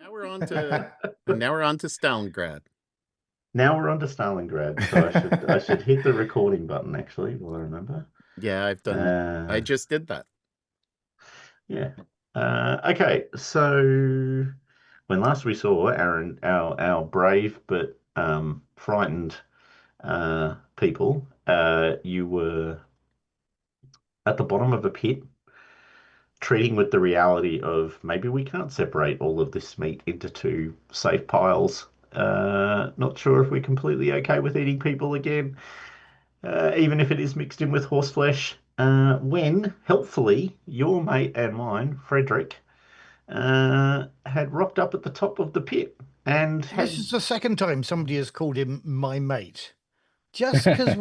Now we're on to Stalingrad. Now we're on to Stalingrad, so I should hit the recording button actually, will I remember? Yeah, I just did that. Yeah. Okay, so when last we saw Aaron, our brave but frightened people, you were at the bottom of a pit, treating with the reality of maybe we can't separate all of this meat into two safe piles. Not sure if we're completely okay with eating people again, even if it is mixed in with horse flesh. When, helpfully, your mate and mine, Frederick, had rocked up at the top of the pit and had. This is the second time somebody has called him my mate. Just because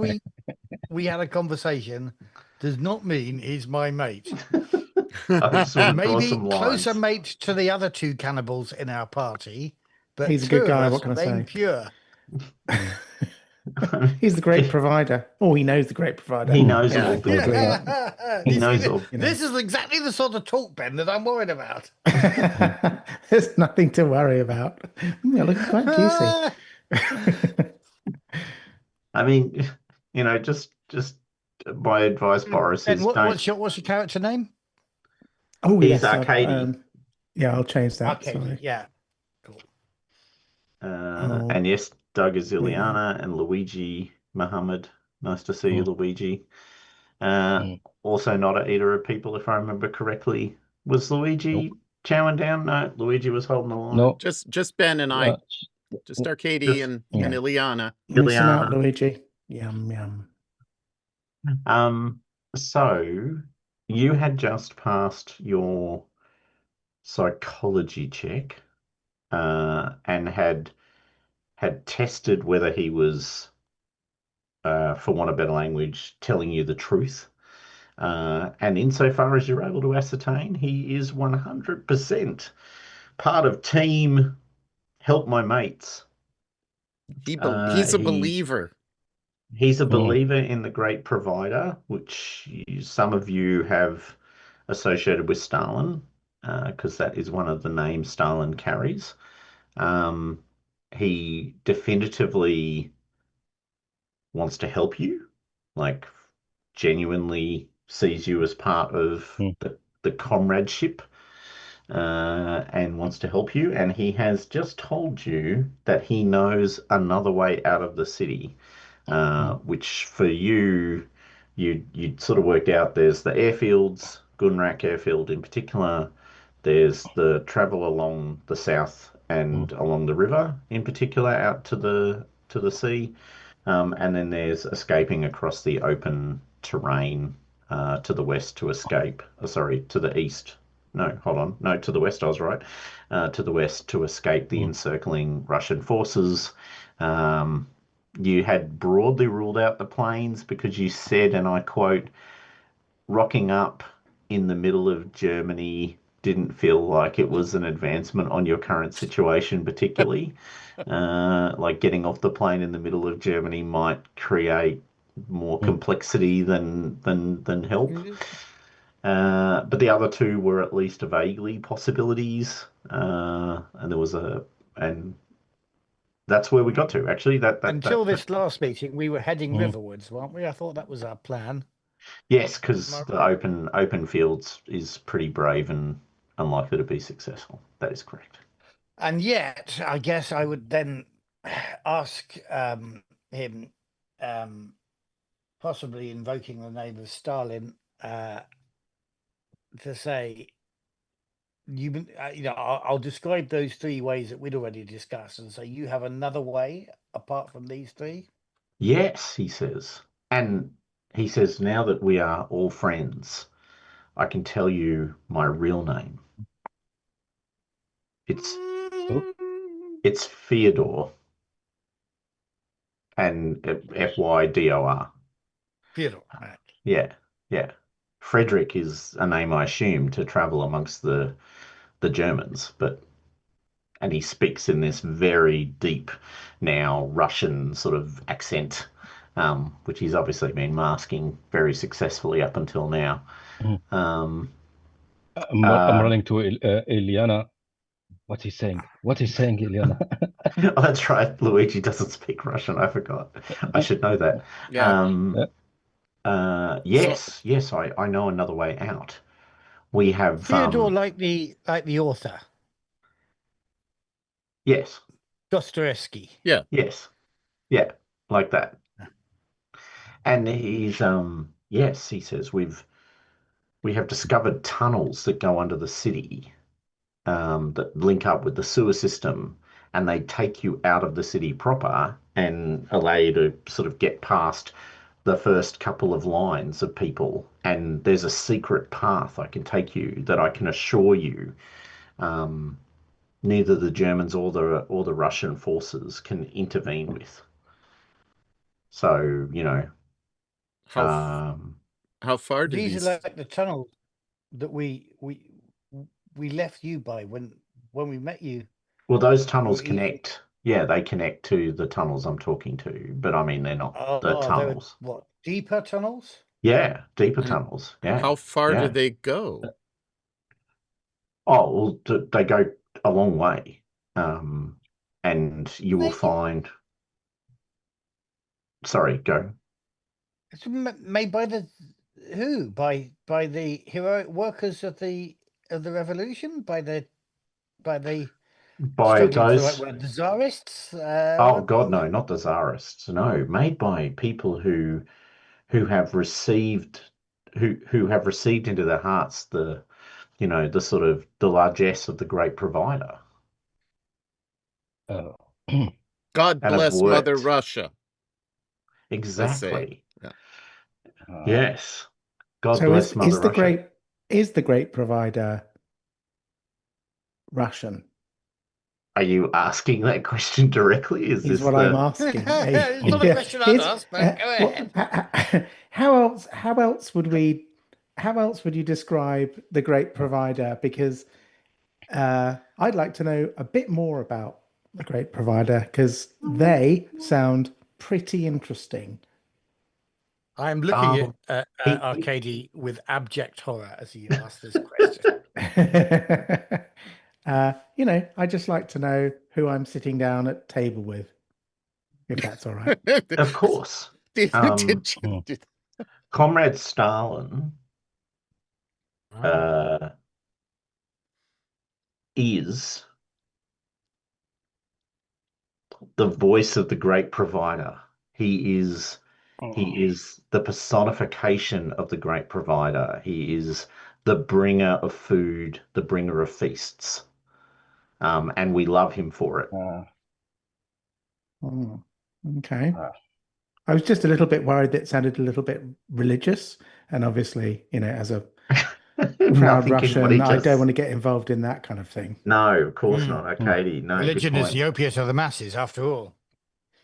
we had a conversation does not mean he's my mate. I just want to draw Maybe some lines. closer mate to the other two cannibals in our party, but He's a good guy, of us what can I remain say? pure. He's the great provider. Oh, he knows the great provider. He knows Yeah, all things. yeah. He knows all. This is exactly the sort of talk, Ben, that I'm worried about. There's nothing to worry about. It looks quite juicy. I mean, just my advice, Boris, Ben, is don't. what's your character name? Oh, He's yes. Arcady. Yeah, I'll change that. Arcady, Sorry. yeah. Cool. And yes, Doug is Ileana and Luigi Muhammad. Nice to see you, Luigi. Also not a eater of people, if I remember correctly. Was Luigi chowing down? No, Luigi was holding the line. No, Just Ben and I. Just Arcady and Ileana. Missing out, Luigi. Yum, yum. So you had just passed your psychology check, and had tested whether he was, for want of better language, telling you the truth. And insofar as you're able to ascertain, he is 100% part of team Help My Mates. He's a believer. He's a believer in the great provider, which some of you have associated with Stalin, because that is one of the names Stalin carries. He definitively wants to help you, like genuinely sees you as part of the comradeship, and wants to help you. And he has just told you that he knows another way out of the city, which for you sort of worked out. There's the airfields, Gunrak Airfield in particular. There's the travel along the south and along the river in particular out to the sea. And then there's escaping across the open terrain to the west to escape. To the east. No, hold on. No, to the west, I was right. To the west to escape the encircling Russian forces. You had broadly ruled out the plains because you said, and I quote, rocking up in the middle of Germany didn't feel like it was an advancement on your current situation, particularly. Like getting off the plane in the middle of Germany might create more complexity than help. But the other two were at least vaguely possibilities. And there was and that's where we got to, actually. Until this last meeting, we were heading riverwards, weren't we? I thought that was our plan. Yes, because the open fields is pretty brave and unlikely to be successful. That is correct. And yet, I guess I would then ask him, possibly invoking the name of Stalin, to say, I'll describe those three ways that we'd already discussed and say, you have another way apart from these three? Yes, he says. And he says, now that we are all friends, I can tell you my real name. It's Fyodor. And Fydor. Fyodor, right. Yeah. Frederick is a name I assume to travel amongst the Germans, and he speaks in this very deep now Russian sort of accent, which he's obviously been masking very successfully up until now. I'm running to Ileana. What he's saying? What he's saying, Ileana? Oh, that's right. Luigi doesn't speak Russian. I forgot. I should know that. Yeah. Yes, I know another way out. We have Fyodor, like the author yes, Dostoevsky. yes, yeah, like that. And he's yes, he says we have discovered tunnels that go under the city, that link up with the sewer system, and they take you out of the city proper and allow you to sort of get past the first couple of lines of people. And there's a secret path I can take you that I can assure you neither the Germans or the Russian forces can intervene with. So, How far do These these? are like the tunnels that we left you by when we met you. well, those tunnels Well, connect. Yeah, they connect to the tunnels I'm talking to, but I mean, they're not the they're tunnels. what, deeper tunnels? Yeah, deeper And tunnels. Yeah. How far do yeah. they go? Oh, well, they go a long way. And you will Mate, find. Sorry, go. It's made by the who? By the heroic workers of the revolution? By the By struggling for the right those. word, the Tsarists? Oh God, no, not the Tsarists. No, made by people who have received who have received into their hearts the sort of the largesse of the great provider Oh. God and have bless Mother worked Russia. They say. exactly. Yeah. Yes. God So bless Mother Russia. is the great provider Russian? Are you asking that question directly? Is Is this what I'm asking. It's not a question I'd ask, but go ahead. How else would you describe the great provider? Because I'd like to know a bit more about the great provider because they sound pretty interesting. I'm looking at he- Arcady with abject horror as you ask this question. I just like to know who I'm sitting down at table with, if that's all right. Of course. Did you? Comrade Stalin is the voice of the great provider. He is the personification of the great provider. He is the bringer of food, the bringer of feasts. And we love him for it. Okay. I was just a little bit worried that it sounded a little bit religious. And obviously, as a proud Nothing Russian, I religious. don't want to get involved in that kind of thing. No, of course not, Arcady. No, Religion good is point. the opiate of the masses, after all.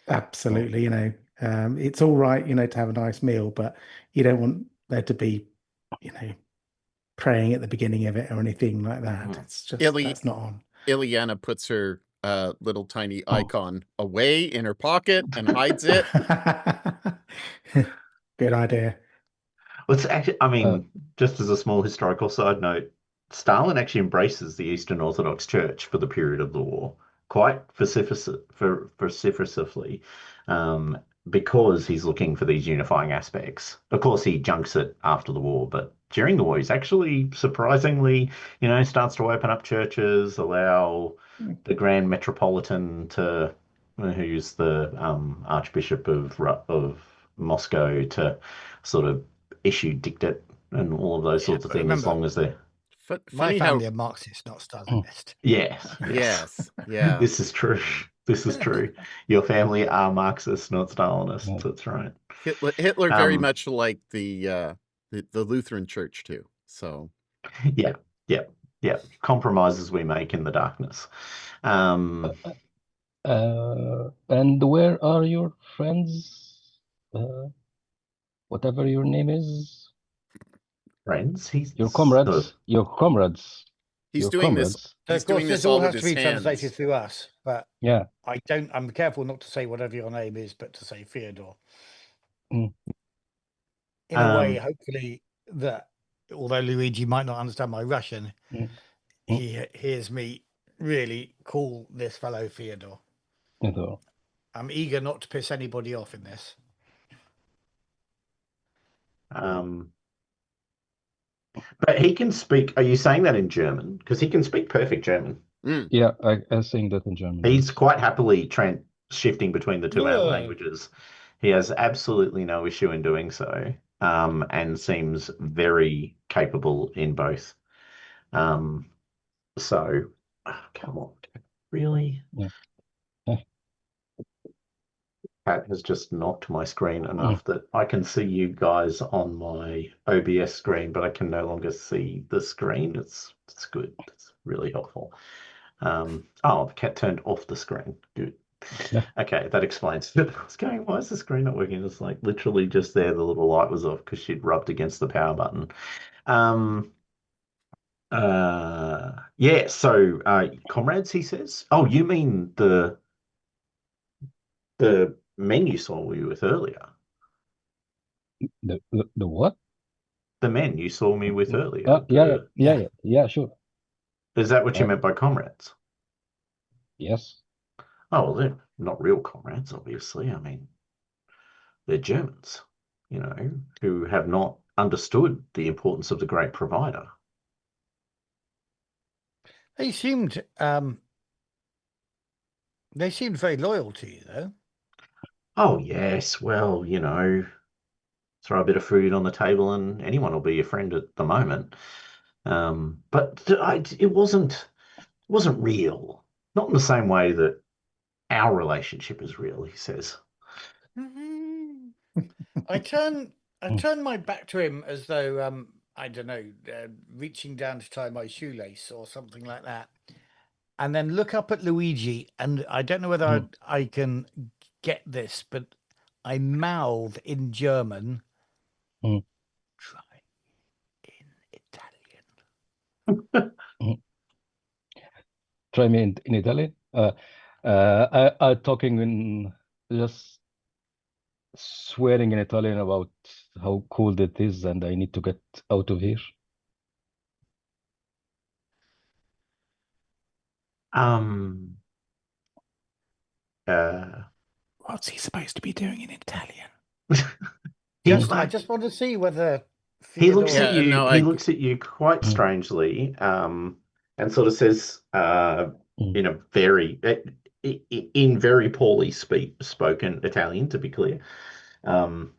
Absolutely. It's all right, to have a nice meal, but you don't want there to be, praying at the beginning of it or anything like that. It's just, that's not on. Ileana puts her little tiny icon away in her pocket and hides it. Good idea. Well, it's actually, just as a small historical side note, Stalin actually embraces the Eastern Orthodox Church for the period of the war, quite vociferously, because he's looking for these unifying aspects. Of course, he junks it after the war, but during the war, he's actually surprisingly, starts to open up churches, allow the Grand Metropolitan to, who's the Archbishop of Moscow, to sort of issue dictate and all of those sorts of things, as long as they're. My family are Marxist, not Stalinist. Yes. Yeah. This is true. This is true. Your family are Marxists, not Stalinists. That's right. Hitler very much like the Lutheran Church too. So. Yeah. Compromises we make in the darkness. And where are your friends? Whatever your name is. Friends? Your comrades. Your comrades. He's doing this. So of course, this all has to be translated through us, but I'm careful not to say whatever your name is, but to say Fyodor. In a way, hopefully, that although Luigi might not understand my Russian, he hears me really call this fellow Fyodor. Fyodor. I'm eager not to piss anybody off in this. But he can speak. Are you saying that in German? Because he can speak perfect German. Yeah, I'm saying that in German. He's quite happily shifting between the two Good. languages. He has absolutely no issue in doing so, and seems very capable in both. So, come on, really? Yeah. Pat has just knocked my screen enough that I can see you guys on my OBS screen, but I can no longer see the screen. It's good. It's really helpful. Oh, the cat turned off the screen. Good. Yeah. Okay, that explains it. I was going, why is the screen not working? It's like literally just there. The little light was off because she'd rubbed against the power button. Yeah, so comrades, he says. Oh, you mean the men you saw me with earlier? The what? The men you saw me with earlier. Yeah, sure. Is that what you meant by comrades? Yes. Oh, well, they're not real comrades, obviously. I mean, they're Germans, who have not understood the importance of the great provider. They seemed very loyal to you, though. Oh, yes. Well, throw a bit of food on the table and anyone will be your friend at the moment. But it wasn't real. Not in the same way that our relationship is real, he says. I turn my back to him as though I don't know, reaching down to tie my shoelace or something like that, and then look up at Luigi. And I don't know whether I can get this, but I mouth in German. Try in Italian. Try me in Italian. I'm talking in just swearing in Italian about how cold it is, and I need to get out of here. What's he supposed to be doing in Italian? I just want to see whether he looks at you. He looks at you quite strangely, and sort of says, in a very poorly spoken Italian, to be clear.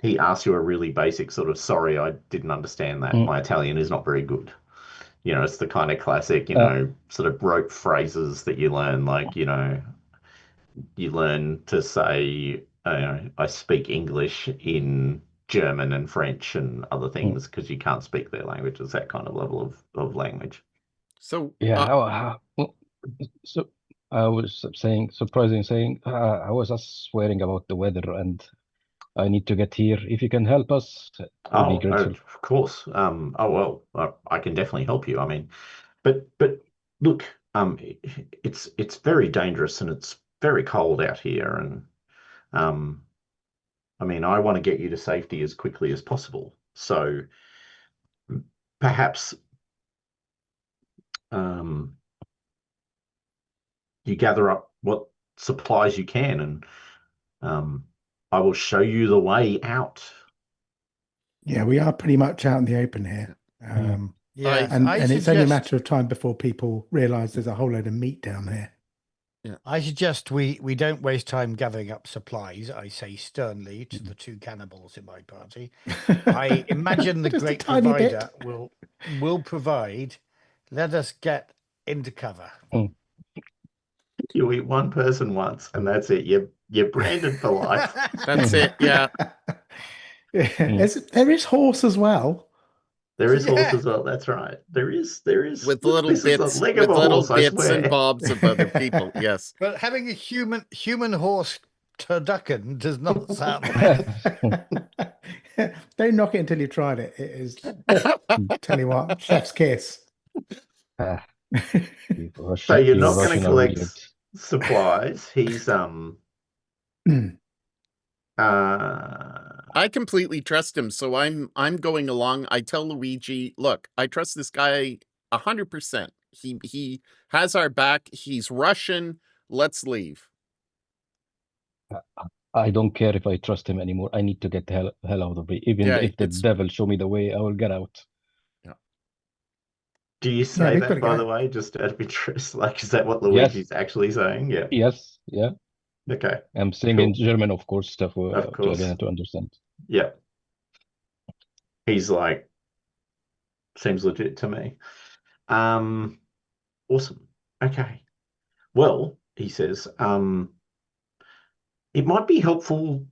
He asks you a really basic sort of, sorry, I didn't understand that. My Italian is not very good. It's the kind of classic, sort of rote phrases that you learn, like, you learn to say, I speak English in German and French and other things because you can't speak their language. It's that kind of level of language. So so I was saying I was just swearing about the weather and I need to get here. If you can help us, I'll be grateful. Of course. I can definitely help you. I mean, but look, it's very dangerous and it's very cold out here, and I mean, I want to get you to safety as quickly as possible. So perhaps you gather up what supplies you can, and I will show you the way out. Yeah, we are pretty much out in the open here. And it's only a matter of time before people realise there's a whole load of meat down here. Yeah. I suggest we don't waste time gathering up supplies, I say sternly to the two cannibals in my party. I imagine the great provider will provide. Let us get into cover. You eat one person once and that's it. You're branded for life. That's it, yeah. There is horse as well. There is horse as well. That's right. There is with little bits and bobs of other people. Yes, but having a human horse turducken does not sound bad. Don't knock it until you've tried it. It is. Tell you what, chef's kiss. So you're not going to collect supplies. He's I completely trust him, so I'm going along. I tell Luigi, look, I trust this guy 100%. He has our back. He's Russian. Let's leave. I don't care if I trust him anymore. I need to get the hell out of here. Even Yeah, if the it's devil show me the way, I will get out. Do you say we've that, gotta by go. the way, just out of interest? Like, is that what Yes. Luigi's actually saying? Yeah. Yes, yeah. Okay. I'm saying Cool. in German, of course, stuff Of to course. Elena to understand. Yeah. He's like, seems legit to me. Awesome. Okay. Well, he says, it might be helpful.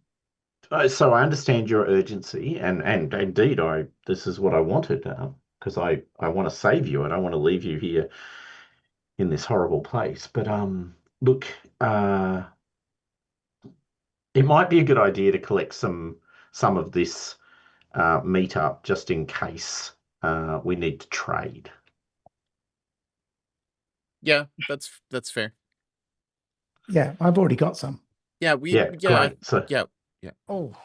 So I understand your urgency, and indeed, this is what I wanted, because I want to save you. I don't want to leave you here in this horrible place. But look, it might be a good idea to collect some of this meat up just in case we need to trade. yeah, that's fair. Yeah, I've already got some. Yeah, Great. So Oh,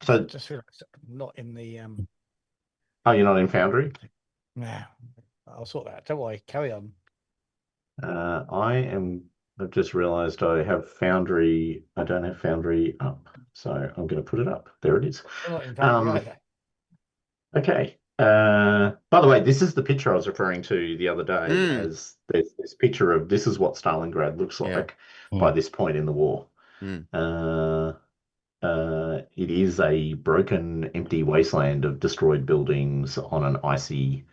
So- just realised I'm not in the oh, you're not in Foundry? Nah, I'll sort that out. Don't worry, carry on. I've just realized I have Foundry. I don't have Foundry up, so I'm going to put it up. There it is. I'm not in Foundry either. Okay. By the way, this is the picture I was referring to the other day. Mm. As there's this picture of this is what Stalingrad looks Yeah. like by this point in the war. Mm. It is a broken, empty wasteland of destroyed buildings on an icy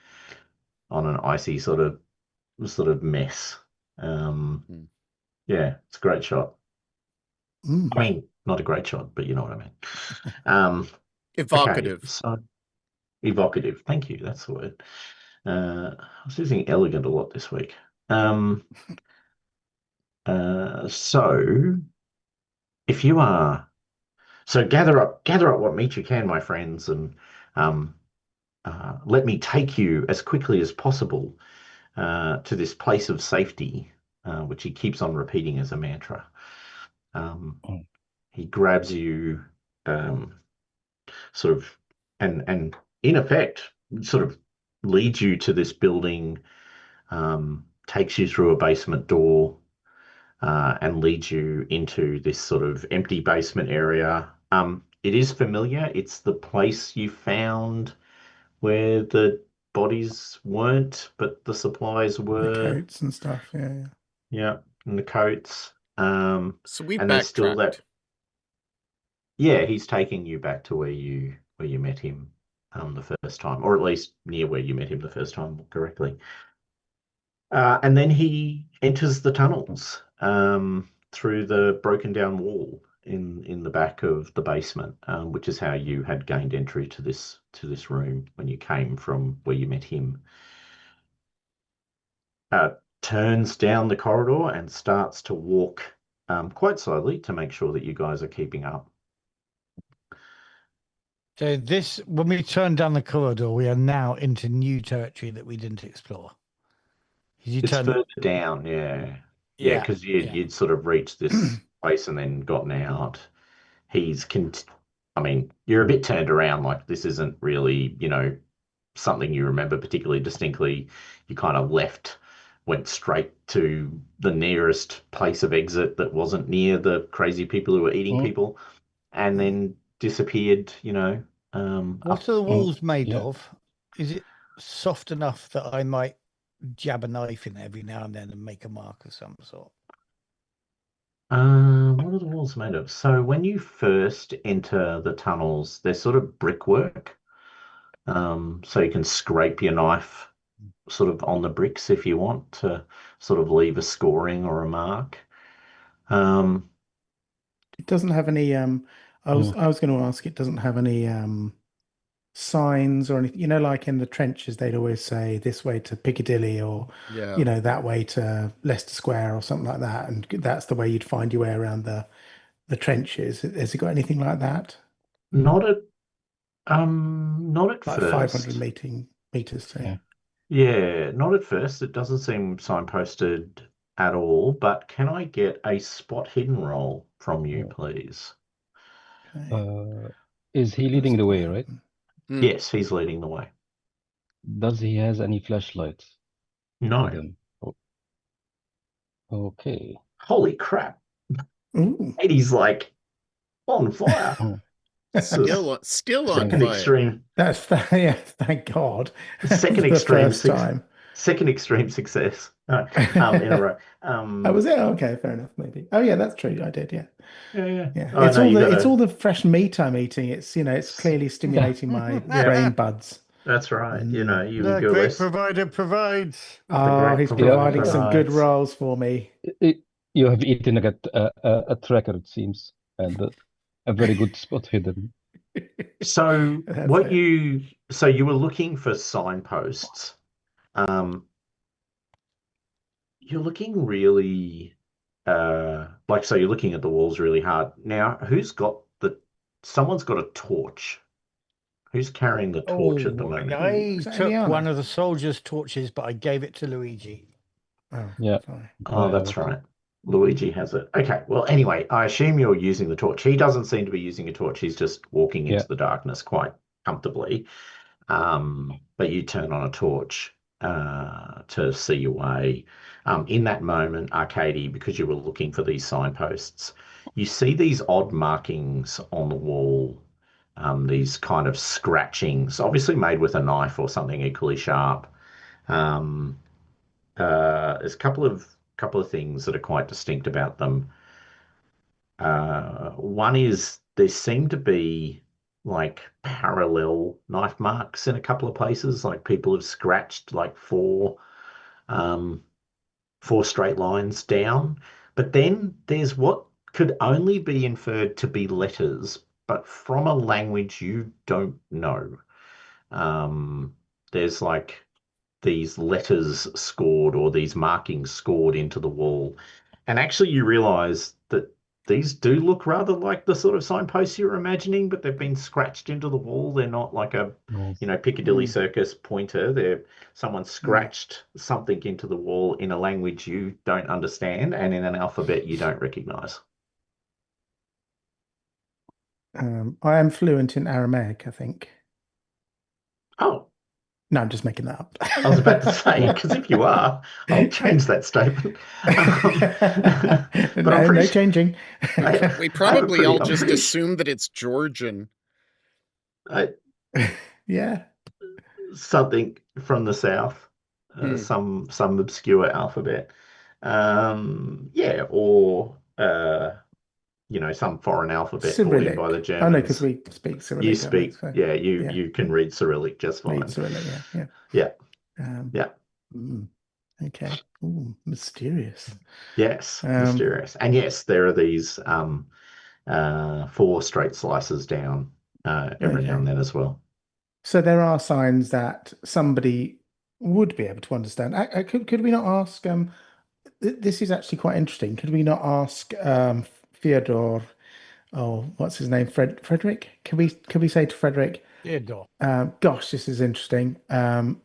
sort of mess. Yeah, it's a great shot. Mm. I mean, not a great shot, but you know what I mean. Evocative. Okay, so evocative. Thank you. That's the word. I was using elegant a lot this week. So if you are, so gather up what meat you can, my friends, and let me take you as quickly as possible to this place of safety, which he keeps on repeating as a mantra. He grabs you, sort of, and in effect, sort of leads you to this building, takes you through a basement door, and leads you into this sort of empty basement area. It is familiar. It's the place you found where the bodies weren't, but the supplies The were. coats and stuff. Yeah. Yeah, and the coats. So we And there's still that. backtracked. Yeah, he's taking you back to where you met him the first time, or at least near where you met him the first time correctly. And then he enters the tunnels through the broken down wall in the back of the basement, which is how you had gained entry to this room when you came from where you met him. Turns down the corridor and starts to walk quite slowly to make sure that you guys are keeping up. So when we turn down the corridor, we are now into new territory that we didn't explore. It's further down, yeah, Yeah, because you'd sort of reached this place and then gotten out. I mean, you're a bit turned around, like this isn't really, something you remember particularly distinctly. You kind of went straight to the nearest place of exit that wasn't near the crazy people who were eating people, and then disappeared, What are the walls made yeah. of? Is it soft enough that I might jab a knife in every now and then and make a mark of some sort? What are the walls made of? So when you first enter the tunnels, they're sort of brickwork. So you can scrape your knife sort of on the bricks if you want to sort of leave a scoring or a mark. It doesn't have any. I was going to ask. It doesn't have any signs or anything. Like in the trenches, they'd always say this way to Piccadilly, or that way to Leicester Square, or something like that. And that's the way you'd find your way around the trenches. Has it got anything like that? Not at Like first. 500 meters, say. Yeah, not at first. It doesn't seem signposted at all. But can I get a spot hidden roll from you, please? Okay. Is he leading the way, right? Yes, he's leading the way. Does he has any flashlights? No. Then. Okay. Holy crap. Ooh. 80's like on fire. This is Still on second fire. extreme. Yeah, thank God. Second For the extreme first time. Second extreme success. In a row. Oh, was it? Okay, fair enough, maybe. Oh yeah, that's true. I did, yeah. Yeah. Yeah. Oh, It's no, all you the it's gotta. all the fresh meat I'm eating. It's it's clearly stimulating my Yeah. brain buds. That's right. You know, you The go great less. provider provides. The Oh, great he's provider providing some good provides. rolls for me. You have eaten a tracker, it seems, and a very good spot hidden. So That's it. you were looking for signposts. You're looking really so you're looking at the walls really hard. Now, someone's got a torch. Who's carrying the torch at the Oh, moment? I Is that took one Eliana? of the soldiers' torches, but I gave it to Luigi. Oh, Yeah. sorry. Oh, that's right. Luigi has it. Okay. Well, anyway, I assume you're using the torch. He doesn't seem to be using a torch. He's just walking into Yeah. the darkness quite comfortably. But you turn on a torch to see your way. In that moment, Arcady, because you were looking for these signposts, you see these odd markings on the wall, these kind of scratchings, obviously made with a knife or something equally sharp. Um, there's a couple of things that are quite distinct about them. One is there seem to be like parallel knife marks in a couple of places, like people have scratched like um, four straight lines down. But then there's what could only be inferred to be letters, but from a language you don't know. Um, there's like these letters scored or these markings scored into the wall. And actually, you realize that these do look rather like the sort of signposts you're imagining, but they've been scratched into the wall. They're not like a, Nice. Piccadilly Mm. Circus pointer. Someone scratched something into the wall in a language you don't understand and in an alphabet you don't recognize. I am fluent in Aramaic, I think. Oh, No, I'm just making that up. I was about to say, because if you are, I'll change that statement. But I'm No, pretty no sure changing. We I have a probably pretty, all I'm just pretty assume that it's Georgian. Yeah. something from the south, some obscure alphabet. Yeah, or some foreign alphabet brought in by the Cyrillic. Oh no, because Germans. we speak You Cyrillic, don't we? speak, So yeah, yeah, you can read Cyrillic just read fine. Cyrillic. Yeah, Yeah, yeah. yeah, Okay. Ooh, mysterious. yes, mysterious. And yes, there are these four straight slices down every now Okay. and then as well. So there are signs that somebody would be able to understand. Could we not ask? This is actually quite interesting. Could we not ask Fyodor? Oh, what's his name? Frederick? Could we say to Frederick? Theodore. Gosh, this is interesting. I've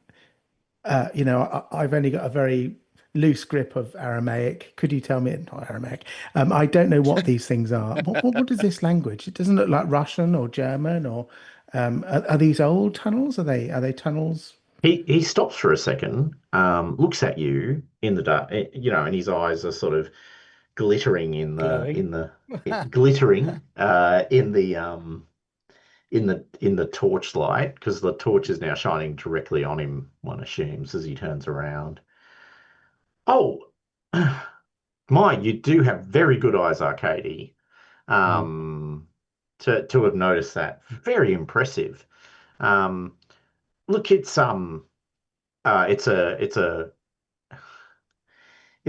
only got a very loose grip of Aramaic. Could you tell me? Not Aramaic. I don't know what these things are. What is this language? It doesn't look like Russian or German or are these old tunnels? Are they tunnels? He stops for a second, looks at you in the dark, and his eyes are sort of glittering Glowing. glittering in the torchlight because the torch is now shining directly on him, one assumes, as he turns around. Oh, my, you do have very good eyes, Arcady. Um, to have noticed that. Very impressive. Um, look, it's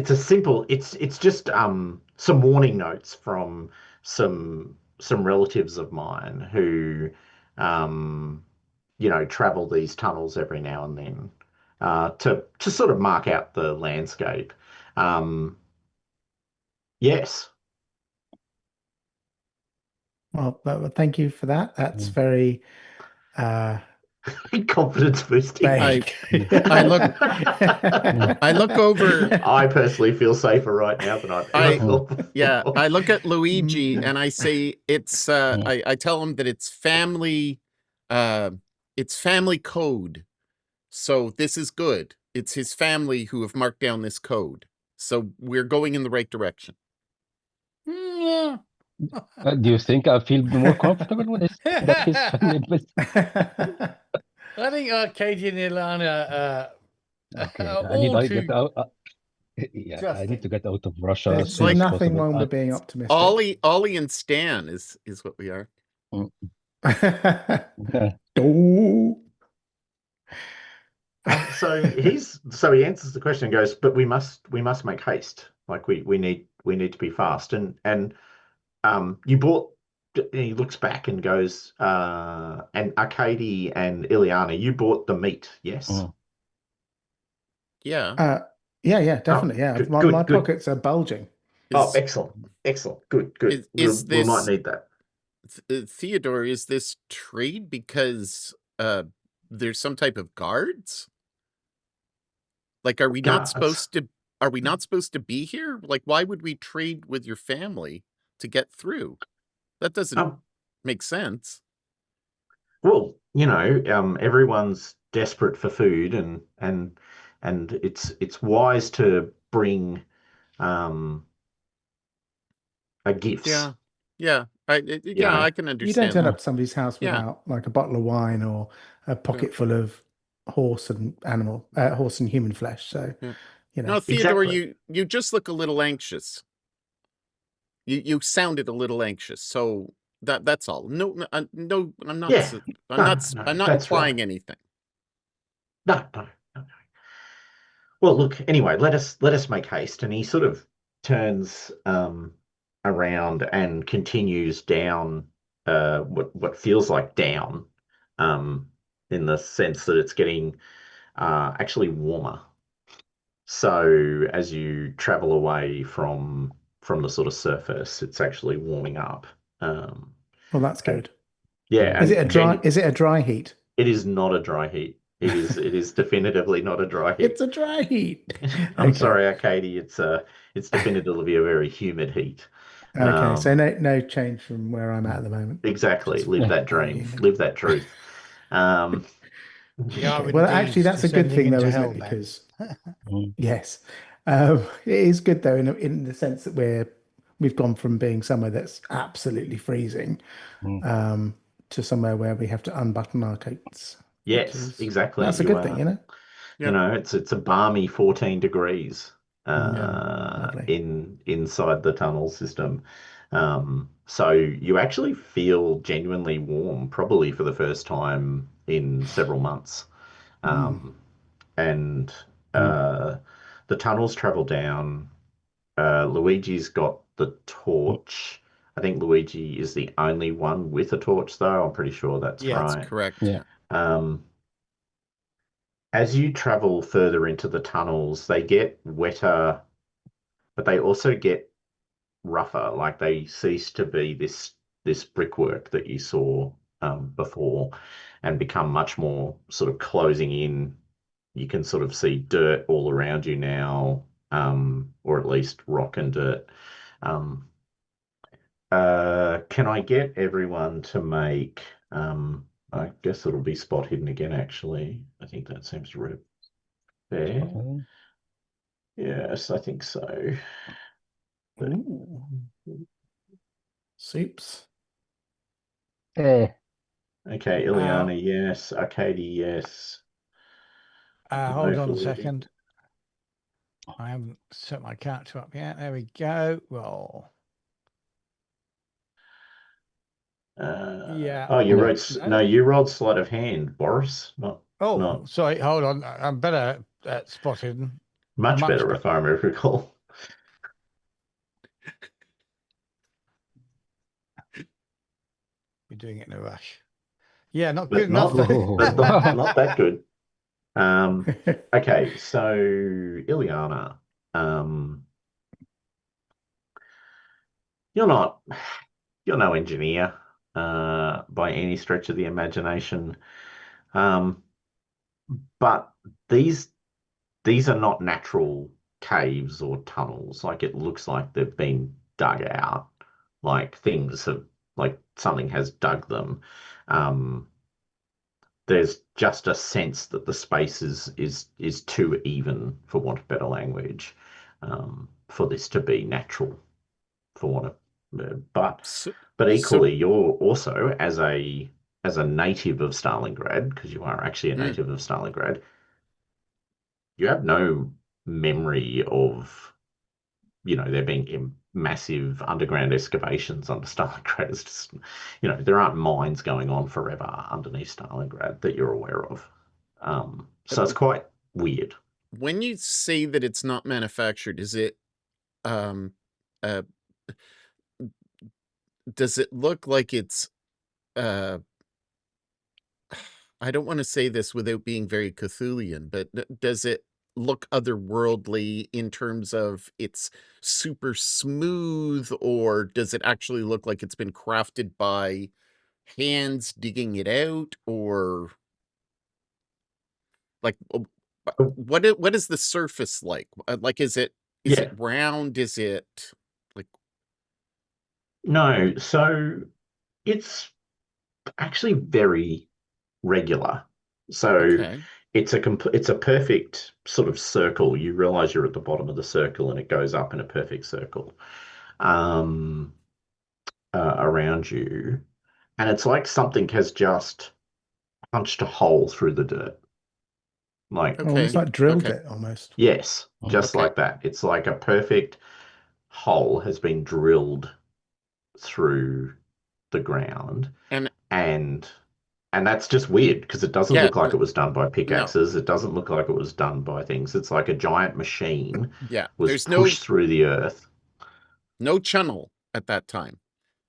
a simple, it's just some warning notes from some relatives of mine who travel these tunnels every now and then to sort of mark out the landscape. Um, yes. Well, thank you for that. That's very uh, Confidence boosting. vague. I look over. I personally feel safer right now than I've ever felt before. Yeah, I look at Luigi Mm. and I say it's I tell him that it's family code. So this is good. it's his family who have marked down this code. So we're going in the right direction. Yeah. Do you think I feel more comfortable when it's that his family? I think Arcadia and Ilana Okay, are I need all to get too out. Yeah, I need to trusting. get out of Russia There's, as soon there's as nothing possible. wrong with being optimistic. Ollie and Stan is what we are. Oh. So he answers the question and goes, but we must make haste. Like we need to be fast. And you bought. And he looks back and goes, and Arcady and Ileana, you bought the meat, yes? Mm. Yeah. Yeah, definitely. Yeah, good, my good. pockets are bulging. Excellent. Good. We might need that. Theodore, is this trade because there's some type of guards? Like, are we not supposed to be here? Like, why would we trade with your family to get through? That doesn't make sense. Well, everyone's desperate for food, and it's wise to bring gifts. Yeah. I can understand. You don't turn that. up to somebody's house without like a bottle of wine or a pocket full of horse and human flesh. So, No, Theodore, Exactly. you just look a little anxious. You sounded a little anxious, so that's all. No, I'm not. Yeah. I'm not implying anything. No. Well, look. Anyway, let us make haste. And he sort of turns around and continues down what feels like down, in the sense that it's getting actually warmer. So as you travel away from the sort of surface, it's actually warming up. Well, that's good. Yeah. Is it a dry heat? It is not a dry heat. It is definitively not a dry heat. It's a dry heat. I'm sorry, Arcady. It's definitively a very humid heat. Okay, so no change from where I'm at the moment. Exactly. Just Live that dream. Live that truth. Okay. Well, actually, that's a good thing, though, isn't it? Because yes, it is good though in the sense that we've gone from being somewhere that's absolutely freezing, to somewhere where we have to unbutton our coats. Yes, exactly. That's a good thing, It's a balmy 14 degrees inside the tunnel system. So you actually feel genuinely warm, probably for the first time in several months. And the tunnels travel down. Luigi's got the torch. I think Luigi is the only one with a torch, though. I'm pretty sure that's right. That's correct. Yeah. As you travel further into the tunnels, they get wetter, but they also get rougher. Like they cease to be this brickwork that you saw before, and become much more sort of closing in. You can sort of see dirt all around you now, or at least rock and dirt. Can I get everyone to make? I guess it'll be spot hidden again. Actually, I think that seems fair. Yes, I think so. Ooh. Soups. Okay, Ileana, yes. Arcady, yes. Hold on a second. I haven't set my character up yet. There we go. Roll. Yeah. Oh, you rolled sleight of hand, Boris. Not sorry. Hold on. I'm better at spotting. Much better, if I recall. You're doing it in a rush. Yeah, not good enough. Not that good. Okay, so Ileana, you're no engineer by any stretch of the imagination, but these are not natural caves or tunnels. Like it looks like they've been dug out, like something has dug them. there's just a sense that the space is too even, for want of better language, for this to be natural, for want of. But So, but so equally, you're also as a native of Stalingrad, because you are actually a mm, native of Stalingrad, you have no memory of there being massive underground excavations under Stalingrad. It's just, there aren't mines going on forever underneath Stalingrad that you're aware of. So it's quite weird. when you say that it's not manufactured, is it um uh does it look like it's uh I don't want to say this without being very Cthulhian, but does it look otherworldly in terms of it's super smooth, or does it actually look like it's been crafted by hands digging it out, or like what is the surface like? Like is it Yeah. round? Is it like No, so it's actually very regular. So okay? it's a perfect sort of circle. You realize you're at the bottom of the circle and it goes up in a perfect circle um, around you. And it's like something has just punched a hole through the dirt. Like, Almost Okay. like drilled Okay. it almost. yes, just Okay. like that. It's like a perfect hole has been drilled through the ground, And and that's just weird because it doesn't yeah, look like it was done by no. pickaxes. It doesn't look like it was done by things. It's like a giant machine Yeah, was there's no pushed through the earth. channel at that time.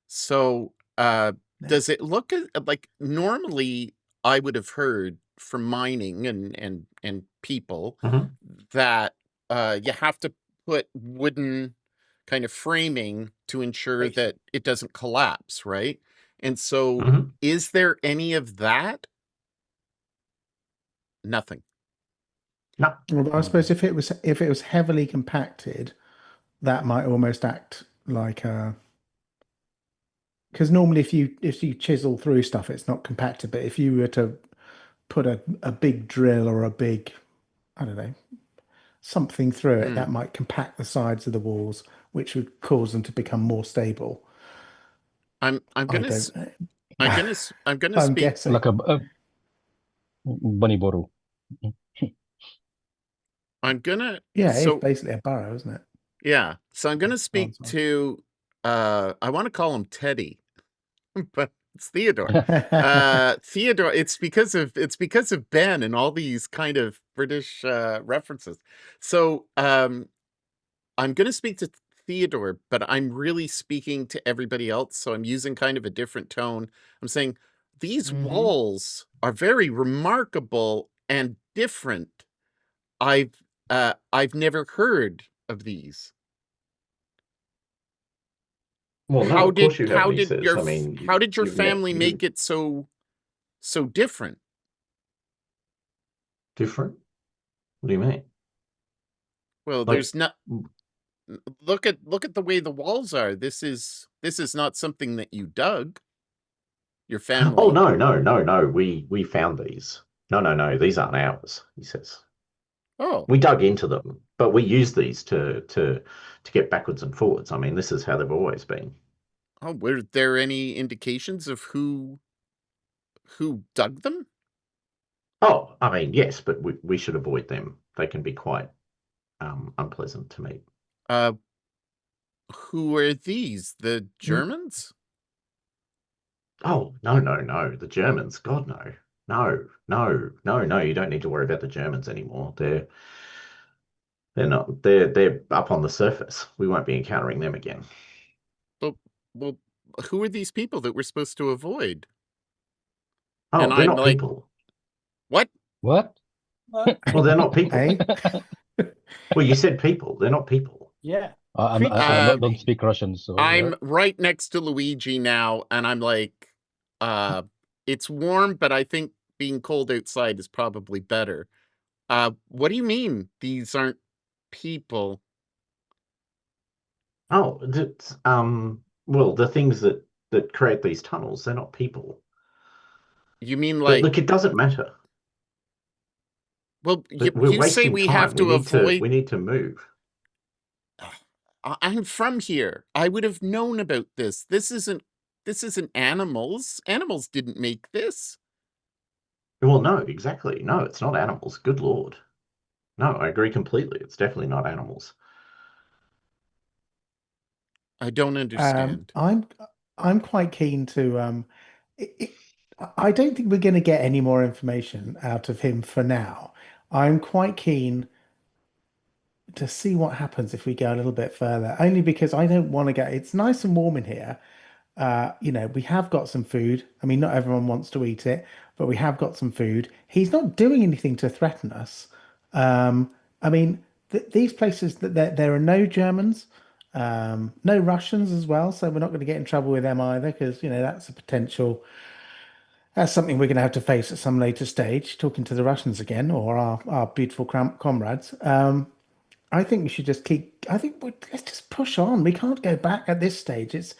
So, Yeah. does it look like normally I would have heard from mining and people Hmm. that you have to put wooden kind of framing to ensure Base. that it doesn't collapse, right? And so, Hmm. is there any of that? Nothing. No. Well, I suppose if it was heavily compacted, that might almost act like a because normally if you chisel through stuff, it's not compacted. But if you were to put a big drill or a big, I don't know, something through it, Mm. that might compact the sides of the walls, which would cause them to become more stable. I'm I gonna don't s- know. I'm gonna I'm speak. guessing. Like a bunny boru. I'm gonna Yeah, it's so basically a burrow, isn't it? Yeah. So I'm gonna Go on, speak sorry. to I want to call him Teddy, but it's Theodore. Theodore, it's because of Ben and all these kind of British references. So I'm gonna speak to Theodore, but I'm really speaking to everybody else, so I'm using kind of a different tone. I'm saying these Mm-hmm. walls are very remarkable and different. I've never heard of these. Well, no, of course you How haven't, he did says. I mean, how did your you've met family you make it so different? different. What do you mean? Well, Like, there's not look at the way the walls are. This is not something that you dug, your oh family. no, no, no, no. We found these. No, no, no. These aren't ours, he says. Oh, We dug into them, but we use these to get backwards and forwards. I mean, this is how they've always been. oh, were there any indications of who dug them? Oh, I mean, yes, but we should avoid them. They can be quite unpleasant to meet. Uh, who are these? The Germans? Oh, no, no, no. The Germans, God, no. No, no, no, no. You don't need to worry about the Germans anymore. They're not. They're up on the surface. We won't be encountering them again. Well, well, who are these people that we're supposed to avoid? Oh, And they're I'm not like, people. what? What? Well, they're not people. Eh? Well, you said people. They're not people. Yeah. I Creatures, you don't mean? speak Russian, so yeah. I'm right next to Luigi now, and I'm like, uh, it's warm, but I think being cold outside is probably better. What do you mean these aren't people? Oh, well, the things that create these tunnels, they're not people. You mean But like, look, it doesn't matter. well, We're you say wasting we time. have to avoid. We need to move. I'm from here. I would have known about this. This isn't animals. Animals didn't make this. Well, no, exactly. No, it's not animals. Good Lord. No, I agree completely. It's definitely not animals. I don't understand. I'm quite keen to. I don't think we're going to get any more information out of him for now. I'm quite keen to see what happens if we go a little bit further, only because I don't want to get. It's nice and warm in here. We have got some food. I mean, not everyone wants to eat it, but we have got some food. He's not doing anything to threaten us. I mean, these places that there are no Germans, no Russians as well, so we're not going to get in trouble with them either, because that's a potential. That's something we're going to have to face at some later stage, talking to the Russians again or our beautiful comrades. I think we should just keep. Let's just push on. We can't go back at this stage. It's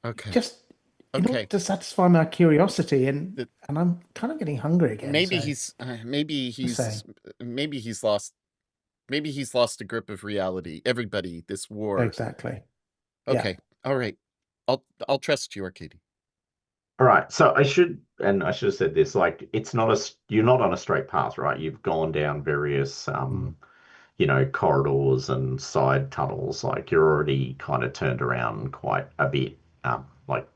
Okay. just in order Okay. to satisfy my curiosity, and The- I'm kind of getting hungry again. Maybe so maybe he's lost a grip of reality. Everybody, this war. exactly. Okay. All right. I'll trust you, Arcady. All right. So I should have said this, like, you're not on a straight path, right? You've gone down various corridors and side tunnels. Like, you're already kind of turned around quite a bit. Like,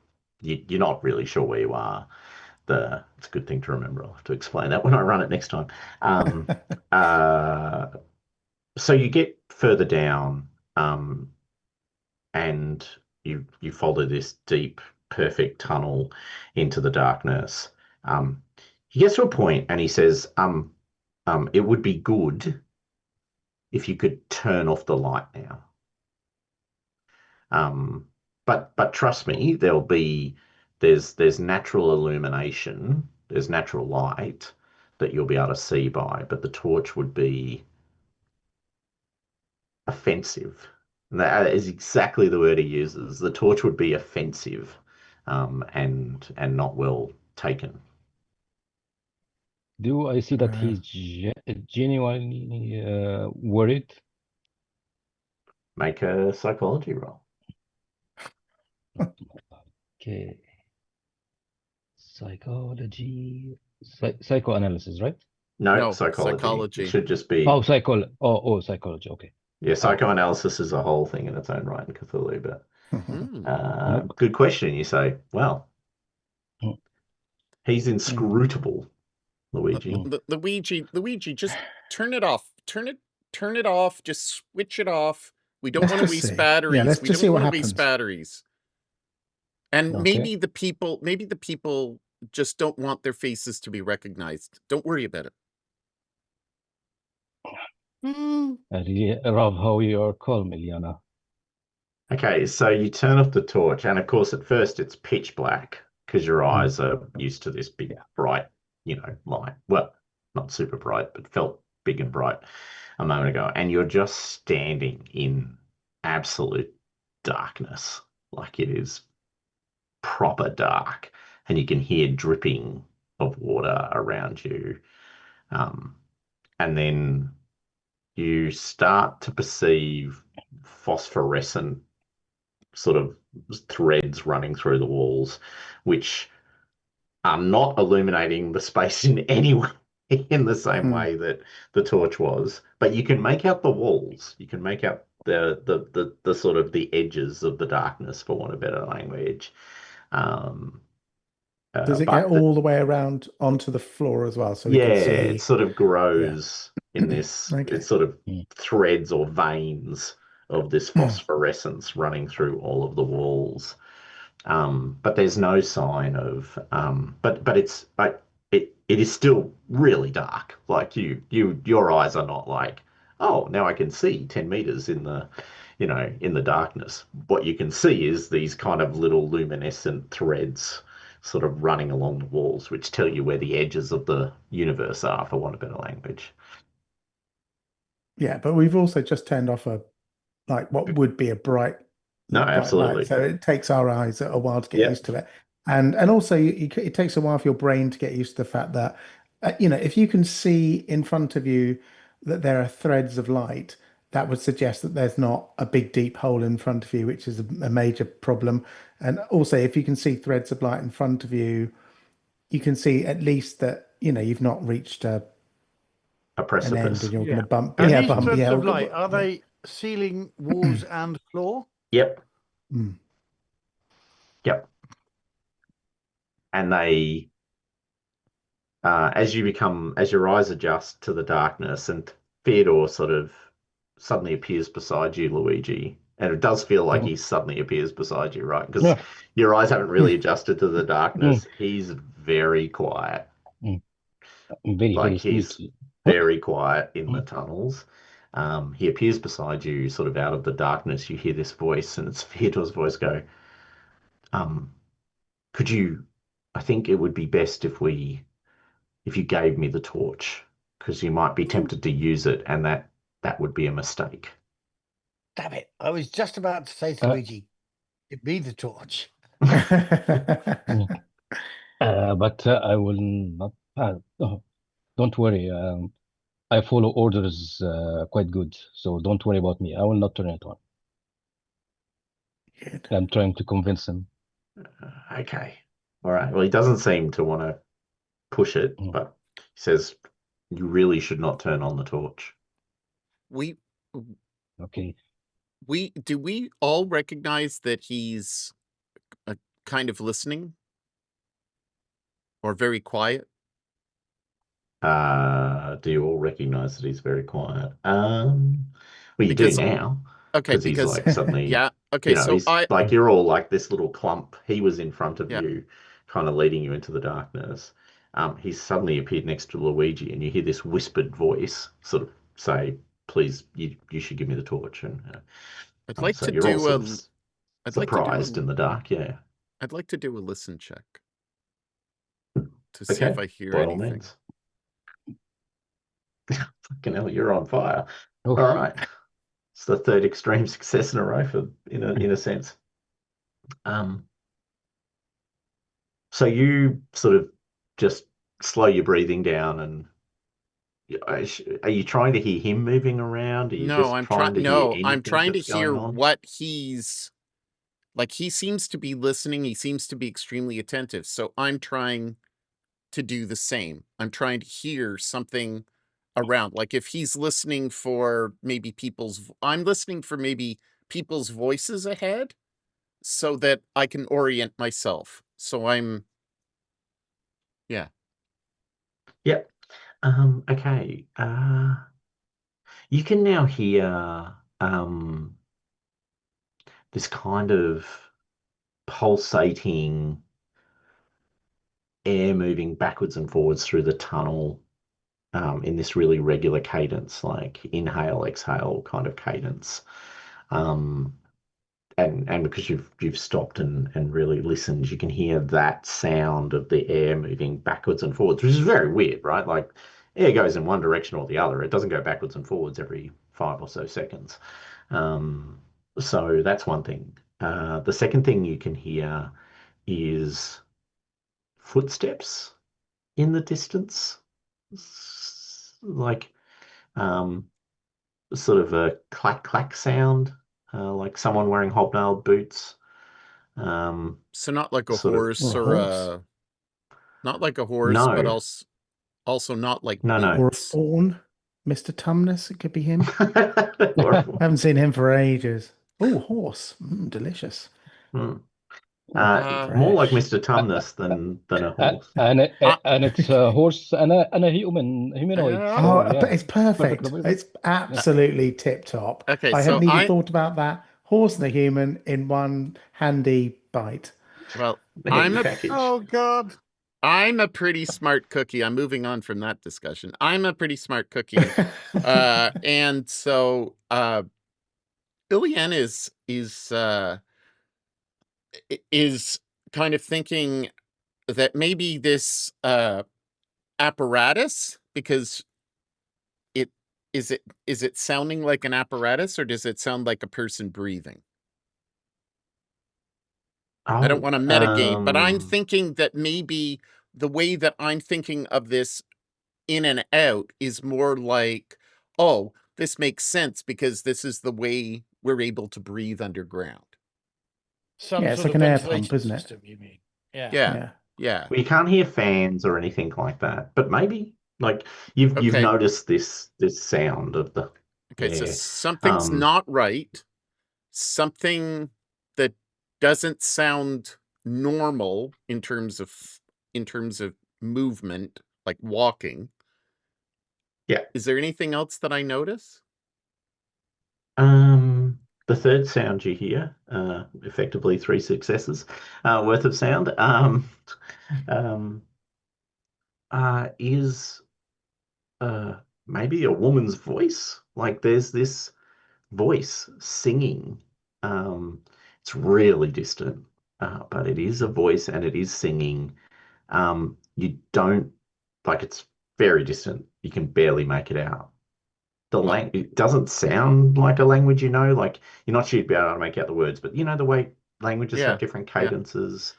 you're not really sure where you are. It's a good thing to remember. I'll have to explain that when I run it next time. Uh, so you get further down, and you follow this deep, perfect tunnel into the darkness. He gets to a point and he says, it would be good if you could turn off the light now. But trust me, there's natural illumination, there's natural light that you'll be able to see by, but the torch would be offensive. And that is exactly the word he uses. The torch would be offensive, and not well taken. Do I see that he's genuinely worried? Make a psychology roll. Okay. Psychology, psychoanalysis, right? No, No, psychology. It should just be. Oh, psychology. Okay. Yeah, psychoanalysis is a whole thing in its own right in Cthulhu, but good question. You say, well, he's inscrutable, Luigi. Luigi, just turn it off. Turn it off. Just switch it off. We don't want to waste batteries. Yeah, let's we just don't see what want to happens. waste batteries. And maybe the people just don't want their faces to be recognized. Don't worry about it. I really love how you're calm, Iliana. Okay, so you turn off the torch, and of course, at first it's pitch black because your eyes are used to this big, bright, light. Well, not super bright, but felt big and bright a moment ago. And you're just standing in absolute darkness. Like, it is proper dark, and you can hear dripping of water around you. And then you start to perceive phosphorescent sort of threads running through the walls, which are not illuminating the space in any way, in the same way that the torch was. But you can make out the walls. You can make out the sort of the edges of the darkness, for want of better language. Does it get all the way around onto the floor as well, so we can see? It sort of grows in this. Okay. It's sort of threads or veins of this phosphorescence running through all of the walls. But there's no sign of. But it's like it is still really dark. Like, your eyes are not like, oh, now I can see 10 meters in the darkness. What you can see is these kind of little luminescent threads sort of running along the walls, which tell you where the edges of the universe are, for want of better language. Yeah, but we've also just turned off what would be a bright No, absolutely. light, so it takes our eyes a while to get used to it. And also, it takes a while for your brain to get used to the fact that, if you can see in front of you that there are threads of light, that would suggest that there's not a big deep hole in front of you, which is a major problem. And also, if you can see threads of light in front of you, you can see at least that, you've not reached A an end precipice. and you're going to bump. And Yeah, these bump. threads Yeah, of light, are they ceiling, walls, and floor? Yep. Mm. Yep. And they, as your eyes adjust to the darkness, and Theodore sort of suddenly appears beside you, Luigi. And it does feel like he suddenly appears beside you, right? Because Yeah. your eyes haven't really adjusted to the Mm. darkness. He's very quiet. Very, Like very he's sneaky. very quiet in the tunnels. He appears beside you, sort of out of the darkness. You hear this voice, and it's Theodore's voice go, could you, I think it would be best if you gave me the torch, because you might be tempted to use it, and that would be a mistake. Damn it. I was just about to say to Luigi, give me the torch. But I will not. Oh, don't worry. I follow orders quite good, so don't worry about me. I will not turn it on. Good. I'm trying to convince him. Okay. All right. Well, he doesn't seem to want to push it, but he says, you really should not turn on the torch. Okay. Do we all recognize that he's kind of listening or very quiet? Do you all recognize that he's very quiet? Well, you do now. Okay, Because he's like suddenly, yeah. Okay, so he's like, you're all like this little clump. He was in front of you, kind of leading you into the darkness. He's suddenly appeared next to Luigi, and you hear this whispered voice sort of say, "Please, you should give me the torch." And I'd like so to you're all do sort a. of I'd like to do surprised in the dark. Yeah. I'd like to do a listen check to see Okay. if I hear By all anything. means. Fucking hell, you're on fire. Oh. All right. It's the third extreme success in a row in a sense. So you sort of just slow your breathing down, and are you trying to hear him moving around? Are you No, just I'm trying to hear anything I'm trying to that's going hear on? what he's like. He seems to be listening. He seems to be extremely attentive. So I'm trying to do the same. I'm trying to hear something around. Like if he's listening for maybe I'm listening for maybe people's voices ahead so that I can orient myself. So yeah. Yep. Okay. You can now hear this kind of pulsating air moving backwards and forwards through the tunnel in this really regular cadence, like inhale, exhale kind of cadence. And because you've stopped and really listened, you can hear that sound of the air moving backwards and forwards, which is very weird, right? Like air goes in one direction or the other. It doesn't go backwards and forwards every 5 or so seconds. So that's one thing. The second thing you can hear is footsteps in the distance, like sort of a clack clack sound, like someone wearing hobnailed boots. So not like a Sort of- horse Or a horse. not like a horse, but No, also not like no. Or a boots. fawn. Mr. Tumnus, it could be him. Or- I haven't seen him for ages. Oh, horse. Delicious. Hmm. More like Fresh. Mr. Tumnus than a horse. And it's a horse and a humanoid. Yeah. So, Oh, yeah, but it's perfect. perfect. It's absolutely tip top. Okay, I so hadn't even thought about that. Horse and a human in one handy bite. well, The handy package. Oh, God. I'm a pretty smart cookie. I'm moving on from that discussion. I'm a pretty smart cookie. And so Ilian is kind of thinking that maybe this apparatus, because is it sounding like an apparatus, or does it sound like a person breathing? I don't Oh, want to metagame, but I'm thinking that maybe the way that I'm thinking of this in and out is more like, oh, this makes sense because this is the way we're able to breathe underground. Some Yeah, it's sort like of an air pump, ventilation isn't it? system, you mean? Yeah. Yeah. Yeah. Yeah. well, you can't hear fans or anything like that, but maybe like you've Okay. noticed this sound of the Okay, so yeah. something's not right. Something that doesn't sound normal in terms of movement, like walking. Yeah. Is there anything else that I notice? The third sound you hear, effectively 3 successes worth of sound, is maybe a woman's voice. Like there's this voice singing. It's really distant, but it is a voice and it is singing. You don't like it's very distant. You can barely make it out. It doesn't sound like a language, like you're not sure you'd be able to make out the words, but the way languages have Yeah. different Yeah. cadences.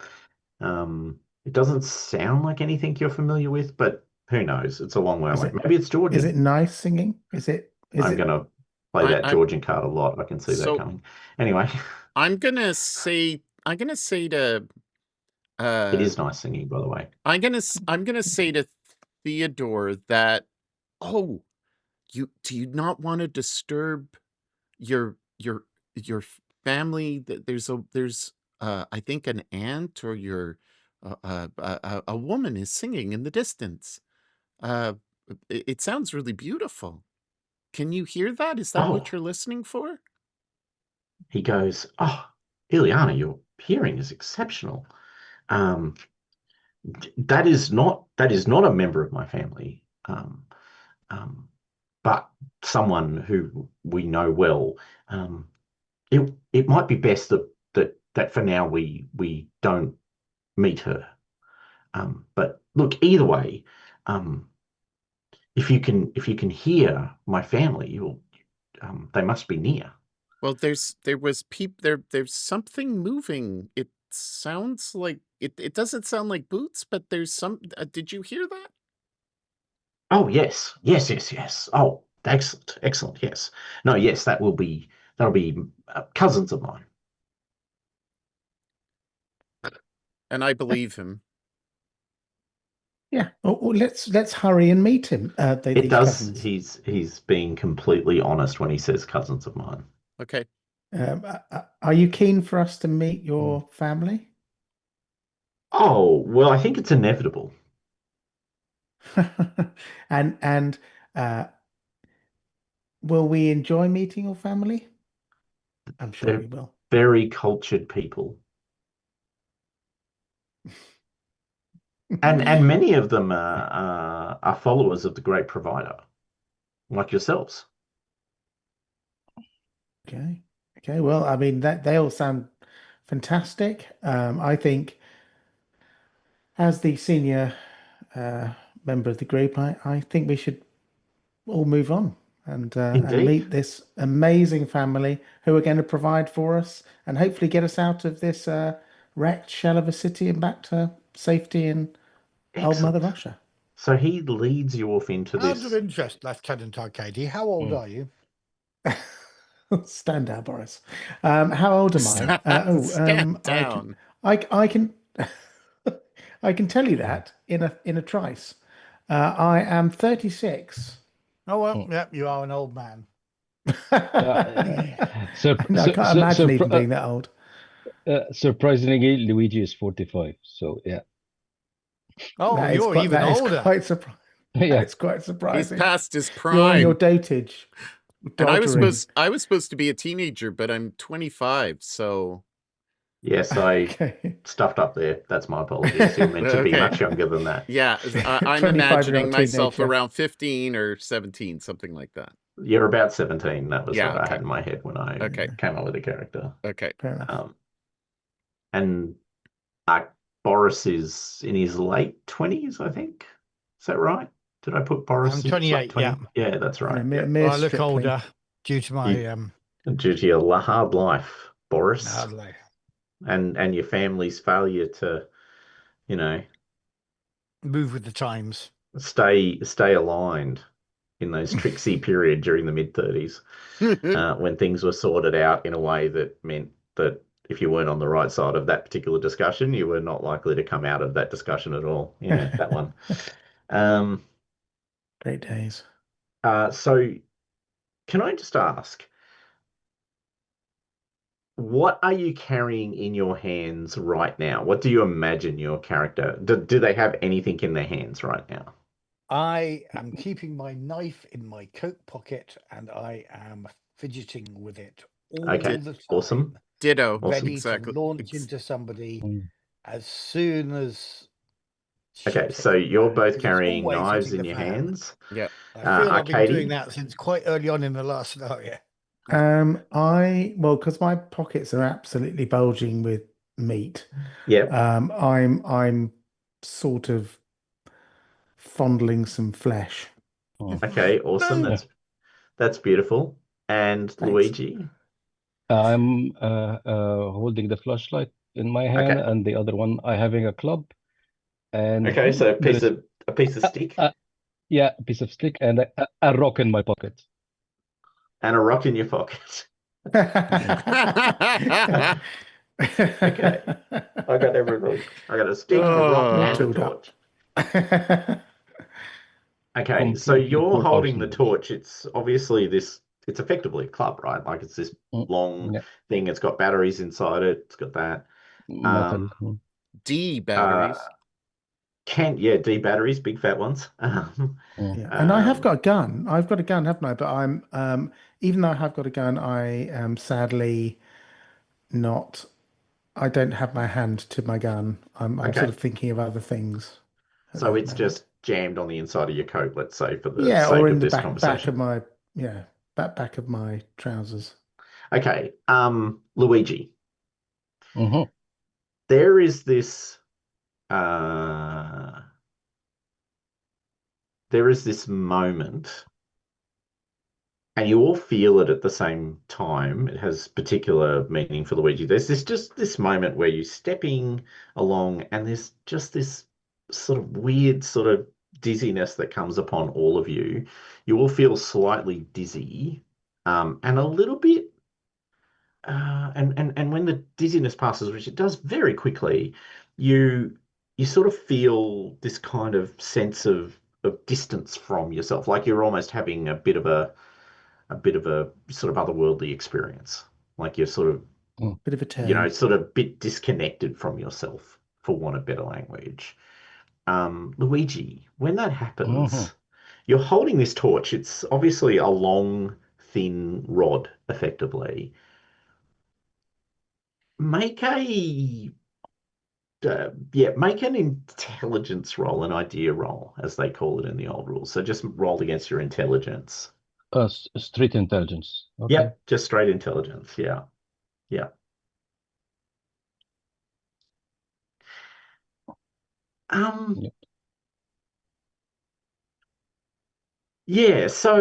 It doesn't sound like anything you're familiar with, but who knows? It's a long way away. Maybe it's Georgian. Is it nice singing? I'm gonna play that I'm- Georgian card a lot. I can see that coming. Anyway, I'm gonna say to it is nice singing, by the way. I'm gonna say to Theodore that, oh, do you not want to disturb your family? There's I think an aunt or your a woman is singing in the distance. It sounds really beautiful. Can you hear that? Is that what you're listening for? He goes, "Oh, Ileana, your hearing is exceptional. That is not a member of my family, but someone who we know well. It might be best that for now we don't meet her. But look, either way, if you can hear my family, they must be near." Well, there's something moving. It sounds like it doesn't sound like boots, but there's some. Did you hear that? Oh yes. Oh, excellent. Yes. No, yes, that'll be cousins of mine. And I believe him. Yeah. Well, let's hurry and meet him. It These does. cousins. He's being completely honest when he says cousins of mine. Okay. Are you keen for us to meet your family? Oh, well, I think it's inevitable. and will we enjoy meeting your family? I'm sure we will. Very cultured people. And many of them are followers of the great provider, like yourselves. Okay. Well, I mean that they all sound fantastic. I think as the senior member of the group, I think we should all move on and meet this amazing family who are going to provide for us and hopefully get us out of this wrecked shell of a city and back to safety in old Mother Russia. So he leads you off into this. Out of interest, Lieutenant Arcady, how old are you? Stand down, Boris. How old am I? Stand down. I can I can tell you that in a trice. I am 36. Oh well, yeah, you are an old man. I can't imagine even being that old. Surprisingly, Luigi is 45. So yeah. Oh, you're even older. Quite surprising. Yeah, it's quite surprising. He's past his prime. You're on your dotage. And I was supposed to be a teenager, but I'm 25. So yes, I stuffed up there. That's my apologies. You're meant to be much younger than that. Yeah, I'm imagining myself around 15 or 17, something like that. You're about 17. That was what I had in my head when I came up with the character. Okay. Fair enough. And Boris is in his late 20s, I think. Is that right? Did I put Boris? I'm 28. Yeah. Yeah, that's right. I look older due to my due to your hard life, Boris. Hard life. and your family's failure to, you know, Move with the times. stay aligned in those tricksy period during the mid-30s, when things were sorted out in a way that meant that if you weren't on the right side of that particular discussion, you were not likely to come out of that discussion at all. Yeah, that one. Um, Great days. so can I just ask, what are you carrying in your hands right now? What do you imagine your character? Do they have anything in their hands right now? I am keeping my knife in my coat pocket and I am fidgeting with it all Okay, the awesome. time, Ditto. Awesome. ready Exactly. to launch into somebody Mm. as soon as Okay, shit so hits the you're fan, both because it's carrying always knives hitting in the your fan. hands. Yeah. I feel I've been doing Arcady, that since quite early on in the last scenario. Well, because my pockets are absolutely bulging with meat, yep. I'm sort of fondling some flesh. Mm. Okay, awesome. No. That's beautiful. And Thanks. Luigi. I'm holding the flashlight in my hand, Okay. and the other one I having a club, and Okay, so there is a piece of stick yeah, a piece of stick and a rock in my pocket. and a rock in your pocket. Okay. I got everything. I got a stick, a rock, All and a Oh, tooled up. torch. Okay, so Completely you're full holding the arsenal. torch. It's obviously it's effectively a club, right? Like it's this Mm. long Yeah, thing. It's got batteries inside it. It's got that. metal. Um, D uh, batteries. yeah, D batteries, big fat ones. Mm. Yeah, and I have Um, got a gun. I've got a gun, haven't I? But I'm even though I have got a gun, I am sadly not. I don't have my hand to my gun. I'm sort okay, of thinking of other things at so the it's moment. just jammed on the inside of your coat, let's say, for the Yeah, or sake in of the this back of conversation. my yeah back of my trousers. Okay, Luigi, Hmm. there is uh, this moment, and you all feel it at the same time. It has particular meaning for Luigi. There's just this moment where you're stepping along, and there's just this sort of weird sort of dizziness that comes upon all of you. You all feel slightly dizzy, and a little bit. And when the dizziness passes, which it does very quickly, you you sort of feel this kind of sense of distance from yourself, like you're almost having a bit of a sort of otherworldly experience, like you're sort of, Mm. Bit of a turn. sort of bit disconnected from yourself, for want of better language. Luigi, when that Hmm. happens, you're holding this torch. It's obviously a long, thin rod, effectively. Make a make an intelligence roll, an idea roll, as they call it in the old rules. So just roll against your intelligence. Street intelligence. Okay. Yep, just straight intelligence. Yeah, yeah. Um, Yep. yeah. So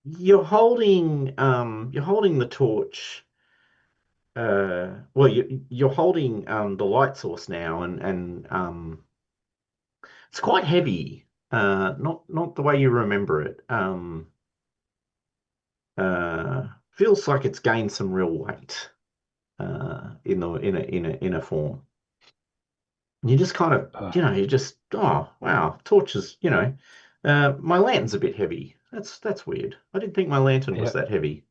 you're holding the torch. Well, you're holding the light source now, and it's quite heavy. Not the way you remember it. Feels like it's gained some real weight in a form. And you just kind of, Uh, you just, oh wow, torches. My lantern's a bit heavy. That's weird. I didn't think my lantern was yeah, that heavy.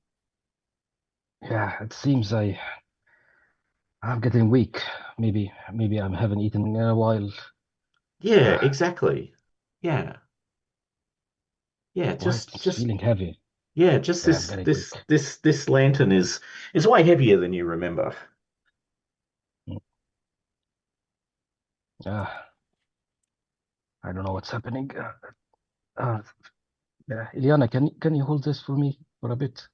yeah. It seems I'm getting weak. Maybe I haven't eaten in a while. Yeah, Ah, exactly. Yeah, yeah. why Just it's just feeling heavy. yeah. Just Yeah, I'm getting weak. this lantern is way heavier than you remember. Mm. Ah, I don't know what's happening. Uh, yeah, Iliana, can you hold this for me for a bit?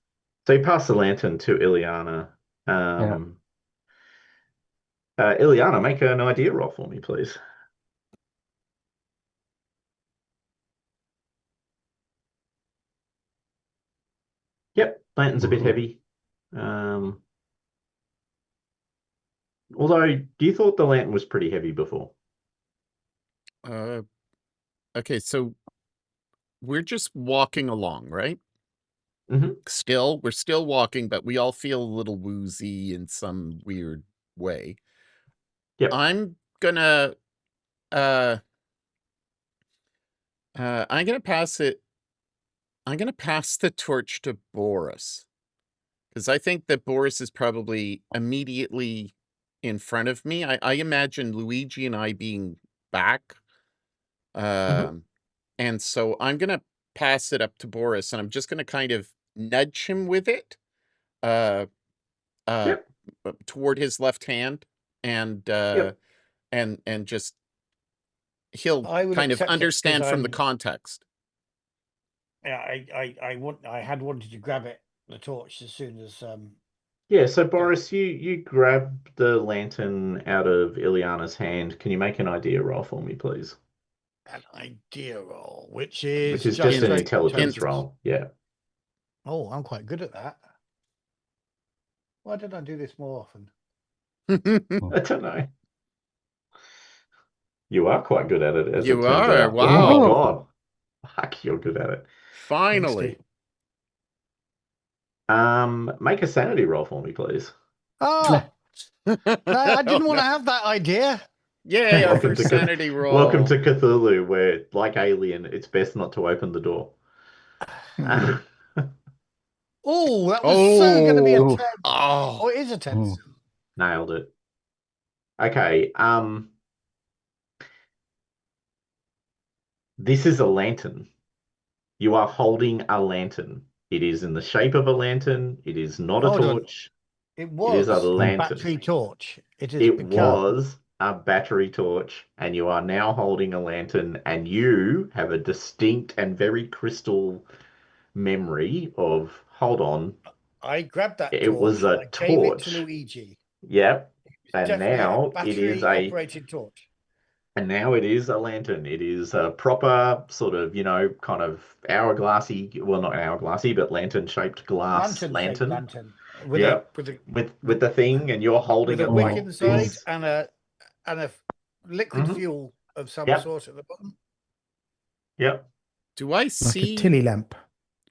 So you pass the lantern to Ileana. Yeah. Um, Ileana, make an idea roll for me, please. Yep, lantern's a bit Mhm. heavy. Um, Although, you thought the lantern was pretty heavy before. Okay, so we're just walking along, right? Mm-hmm. We're still walking, but we all feel a little woozy in some weird way. Yep. I'm gonna I'm gonna pass it. I'm gonna pass the torch to Boris, because I think that Boris is probably immediately in front of me. I imagine Luigi and I being back, and so I'm gonna pass it up to Boris, and I'm just gonna kind of nudge him with it, uh, Yep. toward his left hand, and Yep. and just he'll I will kind of accept it 'cause understand from the I'm- context. Yeah, I had wanted to grab it, the torch, as soon as Yeah, so Boris, you grab the lantern out of Ileana's hand. Can you make an idea roll for me, please? an idea roll, which is Which is just just an straight intelligence intelligence. roll. Yeah. Oh, I'm quite good at that. Why don't I do this more often? I don't know. You are quite good at it, as You it turns are, out. wow. Oh my god. Fuck, you're good at it. Finally. Make a sanity roll for me, please. Oh, no, I didn't Oh, want to no. have that idea. Yay, our Welcome first to sanity roll. Welcome to Cthulhu, where, like Alien, it's best not to open the door. Oh, that was so going to be a Oh. 10. Oh, Oh, it is a 10. Nailed it. Okay, this is a lantern. You are holding a lantern. It is in the shape of a lantern. It is not a Hold on. torch. It was is a lantern. battery torch. It has It become. was a battery torch, and you are now holding a lantern, and you have a distinct and very crystal memory of, hold on, I grabbed that it torch. was a I gave it to torch. Luigi. Yep. It's And definitely now a it is battery operated torch. and now it is a lantern. It is a proper sort of, kind of hourglassy, well, not hourglassy, but lantern-shaped glass Lantern-shaped lantern. lantern with Yep. a With the thing, and you're holding with a it wick like inside this. and a liquid Mhm. fuel of some Yep. sort at the bottom. Yep. do I Like see a tilly lamp.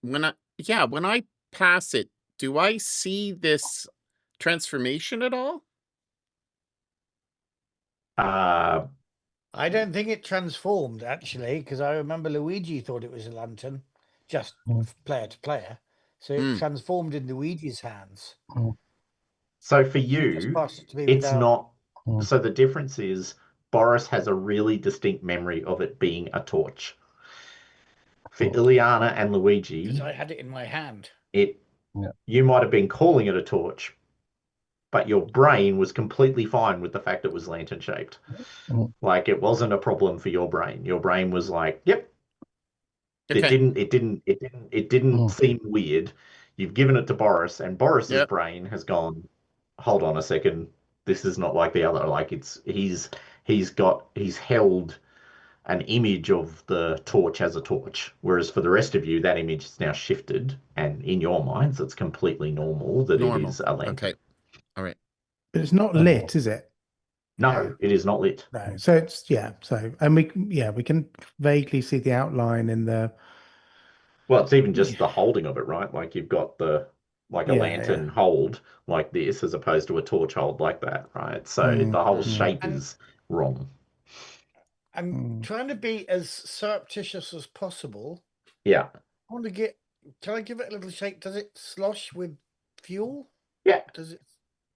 when I pass it, do I see this transformation at all? I don't think it transformed, actually, because I remember Luigi thought it was a lantern, just player to player. So it transformed in Luigi's hands. So for You just you, passed it to me it's without. not. So the difference is Boris has a really distinct memory of it being a torch. For Ileana and Luigi, Because I had it in my hand. you might have been calling it a torch, but your brain was completely fine with the fact it was lantern shaped. Like, it wasn't a problem for your brain. Your brain was like, yep. Okay. It didn't seem weird. You've given it to Boris, and Boris's Yep. brain has gone, hold on a second, this is not like the other. Like, he's held an image of the torch as a torch. Whereas for the rest of you, that image is now shifted, and in your minds, it's completely normal that it is a lantern. Okay. All right. But it's not lit, is it? No, it is not lit. No. So it's and we can vaguely see the outline in the. Well, it's even just the holding of it, right? Like, you've got a lantern hold like this, as opposed to a torch hold like that, right? So the whole shape is wrong. I'm trying to be as surreptitious as possible. Yeah. I want to get. Can I give it a little shake? Does it slosh with fuel? Yeah. Does it?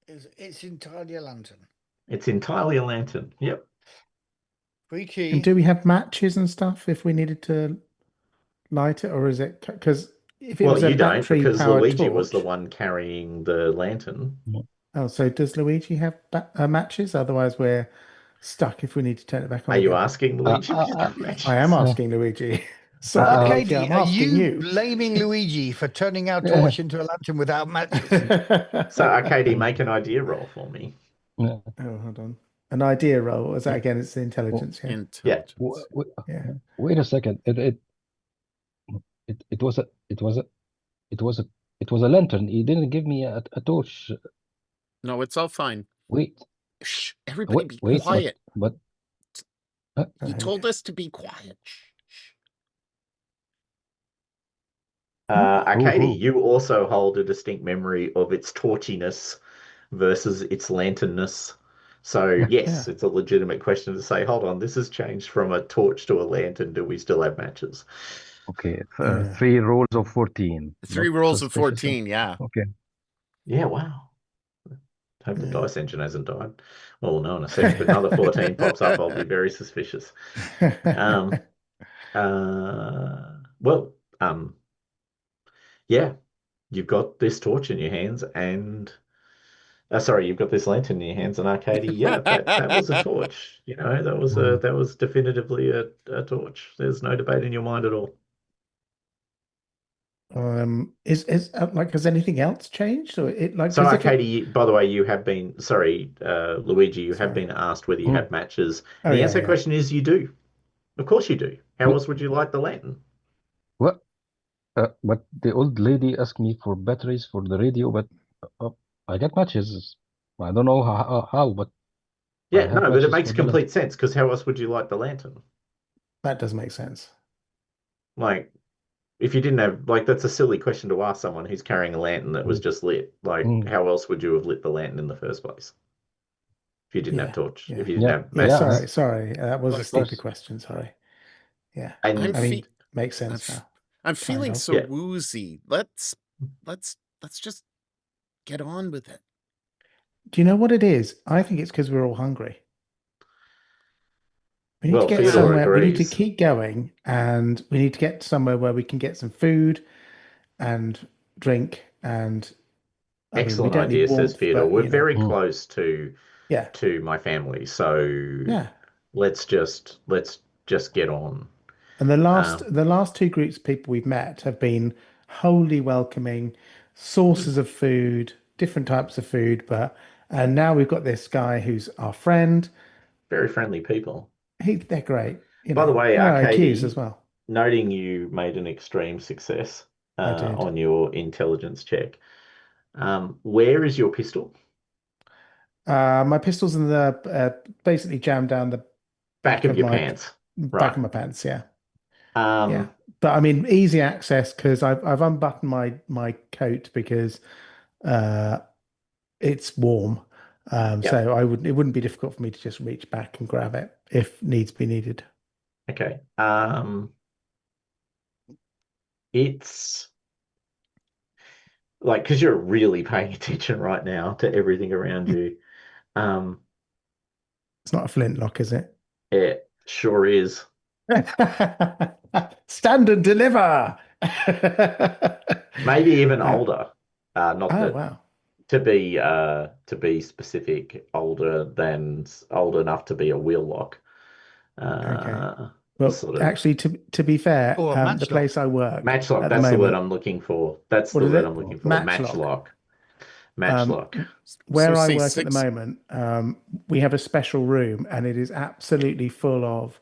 It's entirely a lantern. It's entirely a lantern. Yep. Freaky. And do we have matches and stuff if we needed to light it, or is it because if it was a you don't, battery because powered Luigi torch? was the one carrying the lantern. Oh, so does Luigi have matches? Otherwise, we're stuck if we need to turn it back on. Are you again. asking Luigi? I am asking Luigi. Sorry, Arcady, I'm are asking you blaming Luigi for turning our torch into a lantern without matches? So, Arcady, make an idea roll for me. Oh, hold on. An idea roll. Is that again? It's the intelligence. Yeah. Intelligence. Wait a second. It was a lantern. He didn't give me a torch. No, it's all fine. Wait. Shh, everybody be Wait, quiet. but He told us to be quiet. Shh. Arcady, who? you also hold a distinct memory of its torchiness versus its lanternness. So yes, Yeah. it's a legitimate question to say, hold on, this has changed from a torch to a lantern. Do we still have matches? Okay, Yeah. 3 rolls of 14, 3 not rolls of suspicious. 14, yeah. Okay. Yeah, wow. Hope the Yeah. dice engine hasn't died. Well, we'll know in a sec. If another 14 pops up, I'll be very suspicious. Um, well, yeah, you've got this torch in your hands and sorry, you've got this lantern in your hands and Arcady, yeah, that was a torch. You know, that was definitively a torch. There's no debate in your mind at all. Is like, has anything else changed, or it like, So because if it, Arcady, by the way, you have been sorry, Luigi, you have sorry. been asked whether you Hmm. have matches. Oh And the yeah, answer to that yeah. question is you do. Of course you do. How What? else would you light the lantern? What? But the old lady asked me for batteries for the radio, but uh, I got matches. I don't know how, but I Yeah, have no, but it matches makes for the lantern. complete sense because how else would you light the lantern? That does make sense. Like, if you didn't have, like, that's a silly question to ask someone who's carrying a lantern that was Mm, just lit. Like, mm. how else would you have lit the lantern in the first place if you didn't have Yeah, torch, yeah, if you didn't Yeah, have yeah. yeah. matches? Sorry. That was a But stupid Plus, question. Sorry. Yeah. I'm And I mean, fe makes I'm, sense f now. I'm Kind feeling of. so yeah, woozy. Let's just get on with it. Do you know what it is? I think it's because we're all hungry. We need to well, get Theodore somewhere. We need to agrees. keep going, and we need to get somewhere where we can get some food and drink. And I mean, we Excellent don't need idea, says warmth, Theodore. but We're you know, very mm. close yeah, to my family, so yeah. let's just get on. And the last Um, the last two groups of people we've met have been wholly welcoming, sources of food, different types of food, but and now we've got this guy who's our friend. very friendly people. They're great, you By the know. way, They're IQs as Arcady, well. noting you made an extreme success I did. on your intelligence check. Where is your pistol? My pistol's in the basically jammed down the Back back of of your my pants. back Right. of my pants. Yeah, yeah. Um, But I mean, easy access because I've unbuttoned my coat because uh, it's warm. yep. So it wouldn't be difficult for me to just reach back and grab it if needs be needed. Okay. It's like because you're really paying attention right now to everything around you. Um, It's not a flintlock, is it? it sure is. Stand and deliver. Maybe even Uh, older. Not oh that wow. to be specific, old enough to be a wheel lock. Okay. Uh, Well, sort of actually, to be fair, Or a the matchlock. place I work matchlock. at the That's the word moment, I'm looking for. That's what the is word I'm it? looking for. Matchlock. Matchlock. Um, Matchlock. So where I say work at the 6. moment, we have a special room, and it is absolutely full of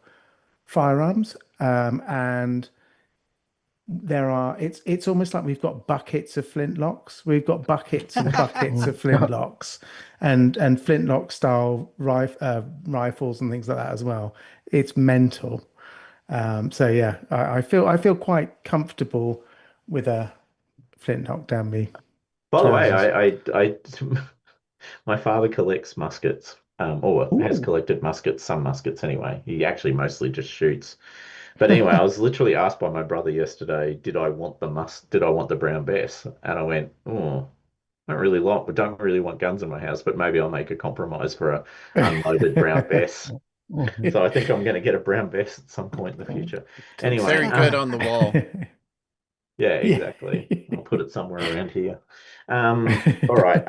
firearms. And it's almost like we've got buckets of flintlocks. We've got buckets and buckets Mm. of flintlocks and flintlock style rifles and things like that as well. It's mental. So yeah, I feel quite comfortable with a flintlock down me By the way, trousers. my father collects muskets, or has Ooh. collected muskets, some muskets anyway. He actually mostly just shoots. But anyway, I was literally asked by my brother yesterday, did I want the brown bess? And I went, oh, don't really want guns in my house, but maybe I'll make a compromise for a unloaded brown bess. Mhm. So I think I'm going to get a brown vest at some point in the future. Anyway, Very good on the wall. yeah, Yeah. exactly. I'll put it somewhere around here. All right.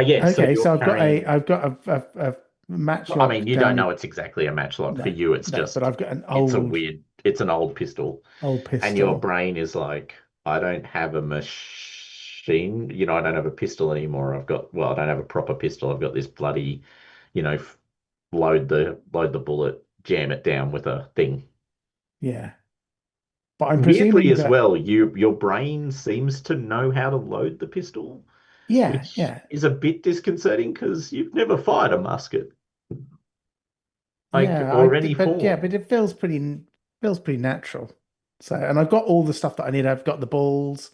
Yes. So Okay, you're so carrying. I've got a I mean, matchlock you down don't me. know it's exactly a matchlock for No, you. It's no, but just, I've got an it's an old pistol, old and your pistol. brain is like, I don't have a machine. I don't have a pistol anymore. I don't have a proper pistol. I've got this bloody, you know, load the bullet, jam it down with a thing. Yeah, but I'm Weirdly presuming as that well, your brain seems to know how to load the pistol, Yeah, which yeah. is a bit disconcerting because you've never fired a musket, like, Yeah, or any but yeah, form. but it feels pretty natural. So, and I've got all the stuff that I need. I've got the balls.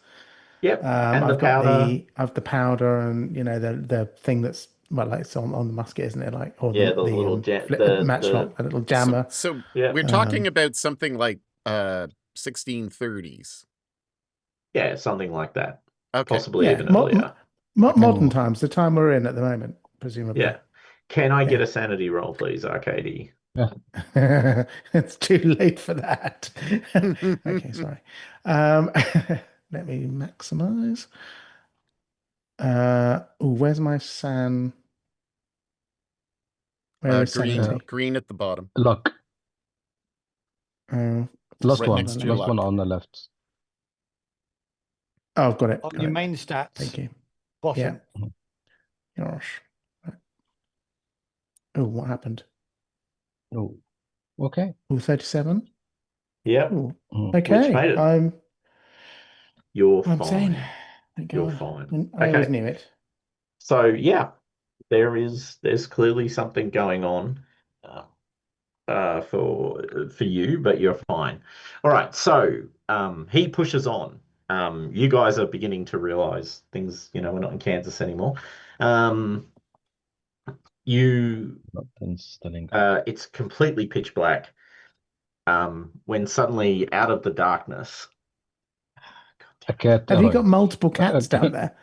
Yep, and the I've got powder. the powder, and the thing that's well, like it's on the musket, isn't it? Like, or Yeah, the the little matchlock, a little So jammer. so yeah, we're talking about something like 1630s. yeah, something like that, Okay. possibly Yeah, even earlier. Okay, modern times, the time we're in at the moment, presumably. yeah. Can I get Yeah. a sanity roll, please, Arcady? It's too late for that. Okay, sorry. Let me maximize. Where's my san? Where is sanity? green at the bottom. Luck. Oh, Last Right one. next to your Last one luck. on the left. Oh, I've got it. On Got your it. main stats, Thank you. bottom. Gosh. Oh, what happened? Oh, okay. Oh, 37. Yep, Oh, which okay. made it. You're I'm sane. fine. Thank You're God. fine. I always Okay, knew it. so yeah, there's clearly something going on for you, but you're fine. All right, so he pushes on. You guys are beginning to realize things. We're not in Kansas anymore. Um, you Not in Stalingrad. It's completely pitch black. When suddenly out of the darkness, A cat Have you got arrived. multiple cats down there?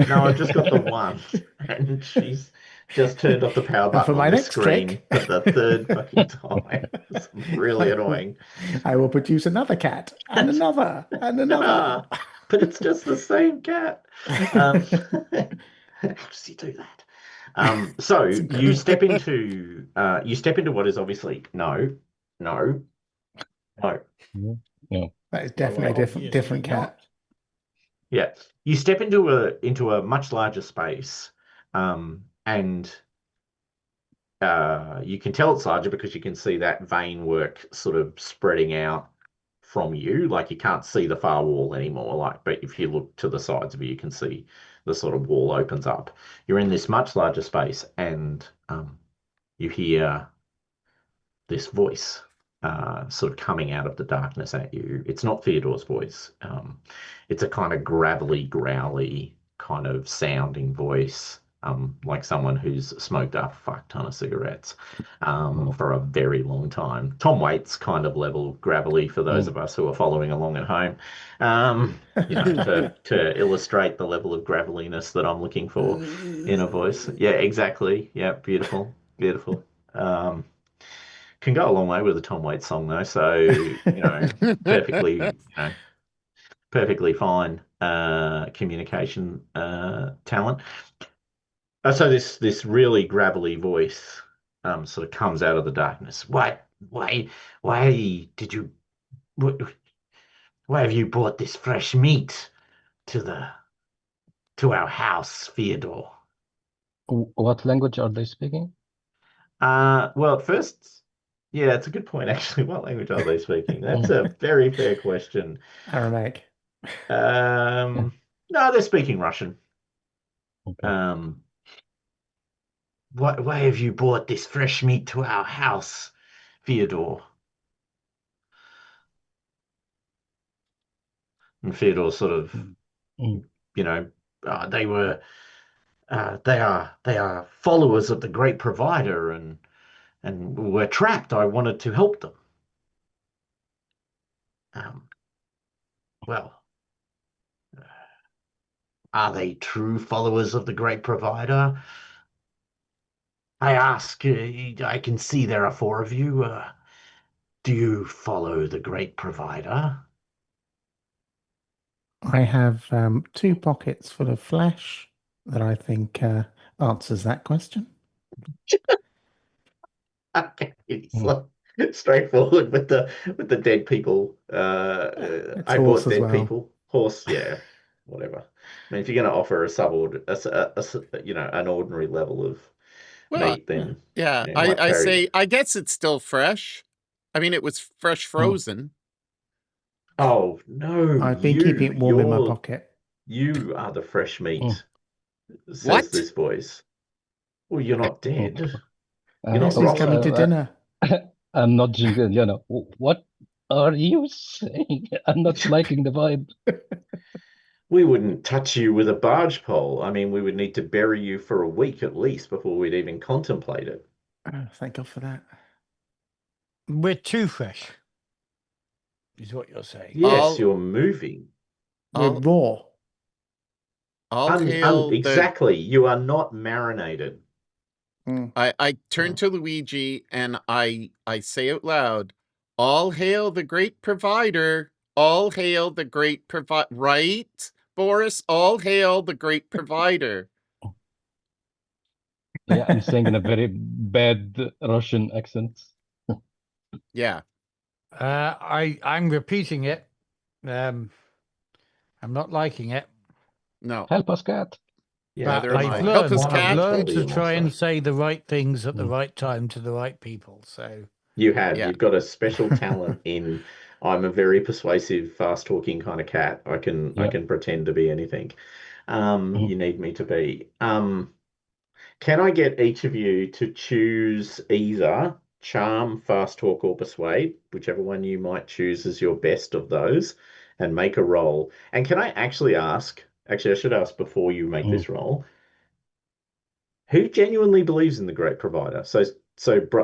no, I've just got the one, and she's just turned off the power And for button on my the next screen trick, for the third fucking time. It's really annoying. I will produce another cat and another and another. But it's just the same cat. Um, how does he do that? So It's you incredible. step into what is obviously no, no, no. Yeah. That is Well, definitely a different obviously cat. not. Yeah, you step into a much larger space, and you can tell it's larger because you can see that vein work sort of spreading out from you. Like you can't see the far wall anymore. Like, but if you look to the sides of it, you can see the sort of wall opens up. You're in this much larger space, and you hear this voice sort of coming out of the darkness at you. It's not Theodore's voice. It's a kind of gravelly, growly kind of sounding voice, like someone who's smoked a fuck ton of cigarettes for a very long time. Tom Waits kind of level gravelly for those of us who are following along at home. To illustrate the level of graveliness that I'm looking for in a voice. Yeah, exactly. Yeah, beautiful, beautiful. Can go a long way with a Tom Waits song though. So, perfectly, perfectly fine communication talent. So this really gravelly voice sort of comes out of the darkness. Why did you why have you brought this fresh meat to our house, Theodore? What language are they speaking? Well, at first, yeah, it's a good point actually. What language are they speaking? That's a very fair question. Aramaic. No, they're speaking Russian. Okay. Why have you brought this fresh meat to our house, Theodore? And Theodore sort of, Mm. they were, they are followers of the great provider, and were trapped. I wanted to help them. Um, well, are they true followers of the great provider? I ask. I can see there are four of you. Do you follow the great provider? I have 2 pockets full of flesh that I think answers that question. Okay, so straightforward with the dead people. It's I horse bought as dead well. people. Horse, yeah, whatever. I mean, if you're going to offer a an ordinary level of Well, meat, then yeah, you I might I carry. say I guess it's still fresh. I mean, it was fresh frozen. Oh no, I've been keeping it warm in my pocket. you are the fresh meat. says What? this voice. Well, you're not dead. You're Uh, not Yes, he's rotten. coming to dinner. I'm not jingle, what are you saying? I'm not liking the vibe. We wouldn't touch you with a barge pole. I mean, we would need to bury you for a week at least before we'd even contemplate it. Oh, thank God for that. We're too fresh, is what you're saying. Yes, All- you're moving. We're All, raw. all hail the. Exactly. You are not marinated. I turn to Luigi and I say out loud, "All hail the great provider! All hail the great provider!" Right, Boris? All hail the great provider! Yeah, I'm saying in a very bad Russian accent. Yeah. I'm repeating it. I'm not liking it. No. Help us, cat. Yeah, Neither But am I've I. Help us, learned, I've cat. learned Totally to a try and monster. say the right things at the Mm. right time to the right people. So You have. Yeah. You've got a special talent in. I'm a very persuasive, fast-talking kind of cat. I can Yeah. pretend to be anything. Mhm. You need me to be. Can I get each of you to choose either charm, fast talk, or persuade, whichever one you might choose as your best of those, and make a roll? And can I actually ask? Actually, I should ask before you make this roll. Who genuinely believes in the great provider? So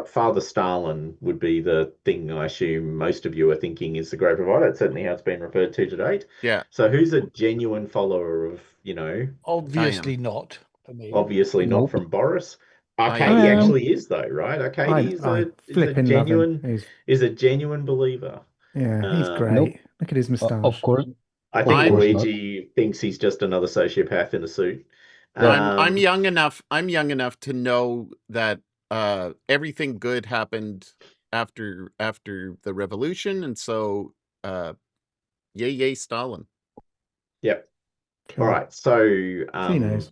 Father Stalin would be the thing I assume most of you are thinking is the great provider. It's certainly how it's been referred to date. Yeah. So who's a genuine follower of, obviously not for me. obviously not Nope. from Boris. I Arcady am. actually is though, right? Arcady is I a flipping love him. genuine believer. He's great. Nope. Look at his Of moustache. course, I of think course not. Luigi thinks he's just another sociopath in a suit. Yeah. I'm young enough to know that everything good happened after the revolution, and so yay Stalin. Yep. Cool. All right. So He knows.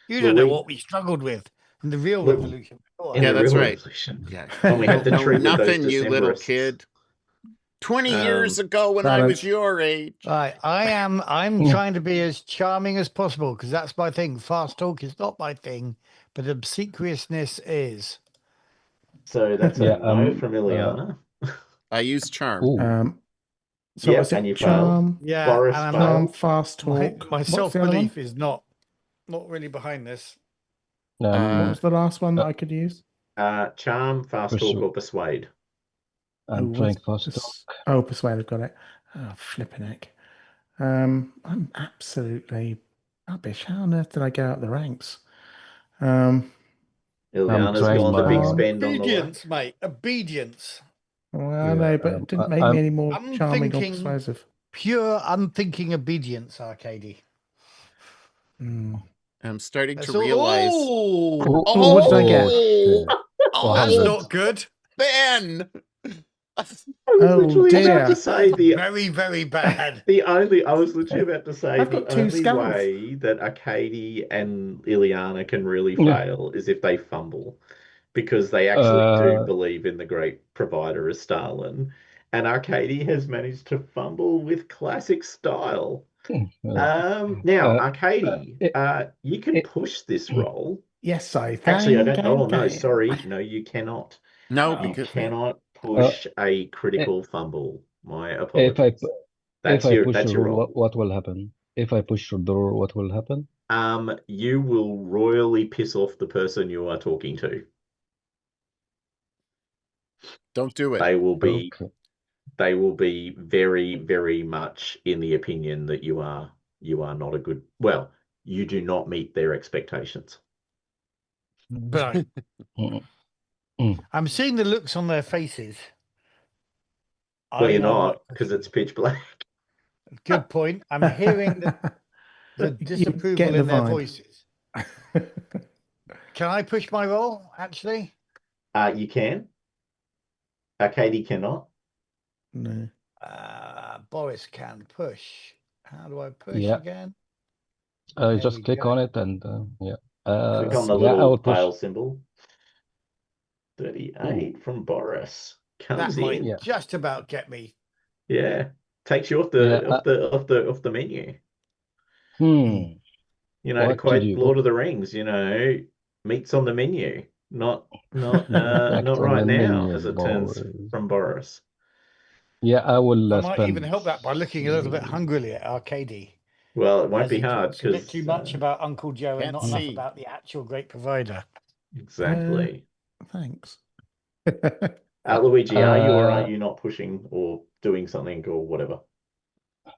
You don't know what we struggled with in the real Look, revolution. Go on. in Yeah, the that's real right. revolution, Yeah. when we You had to don't know treat with those nothing, you little Decemberists. kid. 20 years ago when I was your age. Right, I'm trying to be as charming as possible because that's my thing. Fast talk is not my thing, but obsequiousness is. So that's Yeah. a no from Ileana. I use charm. Ooh. So Yep, what's and it? you Charm, failed. Yeah, Boris and charm, failed. fast talk. my What's the other one? self-belief is not really behind this. What was the last one that I could use? Charm, fast talk, or persuade. I'm trying fast talk. Oh, persuade. I've got it. Oh, flipping heck. I'm absolutely rubbish. How on earth did I go out the ranks? Ileana's trying gone the big my- spend on the Obedience, mate. Obedience. Well, no, but it didn't make me any more I'm charming or thinking- persuasive. Pure unthinking obedience, Arcady. I'm starting That's to realize. Oh, Oh, what did I get? shit. that's not good. Ben! I was literally dear. about to say Very, very bad. I was literally about to say I've the got two only skulls. way that Arcady and Ileana can really Yeah. fail is if they fumble, because they actually do believe in the great provider as Stalin, and Arcady has managed to fumble with classic style. Now, Arcady, you can push this roll. Yes, I think. Actually, I don't. Oh no, can. sorry, no, you cannot. No, You because cannot push a critical fumble. My apologies. If I push That's the your roll, roll. what will happen? If I push the door, what will happen? You will royally piss off the person you are talking to. don't do it. They will be Okay. they will be very, very much in the opinion that you are not a good, well, you do not meet their expectations. But I'm seeing the looks on their faces. Well, you're I am not, because it's pitch black. Good point. I'm hearing the disapproval in their voices. Can I push my roll, actually? You can. Katie cannot. No. Boris can push. How do I push Yeah. again? Just click on it and yeah. Click on the I little will push. fail symbol. 38 from Boris comes That might in. just about get me. Yeah, takes you off the menu. To What to quote do? Lord of the Rings, meat's on the menu. Not Fact not on right the now, menu, as it turns boys. from Boris. Yeah, I will I might even spend. help that by looking a little bit hungrily at Arcady, Well, it won't as be he hard talks a bit because too much about Uncle Joe and Can't not enough see. about the actual great provider. exactly. Thanks. Luigi, are you or are Uh, you not pushing or doing something or whatever?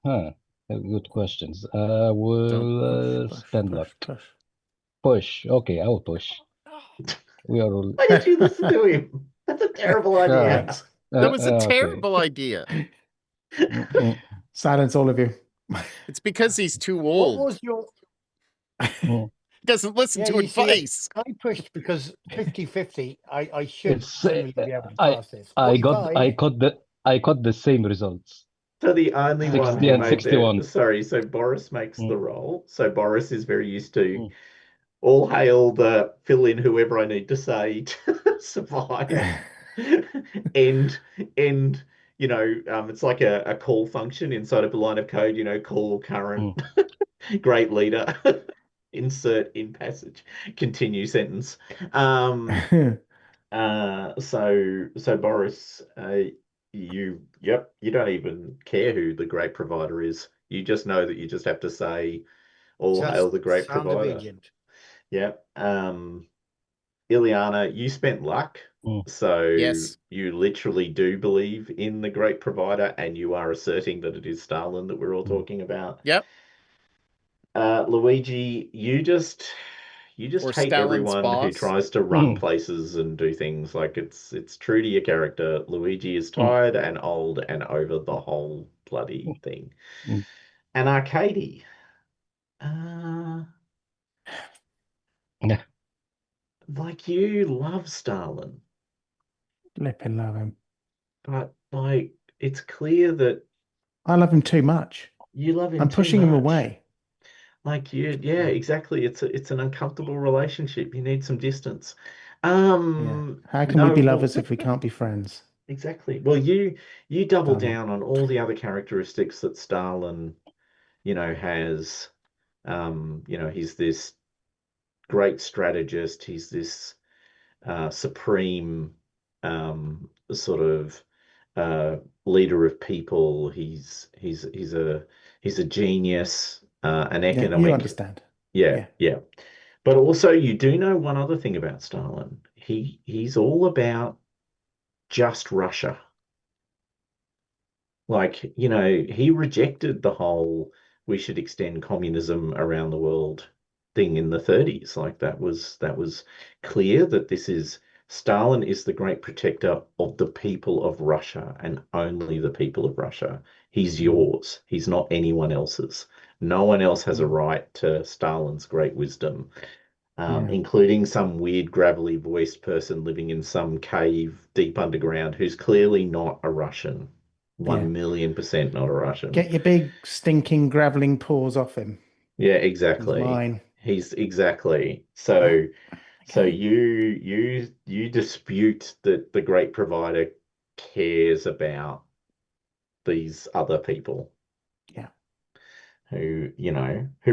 huh. Good questions. Don't Will Push, spend push, luck. push. Push. Okay, I will push. We are all. Why did you listen to him? That's a terrible idea. Thanks. That was a Okay. terrible idea. Mm, Silence, all of you. It's because he's too What old. was your... mm. He doesn't listen Yeah, to you see, advice. I pushed because 50-50, I should It's generally be able to I pass this. I got 45, I got the same results. So the only one 60 who and made the 61. sorry, so Boris makes the Mm, roll. So Boris is very used to mm, all hail the fill in whoever I need to say to survive. and and it's like a call function inside of a line of code, call current mm, great leader. Insert in passage, continue sentence. Um so Boris, you don't even care who the great provider is. You just know that you just have to say, all hail just the great sound provider. obedient. Yep. Ileana, you spent luck, mm, so Yes. you literally do believe in the great provider, and you are asserting that it is Stalin that we're all mm, talking about. Yep. Luigi, you just Or hate Stalin's everyone who boss. tries to run mm, places and do things. Like it's true to your character. Luigi is mm, tired and old and over the whole bloody thing. mm. And Arcady, uh, Yeah. like you love Stalin, Flipping love him. but like it's clear that I love him too much. you love him I'm too pushing him much. away. Like yeah, exactly. It's an uncomfortable relationship. You need some distance. Yeah. How can we No, be well, lovers if we can't be friends? exactly. Well, you double Stalin. down on all the other characteristics that Stalin, has. He's this great strategist. He's this supreme sort of leader of people. He's a genius, an Yeah, you economic. understand. Yeah, Yeah. yeah. But also, you do know one other thing about Stalin. He's all about just Russia. Like, he rejected the whole we should extend communism around the world thing in the 30s. Like that was clear that this is Stalin is the great protector of the people of Russia and only the people of Russia. He's yours. He's not anyone else's. No one else has a right to Stalin's great wisdom, Yeah. including some weird gravelly voiced person living in some cave deep underground who's clearly not a Russian. Yeah. 1,000,000% not a Russian. Get your big stinking graveling paws off him. Yeah, He's exactly. mine. He's exactly. Yeah. So Okay. you dispute that the great provider cares about these other people Yeah. who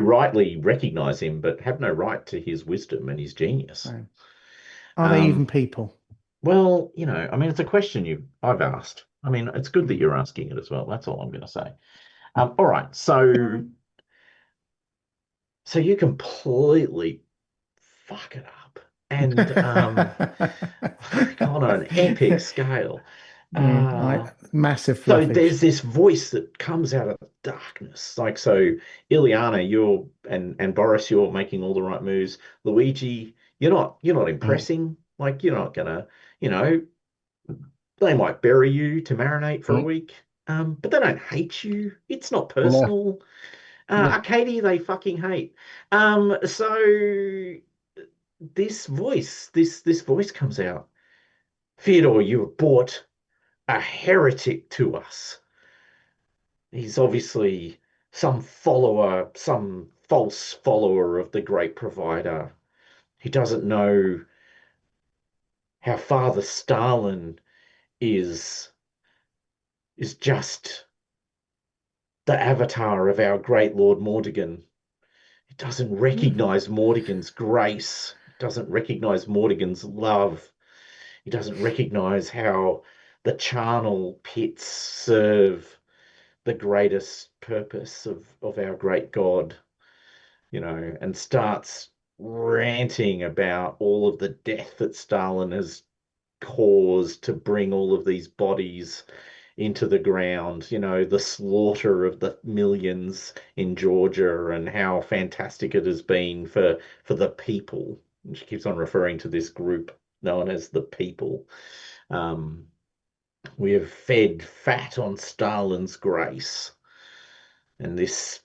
rightly recognize him but have no right to his wisdom and his genius. Right. Are they even Um, people? well, I mean, it's a question I've asked. I mean, it's good that Mm. you're asking it as well. That's all I'm going to say. All right, so you completely fuck it up, and on an epic scale. Uh, Massive so fluffage. there's this voice that comes out of the darkness. Like so, Ileana, you're and Boris, you're making all the right moves. Luigi, you're not Mm, impressing. Like you're not gonna, you know, they might bury you to marinate for a mm. week. But they don't hate you. It's not Yeah, personal. yeah. Arcady, they fucking hate. So this voice comes out. Theodore, you have brought a heretic to us. He's obviously some follower, some false follower of the great provider. He doesn't know how Father Stalin is is just the avatar of our great Lord Mordigan. It doesn't recognize Mordigan's grace. It doesn't recognize Mordigan's love. It doesn't recognize how the charnel pits serve the greatest purpose of our great God, and starts ranting about all of the death that Stalin has caused to bring all of these bodies into the ground, the slaughter of the millions in Georgia and how fantastic it has been for the people. And she keeps on referring to this group known as the people. We have fed fat on Stalin's grace, and this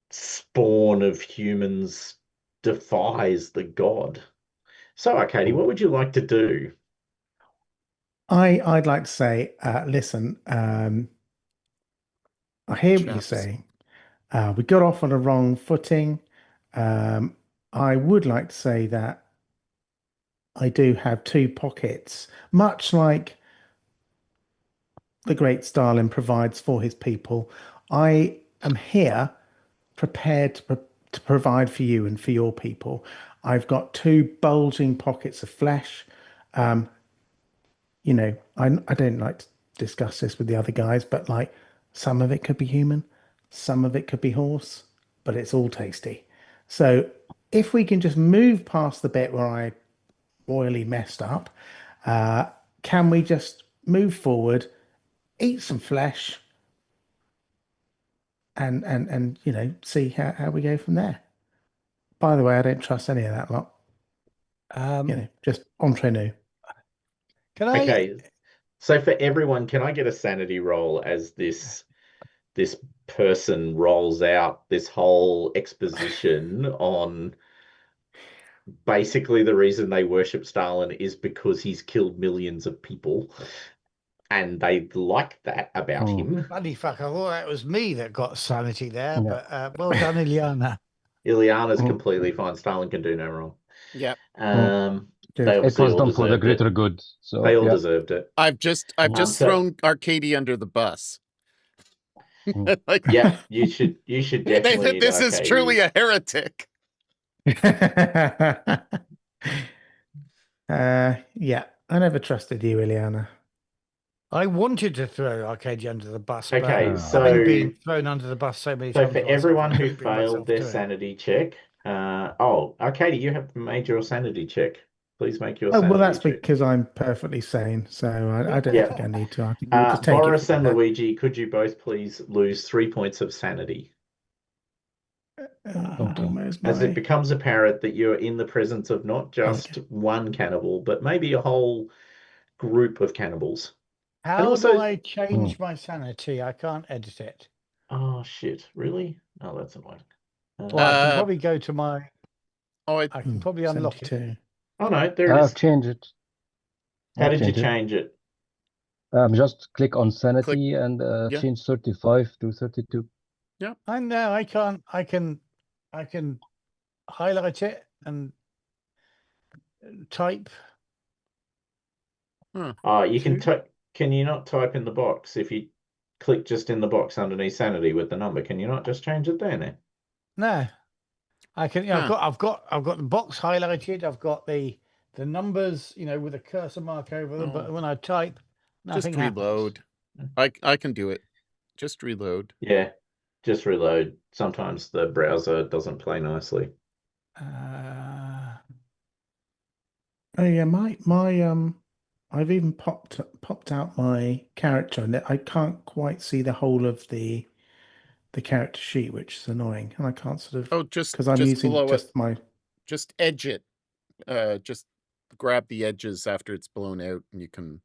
spawn of humans defies the god. So, Arcady, what would you like to do? I'd like to say, listen, I hear what you're Chaps. saying. We got off on a wrong footing. I would like to say that I do have two pockets, much like the great Stalin provides for his people. I am here prepared to provide for you and for your people. I've got two bulging pockets of flesh. I don't like to discuss this with the other guys, but like some of it could be human, some of it could be horse, but it's all tasty. So if we can just move past the bit where I royally messed up, can we just move forward, eat some flesh, and see how we go from there? By the way, I don't trust any of that lot. Just entre nous. Can I? Okay, so for everyone, can I get a sanity roll as this person rolls out this whole exposition on basically the reason they worship Stalin is because he's killed millions of people, and they like that about him. Bloody fuck, I thought that was me that got sanity there, Yeah. but well done, Ileana. Ileana's completely fine. Stalin can do no wrong. Yep. They It obviously was all done for the deserved it. greater good. So They all yeah. deserved it. I've just So- thrown Arcady under the bus. Like, Yeah, you should definitely. this is Arcady. truly a heretic. Yeah, I never trusted you, Ileana. I wanted to throw Arcadia under the bus, Okay, but so having been thrown under the bus so many so times, for myself, everyone I who couldn't bring failed myself their to it. sanity check, Arcady, you have made your sanity check. Please make your Oh, sanity well, that's check. because I'm perfectly sane, so I don't Yeah. think I need to. I think we'll just take it Boris from and there. Luigi, could you both please lose 3 points of sanity? Okay. Where's As it my... becomes apparent that you're in the presence of not just one cannibal, but maybe a whole group of cannibals. How also- do I change my sanity? I can't edit it. Oh shit! Really? Oh, that's annoying. Well, I can probably go to my. I can probably unlock it. 72. Oh no, there it I'll is. change it. How I'll did you change it. change it? Just click on sanity and yeah. change 35 to 32. I know I can't. I can highlight it and type. Oh, you can type. Can you not type in the box if you click just in the box underneath sanity with the number? Can you not just change it there now? No, I can. I've got the box highlighted. I've got the numbers, with a cursor mark over them. But when I type, nothing just reload. happens. I can do it. Just reload. Yeah, just reload. Sometimes the browser doesn't play nicely. Oh yeah, my I've even popped out my character, and I can't quite see the whole of the character sheet, which is annoying, and I can't sort of just because I'm just using below just it. my Just edge it. Just grab the edges after it's blown out, and you can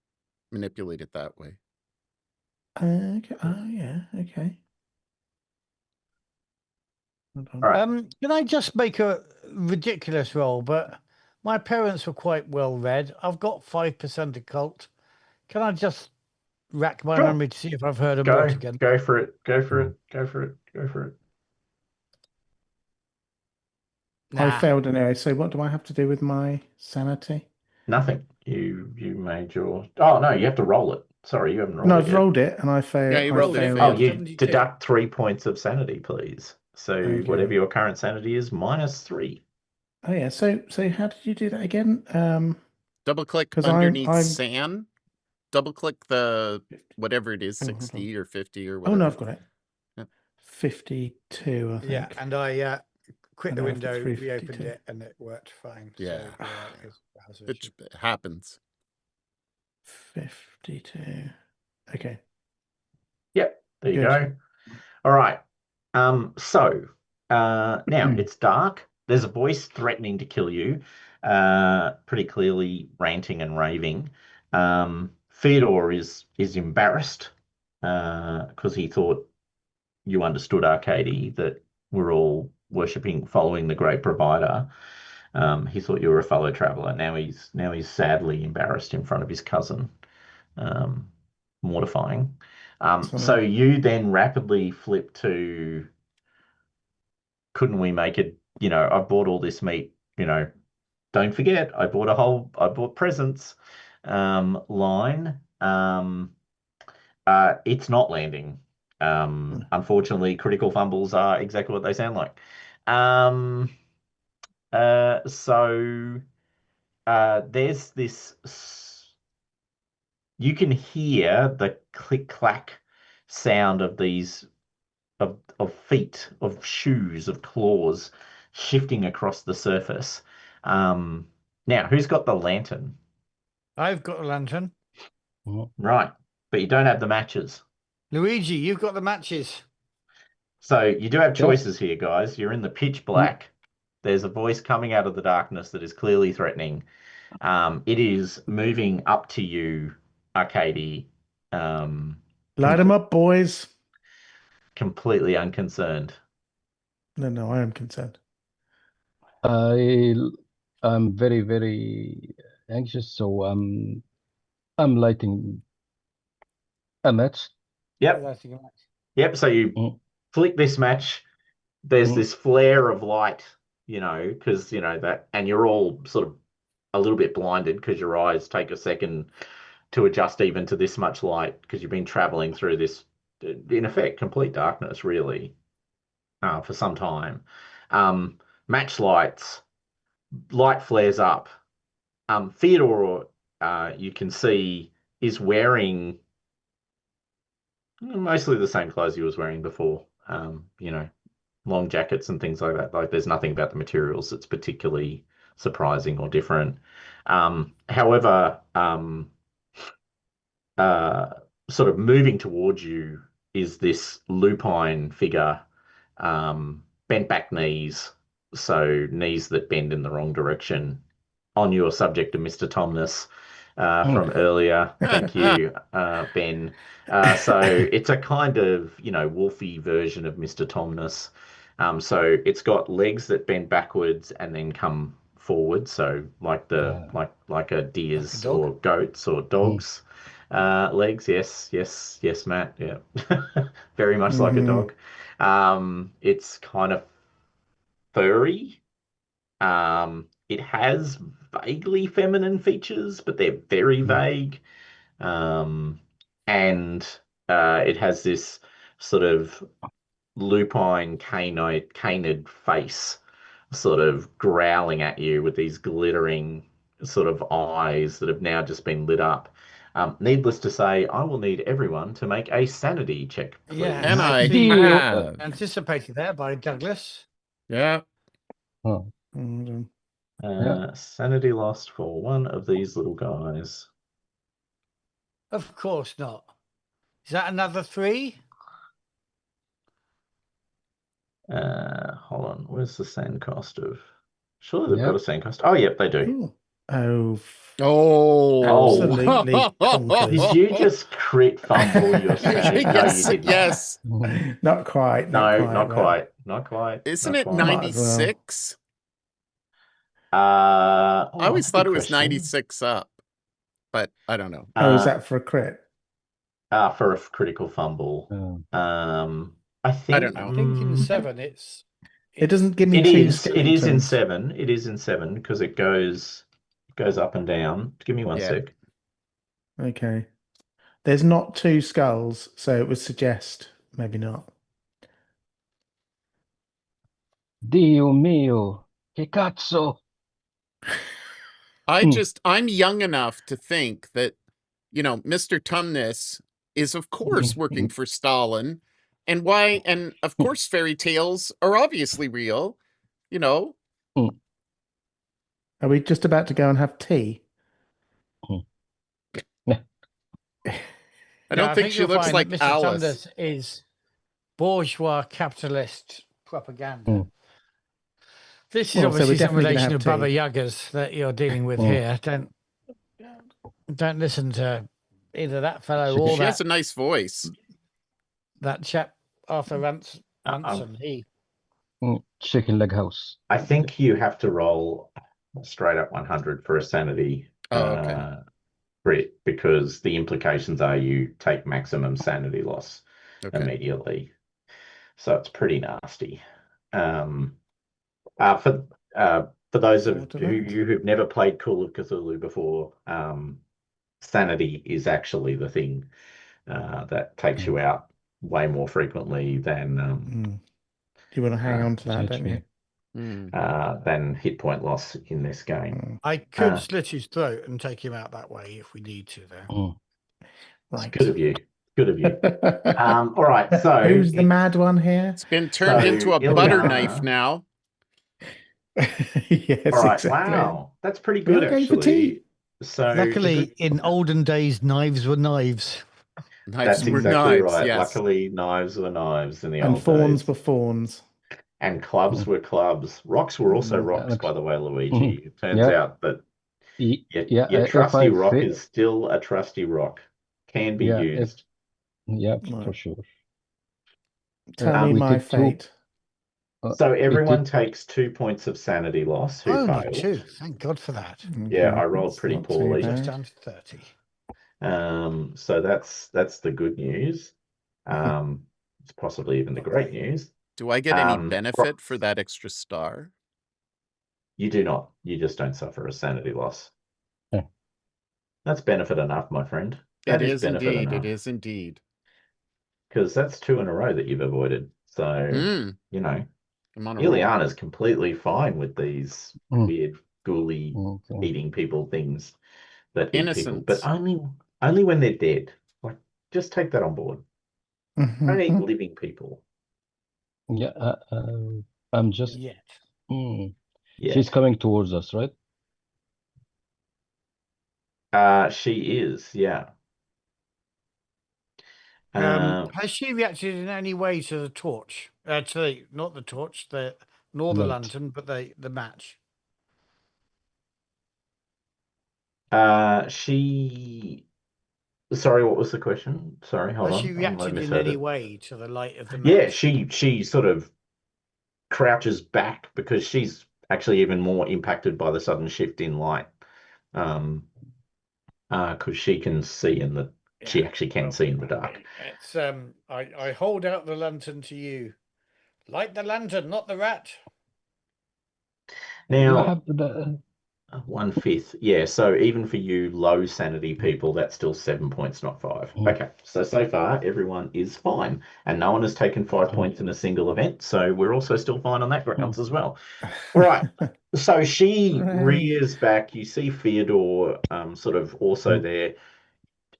manipulate it that way. okay. Oh yeah, okay. All right. Can I just make a ridiculous roll? But my parents were quite well read. I've got 5% occult. Can I just rack my memory to see if I've heard of Mortigan? Go for it. Go for it. Go for it. Go for it. Nah. I failed anyway. So what do I have to do with my sanity? Nothing. You made your. Oh no, you have to roll it. Sorry, you haven't rolled No, it I've yet. rolled it, and I failed. Yeah, you rolled it. Oh, you 72. deduct 3 points of sanity, please. So Okay. whatever your current sanity is, -3. Oh yeah. So how did you do that again? Double click 'Cause underneath I'm- SAN. Double click the 50. whatever it is, Oh, hold 60 or 50 or Oh whatever. no, I've got it. Yeah. 52, I think. Yeah, and I quit And the now I've got window, 352. reopened it, and it worked fine. Yeah. So you're right, it's a browser issue. It happens. 52. Okay. Yep, there you Good. go. All right. So now it's dark. There's a voice threatening to kill you, pretty clearly ranting and raving. Theodore is embarrassed because he thought you understood, Arcady, that we're all worshipping, following the great provider. He thought you were a fellow traveler. Now he's sadly embarrassed in front of his cousin. Mortifying. So you then rapidly flip to, couldn't we make it? I bought all this meat. Don't forget, I bought presents. Line. It's not landing. Unfortunately, critical fumbles are exactly what they sound like. So there's this. You can hear the click clack sound of these of feet, of shoes, of claws shifting across the surface. Now, who's got the lantern? I've got a lantern. Right, but you don't have the matches. Luigi, you've got the matches. So you do have choices here, guys. You're in the pitch black. There's a voice coming out of the darkness that is clearly threatening. It is moving up to you, Arcady. Light them up, boys. Completely unconcerned. No, I am concerned. I'm very, very anxious, so I'm lighting a match. Yep. Lighting a match. Yep. So you flick this match. There's this flare of light, because that, and you're all sort of a little bit blinded because your eyes take a second to adjust even to this much light because you've been traveling through this, in effect, complete darkness, really, for some time. Match lights, light flares up. Theodore, you can see, is wearing mostly the same clothes he was wearing before. Long jackets and things like that. Like, there's nothing about the materials that's particularly surprising or different. However, sort of moving towards you is this lupine figure, bent back knees, so knees that bend in the wrong direction. On your subject of Mr. Tomness from earlier. Thank you, Ben. So it's a kind of, wolfy version of Mr. Tomness. So it's got legs that bend backwards and then come forward. So like like a deer's Like a or goats or dogs. Legs, yes, Matt. Yeah. Very much like a dog. It's kind of furry. It has vaguely feminine features, but they're very vague. And it has this sort of lupine canid face, sort of growling at you with these glittering sort of eyes that have now just been lit up. Needless to say, I will need everyone to make a sanity check, please. Yeah, And I see, have. anticipated there by Douglas. Yeah. Oh, Sanity lost for one of these little guys. Of course not. Is that another 3? Hold on. Where's the sand cost of? Surely they've got a sand cost. Oh, yep, they do. Ooh. Oh, Oh. absolutely conquered. Did you just crit fumble your sanity? No, Yes, you did not. yes. Not quite. No, not well, quite. Not quite. Isn't not it quite. Might as well. 96? I I always thought it was 96 up, but I don't know. Oh, is that for a crit? For a critical fumble? I think. I don't know. I think in 7 It doesn't give me It two is. It is in skeletons. 7. It is in 7 because it goes up and down. Give me one sec. Okay. There's not 2 skulls, so it would suggest maybe not. Dio mio, che cazzo? I'm young enough to think that, Mr. Tumnus is of course working for Stalin, and of course fairy tales are obviously real, you know. Are we just about to go and have tea? I No, don't I think think she you'll looks find that like Mr. Alice. Tumnus is bourgeois capitalist propaganda. This is Well, so we're obviously some definitely going to relation have of Baba tea. Yagas that you're dealing with here. Don't listen to either that fellow or She has a nice voice. that chap Arthur Um, Ranson. Chicken leg house. I think you have to roll straight up 100 for a sanity Oh, okay. crit, because the implications are you take maximum sanity loss Okay. immediately. So it's pretty nasty. For those of you who've never played Call of Cthulhu before, sanity is actually the thing that takes you out way more frequently than You want to hang on to that, don't you? than hit point loss in this game. I could slit his throat and take him out that way if we need to, though. Right. It's good of you. Good of you. All right. So who's the mad one here? It's been turned into a butter knife now. Yes, all right. exactly. Wow, that's pretty We good are going for actually. tea. So luckily, in olden days, knives were knives. Knives that's were exactly knives, right. yes. Luckily, knives were knives in the And old fawns days. were fawns. And clubs were clubs. Rocks were also rocks, by the way, Luigi. It turns out that your trusty rock is still a trusty rock. Can be used. For sure. Tell me my fate. So everyone takes 2 points of sanity loss who Only failed. 2. Thank God for that. Yeah, I rolled pretty poorly. Just down to 30. So that's the good news. It's possibly even the great news. Do I get any benefit for that extra star? You do not. You just don't suffer a sanity loss. That's benefit enough, my friend. That is benefit indeed. enough. It is indeed. Because that's 2 in a row that you've avoided. So, Ileana's completely fine with these weird, ghouly, eating people things that eat people. But only when they're dead. Like, just take that on board. Don't eat living people. Yeah, I'm just... Yet. She's coming towards us, right? She is, yeah. Has she reacted in any way to the torch? Not the torch, nor the lantern, but the match. Sorry, what was the question? Sorry, hold on. Has she reacted in any way to the light of the match? Yeah, she sort of crouches back because she's actually even more impacted by the sudden shift in light. Because she can see she actually can see in the dark. It's I hold out the lantern to you. Light the lantern, not the rat. Now, 1/5. Yeah, so even for you low sanity people, that's still 7 points, not 5. Okay, so far everyone is fine, and no one has taken 5 points in a single event, so we're also still fine on that grounds as well. All right, so she rears back. You see Theodore sort of also there.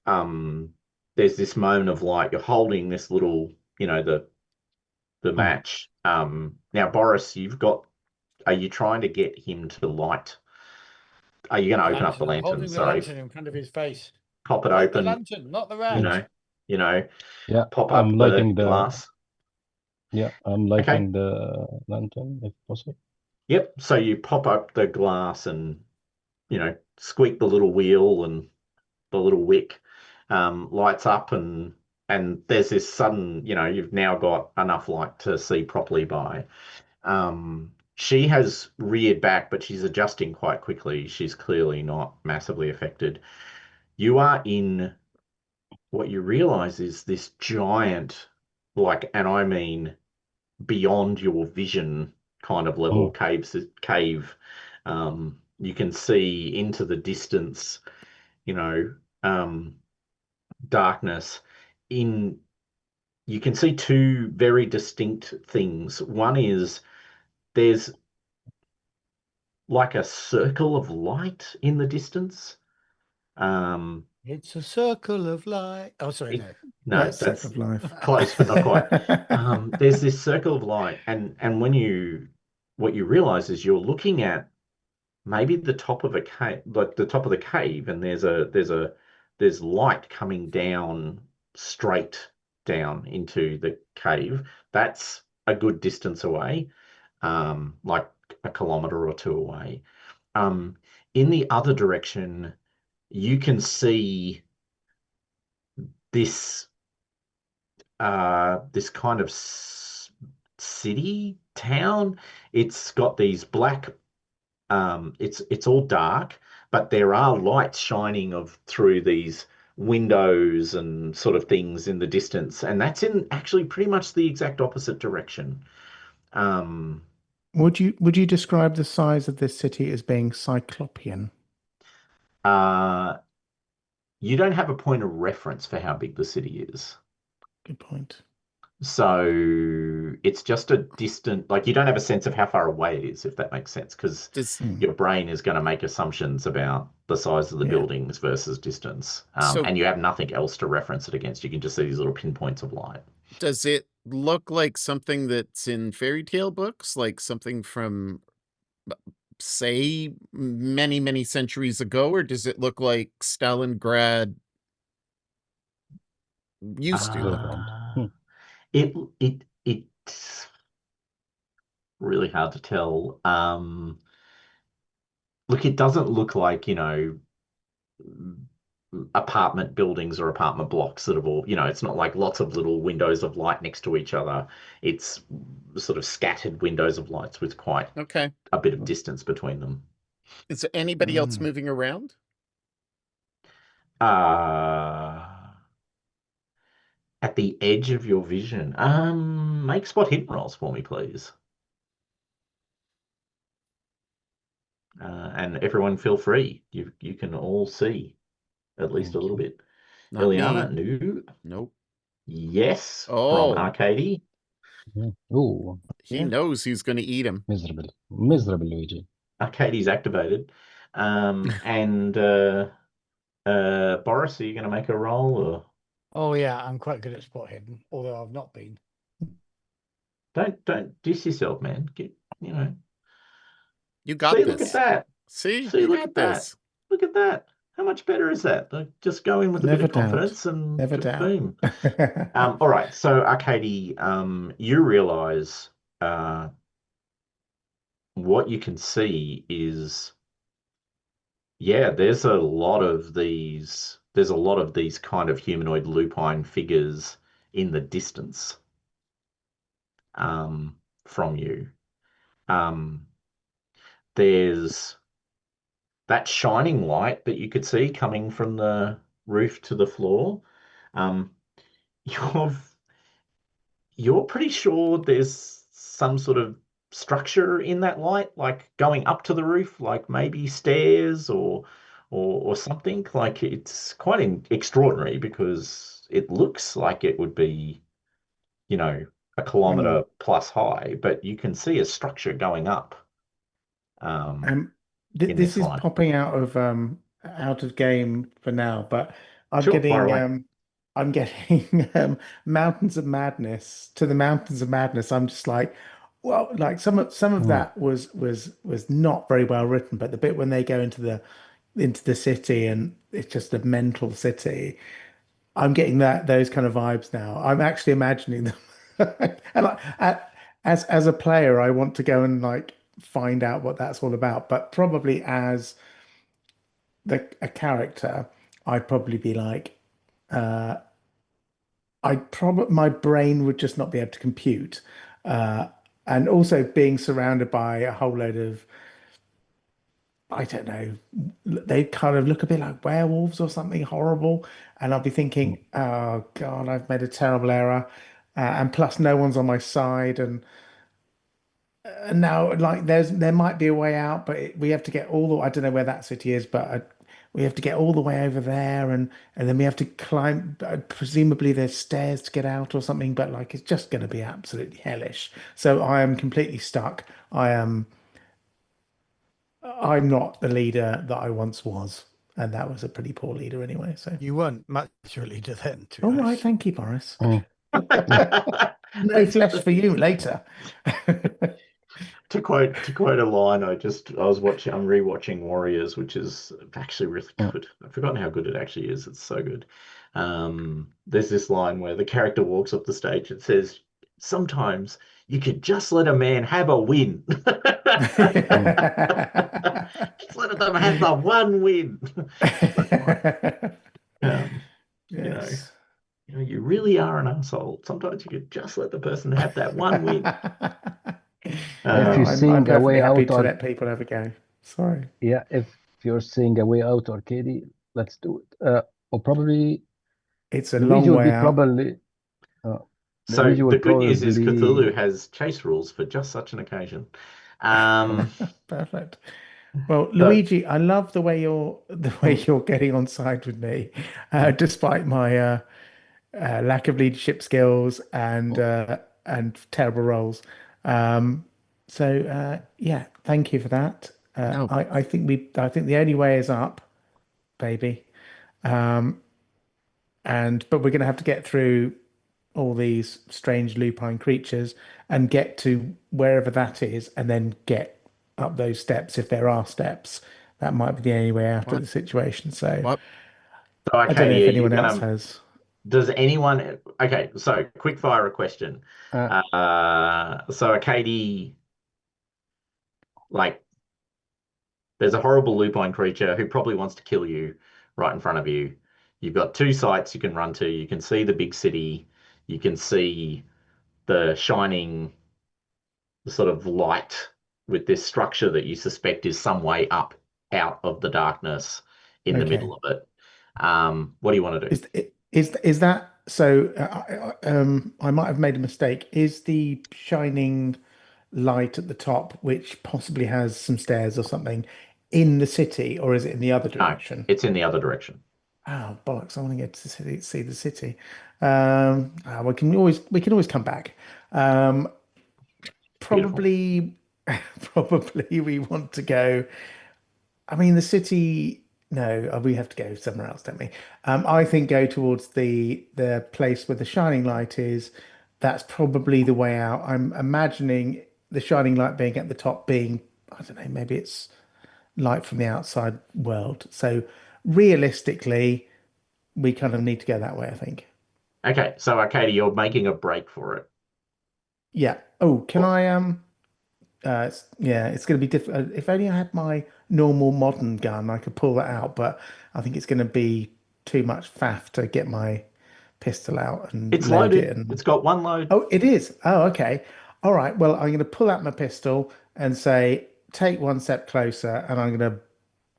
There's this moment of light. You're holding this little, the match. Now, Boris, are you trying to get him to light? Are you going to open up the lantern? Holding the lantern in front of his face. Pop it Light open. the lantern, not the rat. Pop up the glass. Yeah, I'm lighting the lantern if possible. Yep. So you pop up the glass and, squeak the little wheel, and the little wick lights up, and there's this sudden, you've now got enough light to see properly by. She has reared back, but she's adjusting quite quickly. She's clearly not massively affected. You are in what you realize is this giant, and I mean beyond your vision kind of level cave. You can see into the distance, darkness. You can see 2 very distinct things. One is there's like a circle of light in the distance. It's a circle of light. Oh, sorry, no. No, Like Circle that's of Life. close, but not quite. There's this circle of light, and what you realize is you're looking at maybe the top of a cave, like the top of the cave, and there's light coming down straight down into the cave. That's a good distance away, like a kilometer or two away. In the other direction, you can see this this kind of city town. It's got these black it's all dark, but there are lights shining of through these windows and sort of things in the distance, and that's in actually pretty much the exact opposite direction. Um, Would you describe the size of this city as being cyclopean? uh, you don't have a point of reference for how big the city is. Good point. So it's just a distant, like you don't have a sense of how far away it is, if that makes sense, because Does your brain is going to make assumptions about the size of the Yeah. buildings versus distance. So- And you have nothing else to reference it against. You can just see these little pinpoints of light. does it look like something that's in fairy tale books, like something from, say, many, many centuries ago, or does it look like Stalingrad used to? Uh, it's really hard to tell. Look, it doesn't look like, apartment buildings or apartment blocks that have all, it's not like lots of little windows of light next to each other. It's sort of scattered windows of lights with quite Okay. a bit of distance between them. Is there anybody else moving around? At the edge of your vision. Make spot hidden rolls for me, please. And everyone feel free. You can all see at least a little bit. Not Eliana, me. no. Nope. Yes, from Oh, Arcady. Oh, he Yeah. knows who's going to eat him. miserable Luigi. Arcady's activated. And Boris, are you going to make a roll or Oh yeah, I'm quite good at spot hidden, although I've not been. don't diss yourself, man. You got See, look at this. that. See, See, you look got at that. this. Look at that. How much better is that? Like, just go in with a bit Never of doubt. confidence and Never doubt. boom. All right. So, Arcady, you realize what you can see is, yeah, there's a lot of these kind of humanoid lupine figures in the distance from you. There's that shining light that you could see coming from the roof to the floor. Um, you're you're pretty sure there's some sort of structure in that light, like going up to the roof, like maybe stairs or something. Like it's quite extraordinary because it looks like it would be, a kilometer plus high, but you can see a structure going up. Um, In this this is light. popping out of game for now, but I'm Sure, fire getting away. I'm getting Mountains of Madness to the Mountains of Madness. I'm just like, well, like some of that was not very well written, but the bit when they go into the city and it's just a mental city, I'm getting those kind of vibes now. I'm actually imagining them, and like as a player, I want to go and like find out what that's all about. But probably as a character, I'd probably be like, I'd probably my brain would just not be able to compute, uh, and also being surrounded by a whole load of I don't know, they kind of look a bit like werewolves or something horrible. And I'll be thinking, oh God, I've made a terrible error. And plus, no one's on my side. And now, like, there might be a way out, but we have to get all the, I don't know where that city is, but we have to get all the way over there, and then we have to climb. Presumably, there's stairs to get out or something, but like it's just going to be absolutely hellish. So I am completely stuck. I'm not the leader that I once was, and that was a pretty poor leader anyway. So, You weren't much of a leader then, to be all right, honest. thank you, Boris. Mm. No flesh for you later. To quote a line, I'm rewatching Warriors, which is actually really good. I've forgotten how good it actually is. It's so good. There's this line where the character walks up the stage. It says, "Sometimes you could just let a man have a win. Just let them have the one win." Um, you know, Yes. you really are an asshole. Sometimes you could just let the person have that one win. If No, you're I'm seeing a perfectly way happy out, to or let people have a go. Sorry. yeah, if you're seeing a way out, Arcady, let's do it. Or probably It's a Luigi long will way be out. probably uh, So Luigi will the good news is probably Cthulhu has chase rules for just such an occasion. Um, Perfect. Well, so Luigi, I love the way you're getting on side with me, despite my lack of leadership skills and terrible roles. Um, yeah, thank you for that. No. I think the only way is up, baby. Um, but we're going to have to get through all these strange lupine creatures and get to wherever that is, and then get up those steps if there are steps. That might be the only way out of What? the situation. So What? I don't know Arcadia, if you anyone else gonna has. does anyone okay, so quick fire a question. uh, So Arcady, like there's a horrible lupine creature who probably wants to kill you right in front of you. You've got two sites you can run to. You can see the big city, you can see the shining sort of light with this structure that you suspect is some way up out of the darkness in the Okay. middle of it. What do you want to do? Is that so? I might have made a mistake. Is the shining light at the top, which possibly has some stairs or something, in the city, or is it in the other No, direction? it's in the other direction. Oh, bollocks! I want to get to the city, see the city. We can always come back. Um, Beautiful. probably, probably we want to go. I mean, the city. No, we have to go somewhere else, don't we? I think go towards the place where the shining light is. That's probably the way out. I'm imagining the shining light being at the top, being I don't know, maybe it's light from the outside world. So realistically, we kind of need to go that way, I think. Okay, so Arcadia, you're making a break for it. Yeah. Oh, can Well, I yeah, it's going to be different. If only I had my normal modern gun, I could pull that out, but I think it's going to be too much faff to get my pistol out and it's load it loaded. and It's got one load. oh, it is. Oh, okay. All right. Well, I'm going to pull out my pistol and say, take one step closer, and I'm going to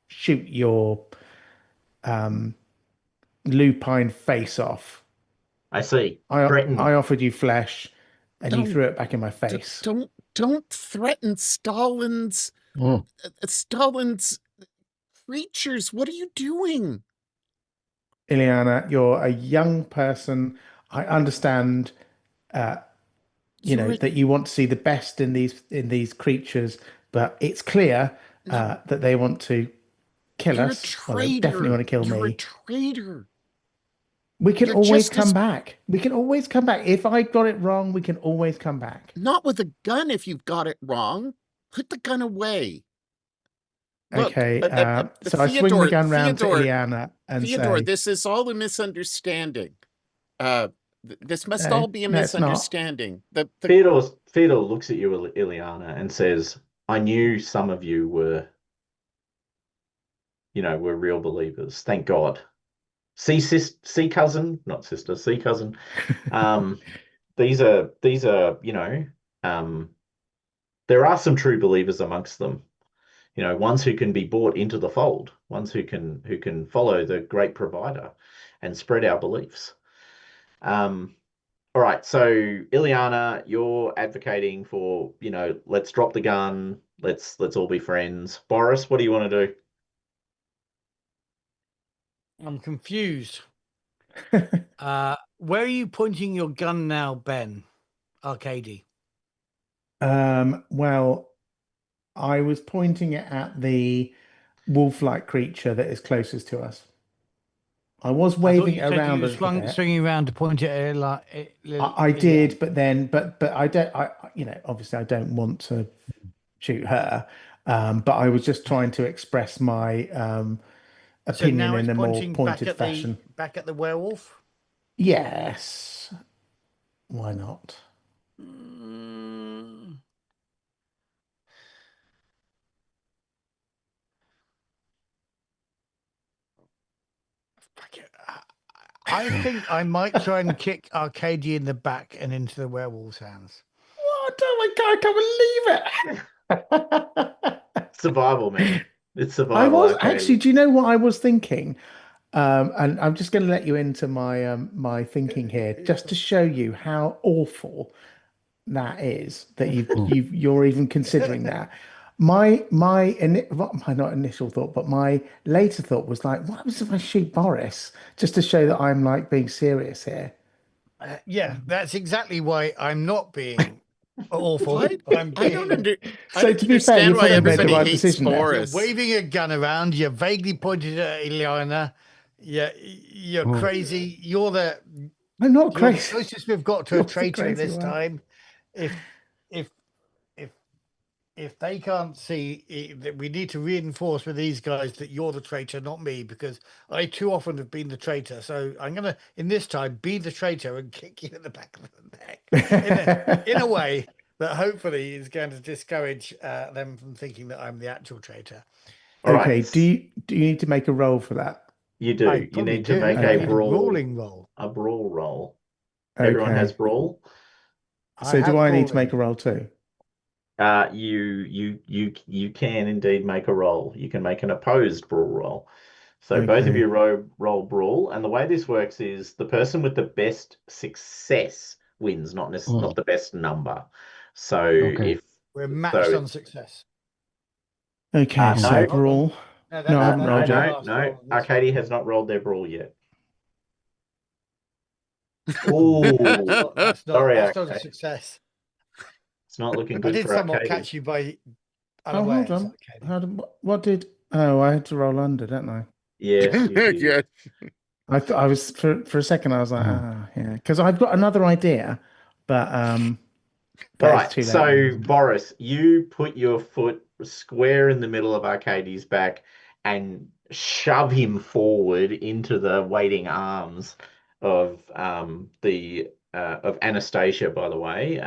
shoot your lupine face off. I see. I Threaten. offered you flesh, and you Don't threw it back in my face. don't threaten mm, Stalin's creatures. What are you doing? Ileana, you're a young person. I understand, You're a that you want to see the best in these creatures, but it's clear no, that they want to kill you're a us. Well, they definitely want traitor. to kill You're a me. traitor. We can You're always just come as back. We can always come back. If I got it wrong, we can always come back. not with a gun if you've got it wrong. Put the gun away. Look, Okay. So I swing the Theodore, gun round to Ileana and Theodore, say, this is all a misunderstanding. This must no, all be a no, it's not. misunderstanding. The Theodore looks at you, Ileana, and says, "I knew some of you were real believers. Thank God. See cousin, not sister, see cousin. Um, these are, um, there are some true believers amongst them. Ones who can be brought into the fold, ones who can follow the great provider and spread our beliefs. All right, so Ileana, you're advocating for, let's drop the gun, let's all be friends. Boris, what do you want to do? I'm confused. Where are you pointing your gun now, Ben? Arcady. Well, I was pointing it at the wolf-like creature that is closest to us. I was I thought waving you it said around you a were little bit. swinging around to point it at I did, but I don't. Obviously, I don't want to shoot her. But I was just trying to express my So opinion now it's in a more pointing pointed fashion. back at the werewolf. Yes. Why not? I think I might try and kick Arcady in the back and into the werewolf's hands. What? Oh my God, I can't believe it. Survival, man. It's I survival, was Arcady. actually, do you know what I was thinking? And I'm just going to let you into my my thinking here, just to show you how awful that is that you're even considering that. My not initial thought, but my later thought was like, what happens if I shoot Boris? Just to show that I'm like being serious here. Yeah, that's exactly why I'm not being awful. What? I'm I don't being. I So don't to be fair, understand you why probably made the everybody right hates decision there. You're Boris. waving a gun around. You're vaguely pointed at Ileana. You're crazy. You're the I'm not You're the crazy. closest we've got to You're a the traitor crazy this one. time. If if if if they can't see that, we need to reinforce with these guys that you're the traitor, not me, because I too often have been the traitor. So I'm gonna, in this time, be the traitor and kick you in the back of the neck in a way that hopefully is going to discourage them from thinking that I'm the actual traitor. All Okay, right. do you need to make a roll for that? You do. I You probably need to do. make I a need brawl. a brawling roll. A brawl roll. Everyone Okay. has brawl. I So do have I need to brawling. make a roll too? You can indeed make a roll. You can make an opposed brawl roll. So both of Okay. you roll brawl, and the way this works is the person with the best success wins, not the best number. So Okay. if We're matched on success. Okay, so no, brawl. No, No, I haven't no, rolled no, yet. no. Arcady has not rolled their brawl yet. Oh, That's sorry, not a Arcady. success. It's not looking I good did for somewhat Arcady. catch you by Oh, hold unawares. on. What did? Oh, I had to roll under, don't I? Yes, you did. Yeah. I was for a second. I was like, yeah, because I've got another idea, but All it's right, too late. so now, isn't it? Boris, you put your foot square in the middle of Arcady's back and shove him forward into the waiting arms of the of Anastasia, by the way.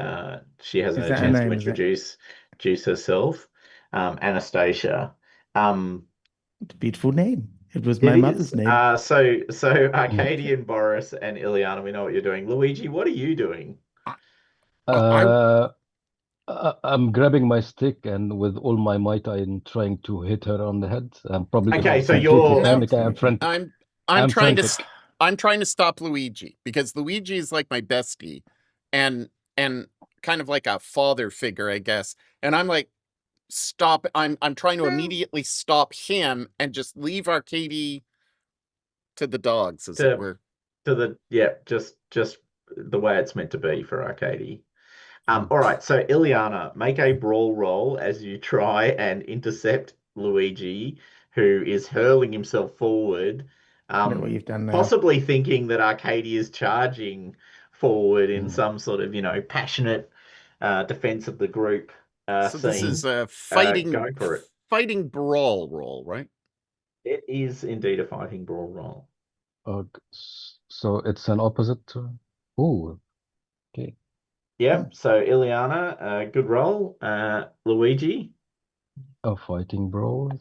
She hasn't Is had a that her chance to name? Is it? introduce herself. Anastasia. It's a beautiful name. It was It my is. mother's name. So Arcady and Boris and Ileana, we know what you're doing. Luigi, what are you doing? I I'm grabbing my stick and with all my might, I'm trying to hit her on the head. I'm probably Okay, so completely you're panic. I'm frantic. I'm I'm trying to frantic. I'm trying to stop Luigi because Luigi is like my bestie and kind of like a father figure, I guess. And I'm like, stop. I'm trying to immediately stop him and just leave Arcady to the dogs, as it to were. just the way it's meant to be for Arcady. All right, so Ileana, make a brawl roll as you try and intercept Luigi, who is hurling himself forward, Look what you've done now. possibly thinking that Arcady is charging forward in some sort of, passionate defense of the group So this is scene. a Go for it. fighting brawl roll, right? It is indeed a fighting brawl roll. So it's an opposite. Oh, okay. Yep. So Ileana, good roll. Luigi. A fighting brawl.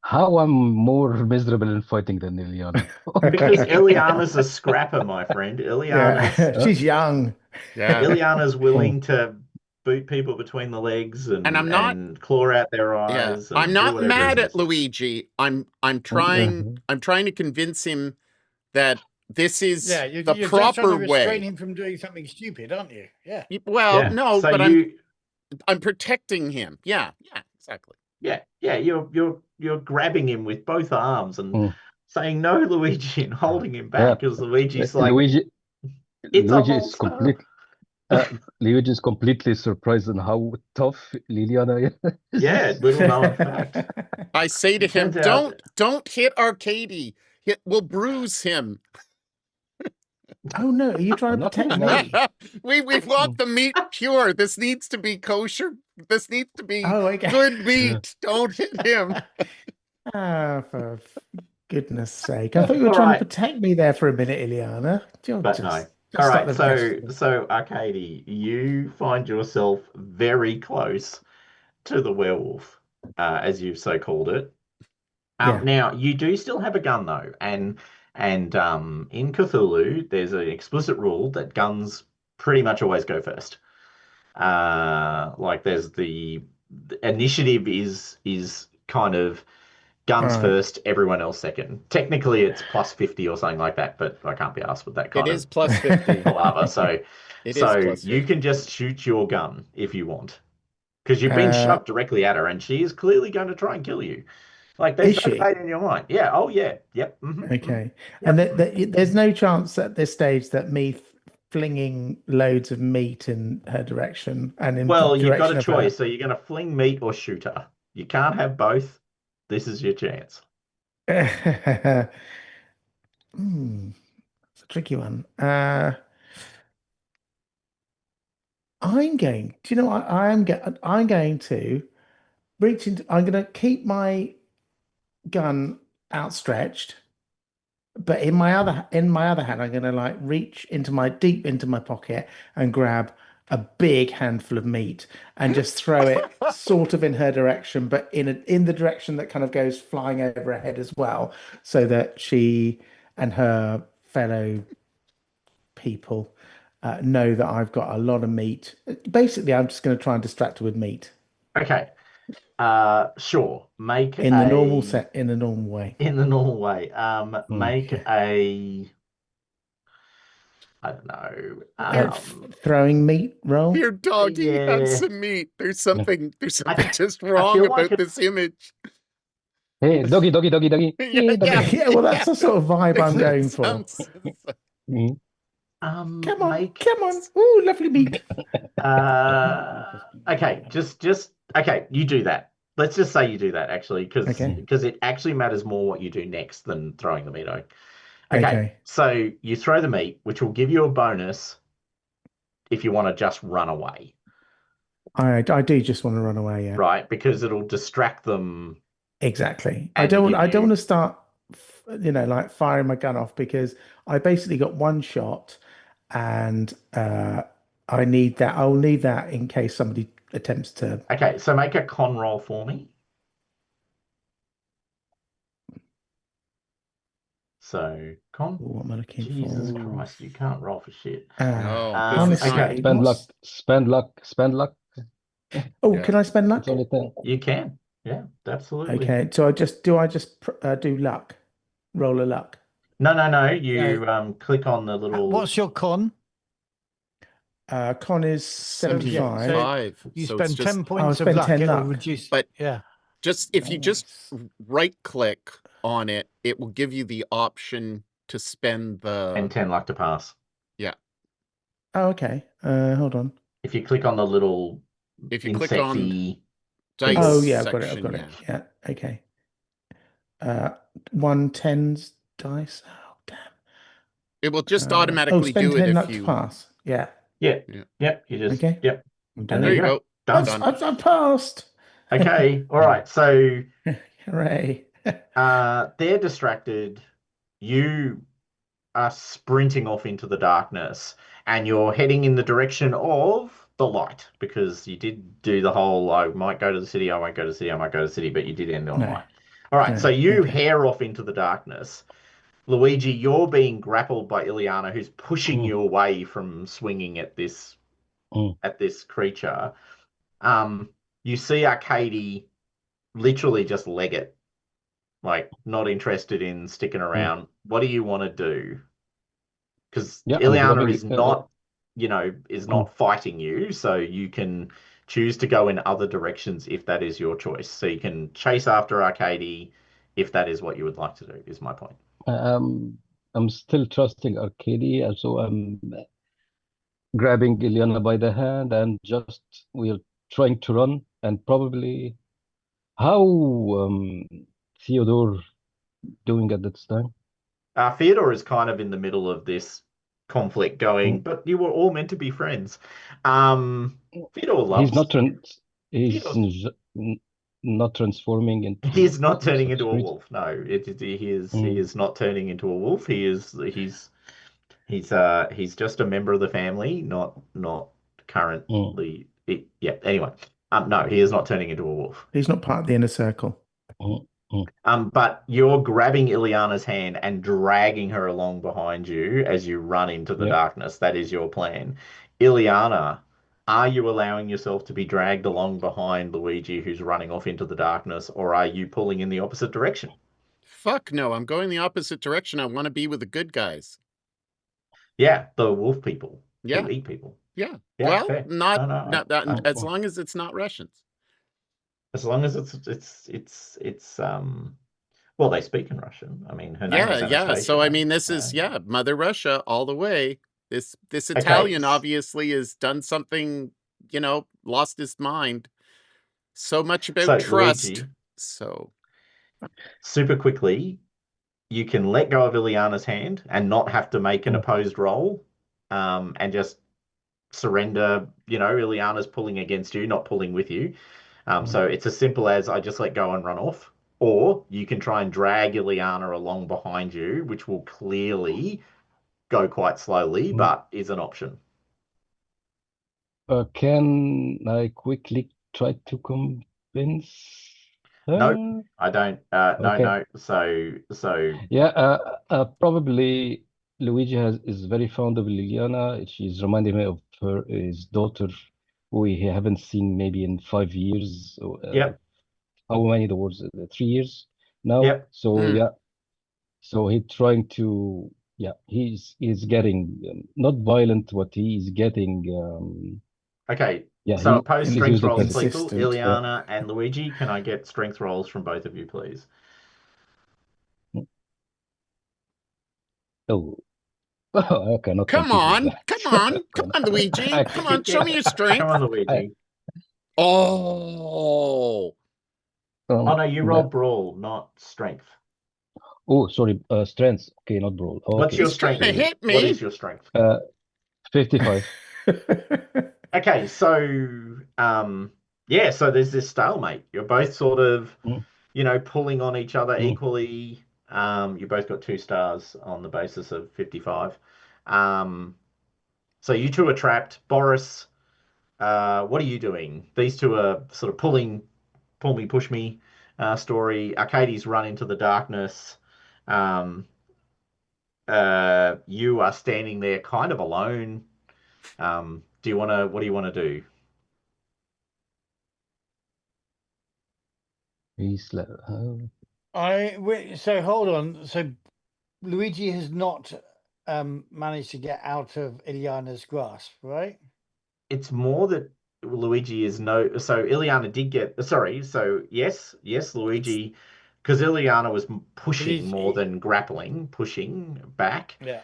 How I'm more miserable in fighting than Ileana. Because Ileana's a scrapper, my friend. Yeah, she's young. Yeah. Ileana's willing to boot people between the legs And I'm not claw out their Yeah. eyes I'm and do not whatever he mad needs at to. Luigi. I'm trying to convince him that this is Yeah, the you're just trying proper to restrain way. him from doing something stupid, aren't you? Yeah. Well, Yeah. no, So but you I'm protecting him. Yeah, exactly. Yeah, yeah, you're grabbing him with both arms and Mm. saying no, Luigi, and holding him Yeah, back because Luigi's like, Luigi, it's a Luigi is monster. Luigi is completely surprised on how tough Liliana is. Yeah, little known fact. I say to It him, turns out, don't hit Arcady. We'll bruise him. Oh no, are you trying I'm to not protect hitting him. me? We want the meat pure. This needs to be kosher. This needs to be Oh, okay. good meat. Don't hit him. Ah, for goodness sake. I thought you were all trying to right, protect me there for a minute, Ileana. You're but no. just All start right, the so vegetable. Arcady, you find yourself very close to the werewolf, as you've so called it. Yeah. Now you do still have a gun though, and in Cthulhu, there's an explicit rule that guns pretty much always go first. Like there's the initiative is kind of All guns right. first, everyone else second. Technically, it's plus 50 or something like that, but I can't be asked with that It kind is of plus 50. palaver. So, It is so plus you 50. can just shoot your gun if you want, because you've been Uh, shoved directly at her, and she is clearly going to try and kill you. Like there's is no she? debate in your mind. Yeah. Oh yeah. Yep. Okay. And Yep. there's no chance at this stage that me flinging loads of meat in her direction and in the Well, you've got a direction of her. choice. So you're going to fling meat or shoot her. You can't have both. This is your chance. Hmm, it's a tricky one. Do you know what? I'm going to reach into, I'm going to keep my gun outstretched, but in my other hand, I'm going to like reach into my deep into my pocket and grab a big handful of meat and just throw it sort of in her direction, but in the direction that kind of goes flying over her head as well, so that she and her fellow people know that I've got a lot of meat. Basically, I'm just going to try and distract her with meat Okay. Sure. Make in the normal a set in the normal way. in the normal way. Mm. Make a I don't know. Throwing meat roll. Here, doggy, have Yeah. some meat. There's I something just I wrong feel like about it's this image. Hey, doggy, doggy, doggy, doggy. Yeah, Hey, yeah, doggy. Yeah, well, that's yeah. the sort of vibe I'm going for. Sounds- Mm. make Come on. Ooh, lovely meat. okay, just okay, you do that. Let's just say you do that actually, because Okay. it actually matters more what you do next than throwing the meat. Okay, Okay. so you throw the meat, which will give you a bonus if you want to just run away, I do just want to run away, yeah. right? Because it'll distract them Exactly. and give I don't you want to start like firing my gun off because I basically got one shot and I'll need that in case somebody attempts to. Okay, so make a con roll for me. So con, What am I looking Jesus for? Christ, you can't roll for shit. No, this is Honestly, Okay, Spend luck, spend luck, spend luck. Oh, Yeah. can I spend luck? It's only 10. you can. Yeah, absolutely. Okay, so do I just do luck? Roll a luck. No. You click on the little. What's your con? Con is 75. 75. You So it's spend just 10 points of spend luck. 10 It'll luck. reduce. But- yeah. if you just Nice. right click on it, it will give you the option to spend and the 10 luck to pass. Oh, okay. Hold on. If you click on the little if you click on insecty, dice Oh yeah, I've got section, it. Yeah. Okay. 1 10s dice. Oh damn. it will just Oh, automatically spend do it 10 if luck to you. pass. Yeah. yeah, Yeah. yep, you just, Okay. yep, I'm and doing there There you you go. go. Done. Done. I've passed. Okay, all right. So Hooray. they're distracted. You are sprinting off into the darkness, and you're heading in the direction of the light because you did do the whole I might go to the city, I won't go to the city, I might go to the city, but you did end on No. light. All right, No, so you okay. hair off into the darkness. Luigi, you're being grappled by Ileana, who's pushing you away from swinging at this Mm. creature. You see Arcady literally just leg it, like not interested in sticking around. What do you want to do? Because Yeah, I'm Ileana grabbing. is not, is not fighting you, so you can choose to go in other directions if that is your choice. So you can chase after Arcady if that is what you would like to do, is my point. I'm still trusting Arcadia, so I'm grabbing Ilyana by the hand and just we're trying to run. And probably how Theodore doing at this time? Theodore is kind of in the middle of this conflict going, Mm. but you were all meant to be friends. Theodore He's loves not he's Theodore's not transforming he into is not turning into such a creature. wolf. No, he Mm, is not turning into a wolf. He's just a member of the family, not mm, currently. Yeah. Anyway, no, he is not turning into a wolf. He's not part of the inner circle. mm, mm. But you're grabbing Ileana's hand and dragging her along behind you as you run into the Yeah. darkness. That is your plan. Ileana, are you allowing yourself to be dragged along behind Luigi, who's running off into the darkness, or are you pulling in the opposite direction? Fuck no, I'm going the opposite direction. I want to be with the good guys. Yeah, the wolf people who Yeah, eat people. yeah. Yeah, Well, fair. not No, no. not that, as Oh, long as it's not Russians. As long as it's well, they speak in Russian. I mean, her name Yeah, is yeah. So I Anastasia. mean, this is Mother Russia all the way. This Okay, Italian obviously has done something, lost his mind. So much about so trust. Luigi, So super quickly, you can let go of Ileana's hand and not have to make an mm, opposed roll, and just surrender. Ileana's pulling against you, not pulling with you. mm, So it's as simple as I just let go and run off. Or you can try and drag Ileana along behind you, which will clearly go quite slowly, mm. but is an option. Can I quickly try to convince No, her? I don't. No, Okay. no. So Yeah, probably Luigi is very fond of Liliana. She's reminding me of his daughter, who we haven't seen maybe in 5 years. yep, How many there was? 3 years now. yep. So mm, yeah, so he's trying to, yeah, he's getting not violent, but he's getting Okay. yeah, So he's opposed strength using rolls, physical. Cecil, Insistent. Yeah. Ileana, and Luigi. Can I get strength rolls from both of you, please? Oh, I cannot come compete with on, that. come on, come Can on, Luigi. I, Come on, show me your Come strength. on, Luigi. Oh, Oh no, you yeah. rolled brawl, not strength. Oh, sorry, strength. Okay, not brawl. What's Okay, your he's trying strength? to okay. hit What is me. your strength? 55. Okay, so yeah, so there's this stalemate. You're both sort of, Mm, pulling on each other mm. equally. You both got 2 stars on the basis of 55. Um, so you two are trapped. Boris, what are you doing? These two are sort of pull me, push me story. Arcadie's run into the darkness. Um, you are standing there kind of alone. What do you want to do? He's like, So hold on. So Luigi has not managed to get out of Iliana's grasp, right? It's more that Luigi is no. So Ileana did get. Sorry. So yes, It's Luigi, because Ileana was But pushing more than grappling, pushing back. yeah.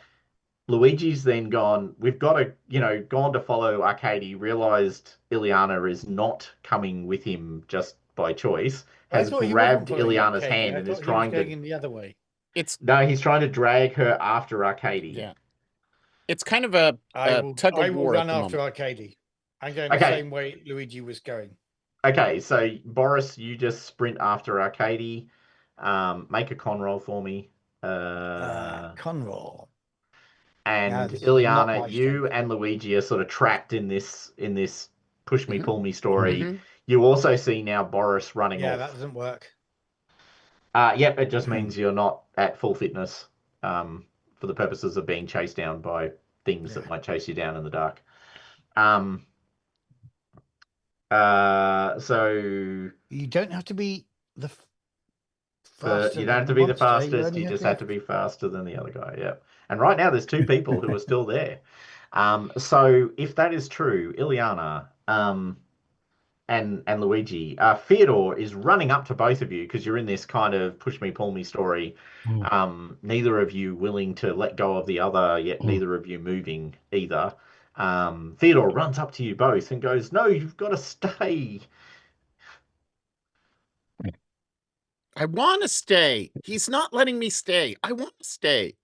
Luigi's then gone. We've got to, gone to follow Arcady. Realized Ileana is not coming with him just by choice. I Has thought he wasn't grabbed following Ileana's Arcady. hand I and is thought he was trying going to. in the other way. it's No, he's trying to drag her after Arcady. yeah. It's kind of a tug I of will war at run the after moment. Arcady. I'm going the Okay. same way Luigi was going. Okay, so Boris, you just sprint after Arcady. Make a con roll for me. Conroll. Now And this is not Ileana, my you strength. and Luigi are sort of trapped in this push me Mhm, pull me story. mhm. You also see now Boris running Yeah, that off. doesn't work. Yep, it just means you're not at full fitness, for the purposes of being chased down by things that Yeah. might chase you down in the dark. So You don't have to be the You faster don't have than to the be the monster. You fastest. only You have just to had have. to be faster than the other guy. Yep. And right now there's two people who are still there. So if that is true, Ileana, and Luigi. Theodore is running up to both of you because you're in this kind of push me, pull me story. Neither of you willing to let go of the other, yet neither of you moving either. Theodore runs up to you both and goes, "No, you've got to stay." I want to stay. He's not letting me stay. I want to stay.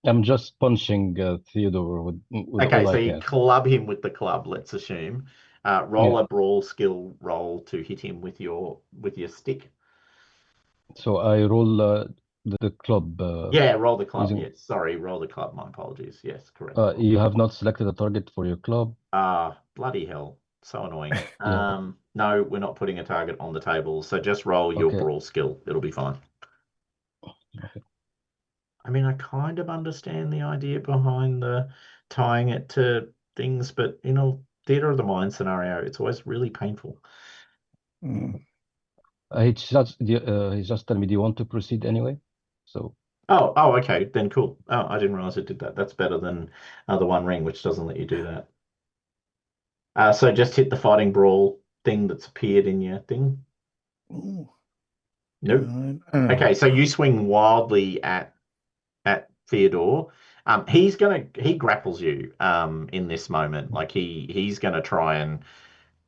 I'm just punching Theodore with Okay, all so I you can. club him with the club, let's assume. Roll Yeah. a brawl skill roll to hit him with your stick. So I roll the club. Yeah, roll the club. using. Yes, sorry, roll the club. My apologies. Yes, correct. You have not selected a target for your club. Bloody hell, so annoying. Yeah. No, we're not putting a target on the table. So just roll your Okay. brawl skill. It'll be fine. Okay. I mean, I kind of understand the idea behind the tying it to things, but in a theater of the mind scenario, it's always really painful. He's just telling me, do you want to proceed anyway? So. Oh, okay, then cool. Oh, I didn't realize it did that. That's better than the One Ring, which doesn't let you do that. So just hit the fighting brawl thing that's appeared in your thing. Ooh. Nope. Oh. Okay, so you swing wildly at Theodore. He grapples you in this moment. Like he's gonna try and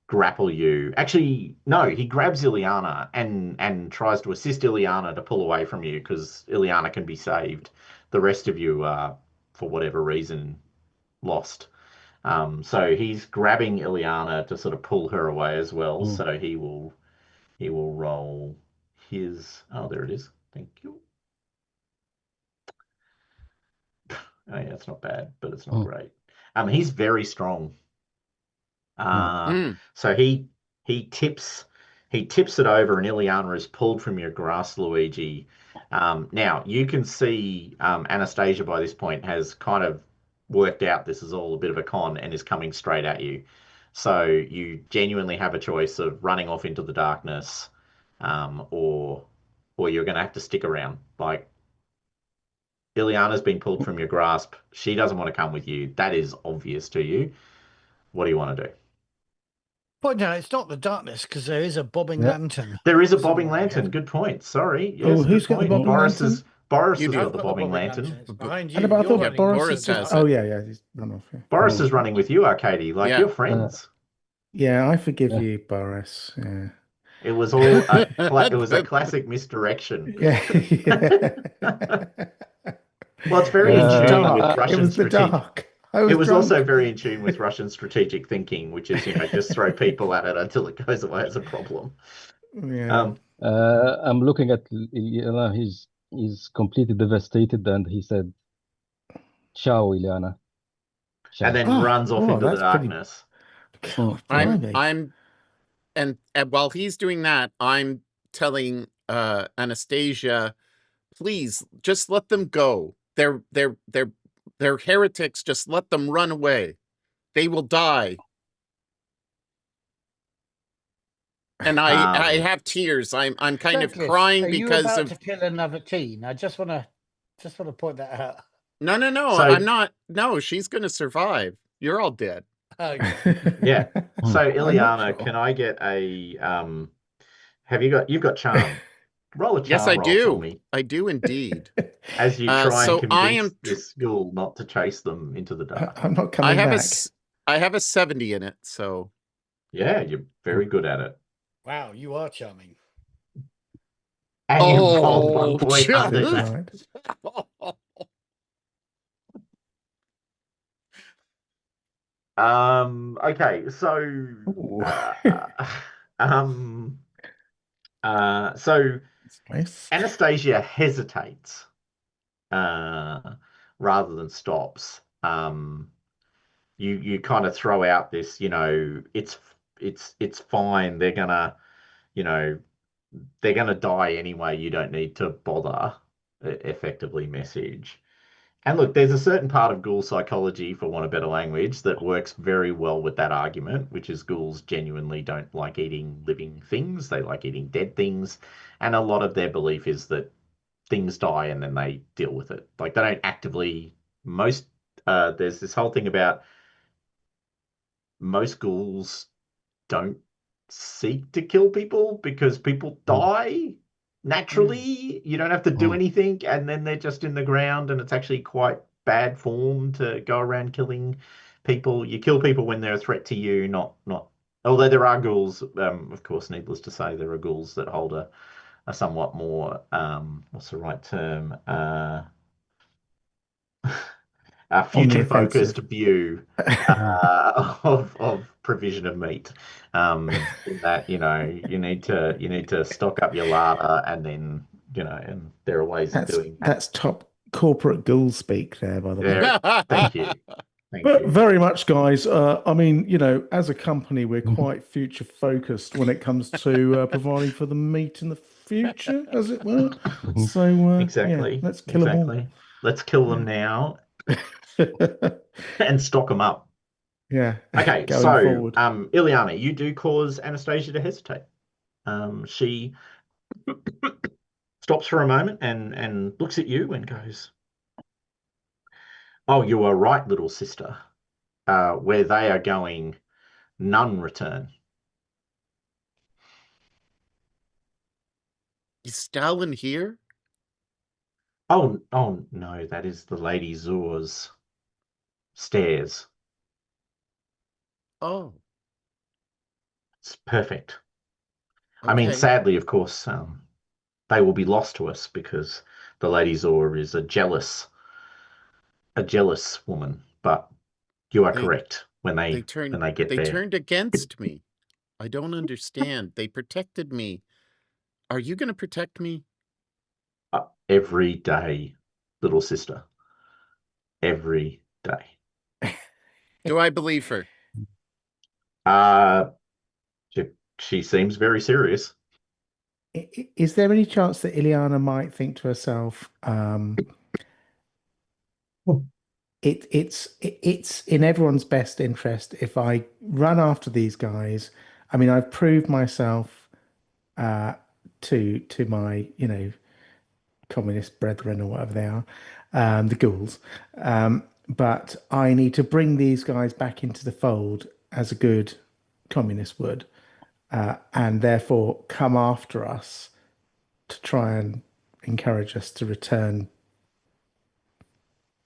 grapple you. Actually, no, he grabs Ileana and tries to assist Ileana to pull away from you because Ileana can be saved. The rest of you are, for whatever reason, lost. So he's grabbing Ileana to sort of pull her away as well. So he will roll his. Oh, there it is. Thank you. Oh yeah, it's not bad, but it's not great. He's very strong. So he tips it over, and Ileana is pulled from your grasp, Luigi. Now you can see Anastasia by this point has kind of worked out this is all a bit of a con and is coming straight at you. So you genuinely have a choice of running off into the darkness, or you're going to have to stick around. Like Ileana's been pulled from your grasp. She doesn't want to come with you. That is obvious to you. What do you want to do? Point out, it's not the darkness because there is a bobbing lantern. There is a bobbing somewhere lantern. ahead. Good point. Sorry. Yes, Oh, good who's got the point. bobbing Boris lantern? You has do. got I've the got the bobbing bobbing lantern. lantern. It's behind And you. I You're thought running Boris into is the just. has dark. Oh it. yeah, he's run off. Yeah. Boris is running with you, Arcady. Like Yeah. you're friends. Yeah, I forgive you, Boris. Yeah. It was all it was a classic misdirection. Yeah. Yeah. Well, it's It very was in the tune with dark. It Russian was the strategic. dark. I It was was also drunk. very in tune with Russian strategic thinking, which is, just throw people at it until it goes away as a problem. Yeah. I'm looking at Ileana. He's completely devastated, and he said, "Ciao, Ileana." And Ciao. then runs off into the That's pretty. darkness. God, I'm blimey. and while he's doing that, I'm telling Anastasia, please just let them go. They're heretics. Just let them run away. They will die. And I have tears. I'm kind of Douglas, crying are you because about of to kill another teen? I just want to point that out. no. So I'm not. No, she's gonna survive. You're all dead. Oh, yeah. So I'm not Ileana, sure. can I get a you've got charm. Roll a Yes, I charm roll for do. me I do indeed. as you try and So I convince am. this school not to chase them into the dark. I'm not I coming have back. I have a 70 in it. So Yeah, you're very good at it. wow, you are charming. And you rolled 1 point just- under Super that. right. Okay, so Ooh. um so That's nice. Anastasia hesitates rather than stops. You kind of throw out this, it's fine. They're gonna, they're gonna die anyway. You don't need to bother, effectively message. And look, there's a certain part of ghoul psychology, for want of better language, that works very well with that argument, which is ghouls genuinely don't like eating living things. They like eating dead things. And a lot of their belief is that things die and then they deal with it. Like they don't actively, there's this whole thing about most ghouls don't seek to kill people because people die naturally. You don't have to do anything, and then they're just in the ground, and it's actually quite bad form to go around killing people. You kill people when they're a threat to you, not. Although there are ghouls, of course, needless to say, there are ghouls that hold a somewhat more what's the right term? A future-focused view of provision of meat. In that, you need to stock up your larder, and then and there are ways of doing that. That's top corporate ghoul speak there, by the way. Thank you. Thank But you. very much, guys. I mean, as a company, we're quite future focused when it comes to providing for the meat in the future, as it were. So Exactly. yeah, let's kill them all. Let's kill them now and stock them up. Yeah. Okay, going so forward. Ileana, you do cause Anastasia to hesitate. She stops for a moment and looks at you and goes, "Oh, you are right, little sister. Where they are going, none return." Is Stalin here? Oh no, that is the Lady Zor's stairs. Oh, It's perfect. okay. I mean, sadly, of course, they will be lost to us because the Lady Zor is a jealous woman. But you are correct. When they get they there, turned against me. I don't understand. They protected me. Are you going to protect me? Every day, little sister. Every day. Do I believe her? She seems very serious. Is there any chance that Ileana might think to herself, it's in everyone's best interest if I run after these guys. I mean, I've proved myself to my, communist brethren or whatever they are, the ghouls. But I need to bring these guys back into the fold as a good communist would, and therefore come after us to try and encourage us to return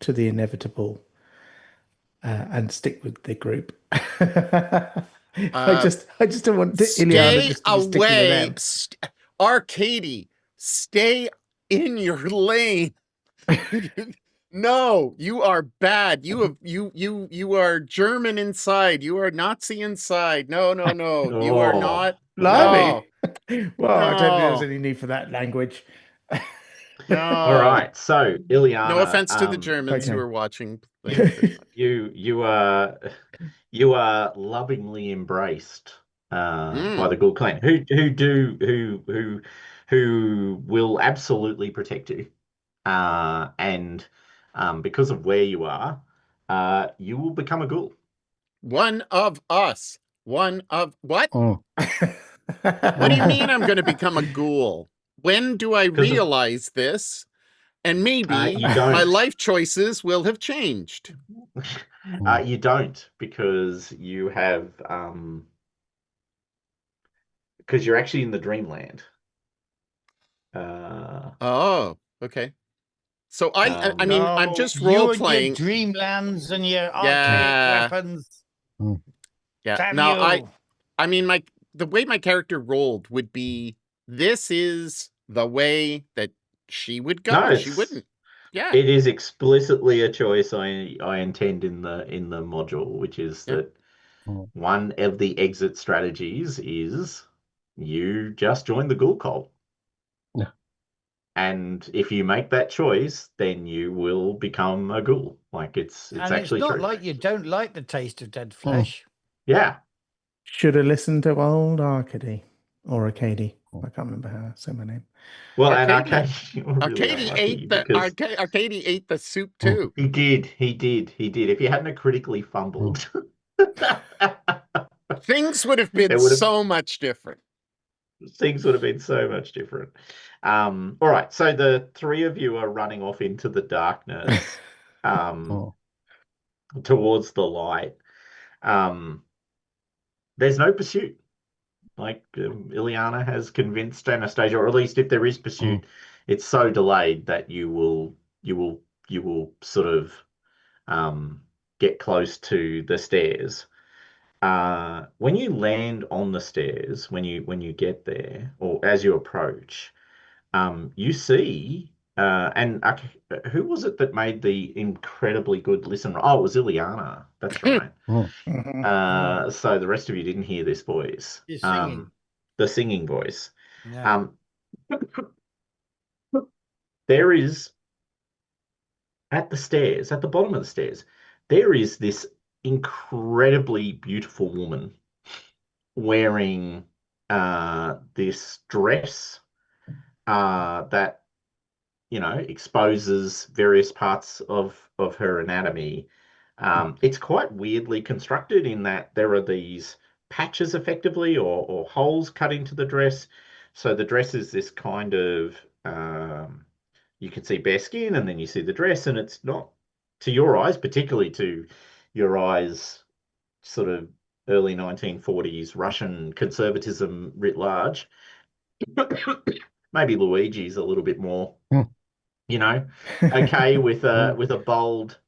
to the inevitable and stick with the group. I just don't want Ileana just to be sticking with them. Arcady, stay in your lane. No, you are bad. You are German inside. You are Nazi inside. No. You are not. Blimey. No. Well, I don't think there's any need for that language. No. All right. So, Ileana, No offense to the Germans who are watching. you are lovingly embraced by the Ghoul Clan, who will absolutely protect you. And because of where you are, you will become a ghoul. One of us. One of what? Oh. What do you mean I'm going to become a ghoul? When do I realize this? And maybe my life choices will have changed. You don't, because you have because you're actually in the dreamland. Oh, okay. So I mean, I'm just role playing. Your dreamlands and your archaic weapons. Yeah. Damn Now you. I mean, the way my character rolled would be, this is the way that she would go. No, she wouldn't. Yeah. It is explicitly a choice I intend in the module, which is that one of the exit strategies is you just join the ghoul cult. Yeah. And if you make that choice, then you will become a ghoul. Like it's actually it's not true. like you don't like the taste of dead flesh. Yeah. Should have listened to old Arcady or Arcady. I can't remember how to say my name. Well, Arcady ate the soup too. He did. If you hadn't critically fumbled, things would have been so much different. Things would have been so much different. All right, so the three of you are running off into the darkness, towards the light. there's no pursuit. Like Ileana has convinced Anastasia, or at least if there is pursuit, it's so delayed that you will sort of get close to the stairs. When you land on the stairs, when you get there, or as you approach, you see, and who was it that made the incredibly good listen? Oh, it was Ileana. That's right. So the rest of you didn't hear this voice. She's singing. The singing voice. Yeah. There is at the stairs, at the bottom of the stairs, there is this incredibly beautiful woman wearing this dress that exposes various parts of her anatomy. It's quite weirdly constructed in that there are these patches effectively or holes cut into the dress. So the dress is this kind of you can see bare skin and then you see the dress, and it's not to your eyes, particularly to your eyes, sort of early 1940s Russian conservatism writ large. Maybe Luigi's a little bit more, okay with a bold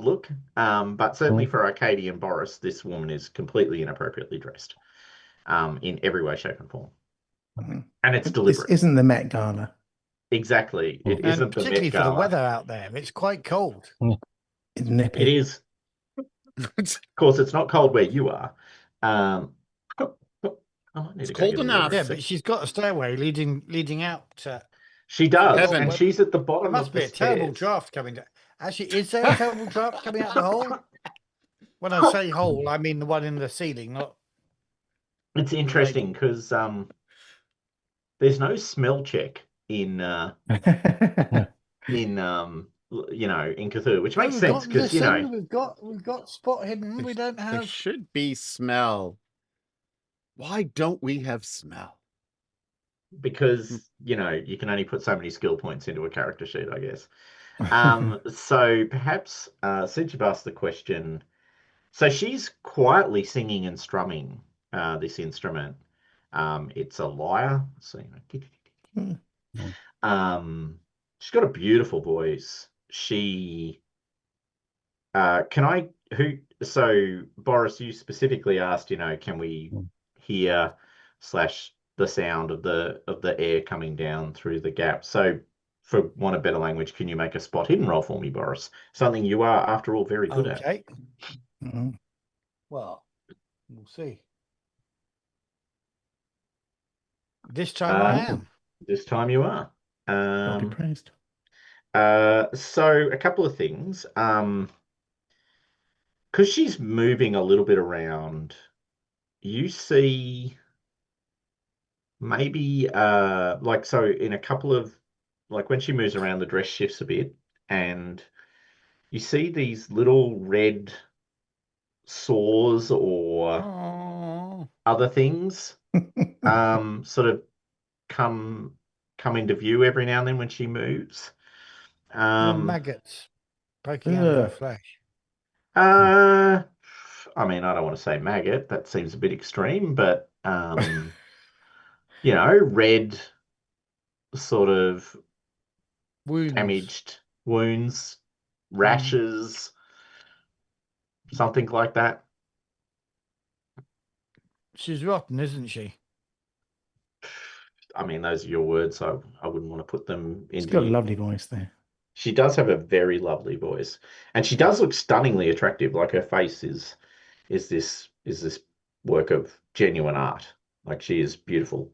look. But certainly for Arcadian Boris, this woman is completely inappropriately dressed, in every way, shape, and form. And it's deliberate. This isn't the Met Gala. Exactly. It And isn't the particularly Met for the Gala. weather out there, it's quite cold. It's nippy. It is. Of course, it's not cold where you are. I might need It's to go cold get a enough. Yeah, water. but she's got a stairway leading out to She does, Heaven. and she's at the There bottom must of be the a terrible stairs. draft coming down. Actually, is there a terrible draft coming out the hole? When I say hole, I mean the one in the ceiling, not. It's interesting because there's no smell check in in Cthulhu, which makes We've sense got because listen, we've got spot hidden. We don't There have. should be smell. Why don't we have smell? because you can only put so many skill points into a character sheet, I guess. So perhaps since you've asked the question, so she's quietly singing and strumming this instrument. It's a lyre. So she's got a beautiful voice. She can I who so Boris, you specifically asked, can we hear slash the sound of the air coming down through the gap? So for want of better language, can you make a spot hidden roll for me, Boris? Something you are, after all, very good at. Okay. Well, we'll see. This time I am. This time you are. God be praised. So a couple of things. Because she's moving a little bit around, you see maybe so in a couple of when she moves around, the dress shifts a bit, and you see these little red sores or other things sort of come into view every now and then when she moves. Maggots poking out of her flesh. I mean, I don't want to say maggot. That seems a bit extreme, but red sort of Wounds. damaged wounds, rashes, something like that. She's rotten, isn't she? I mean, those are your words. I wouldn't want to put them into. She's got a lovely voice there. She does have a very lovely voice, and she does look stunningly attractive. Like her face is this work of genuine art. Like she is beautiful.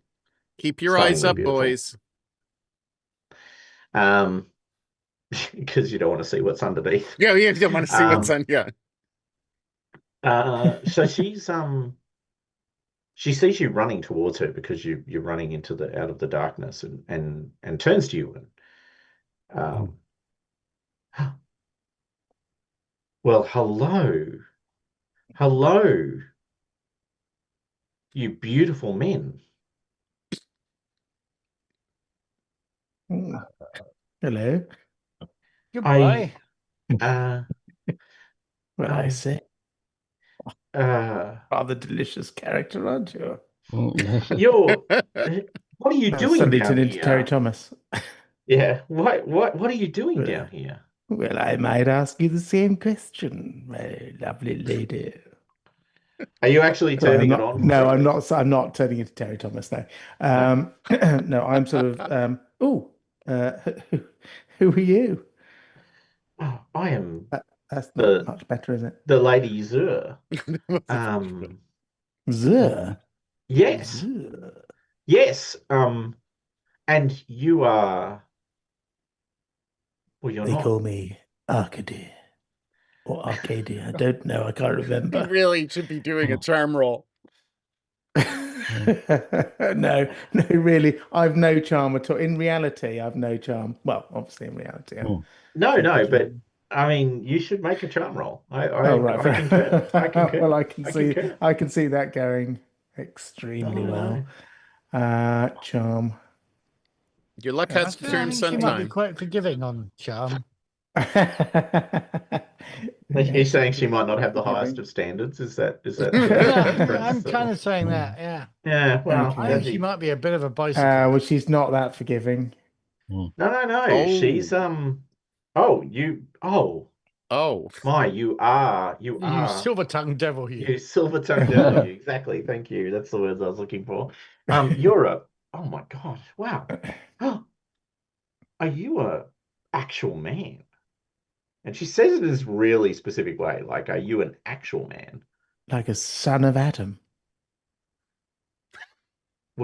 Keep your eyes Stunningly up, beautiful. boys. Because you don't want to see what's underneath. Yeah, you don't want to see what's on. Yeah. So she sees you running towards her because you're running into out of the darkness and turns to you and well, hello, you beautiful men. Hello. Goodbye. Well, I say. Rather delicious character, aren't you? You're what are you doing Suddenly down turned into Terry here? Thomas. Yeah, what are you doing Well, down here? well, I might ask you the same question, my lovely lady. Are you actually Sorry, I'm turning it not. on for No, me? I'm not. I'm not turning into Terry Thomas. No, No. no. I'm sort of. Oh, uh, who, who are you? Oh, I am That's not the much better, is it? the Lady Zur. Zur. Yes, Zur. yes. And you are. Well, you're They not. call me Arcady or Arcadia. I don't know. I can't He remember. really should be doing a charm roll. No, no, really. I've no charm at all. In reality, I've no charm. Well, obviously, in reality, I'm No, super no. But charming. I mean, you should make a charm roll. I Oh, I, right. I concur. I concur. Well, I concur. I can see that going No, extremely no. well. Charm. Your luck I has to still turn think she might be sometime. quite forgiving on charm. He's Yes, saying she's she might not very have the highest forgiving. of standards. Is that the Yeah, inference I'm that kind we're... of saying that. Yeah, Yeah, well, I Okay. think she might be a bit of a bicycle. Well, she's not that forgiving. no. She's Oh, oh. you You are silver-tongued devil, you. you silver-tongued devil, you. Exactly. Thank you. That's the words I was looking for. You're a oh my God, wow. Are you a actual man? And she says it in this really specific way, like, are you an actual man? Like a son of Adam.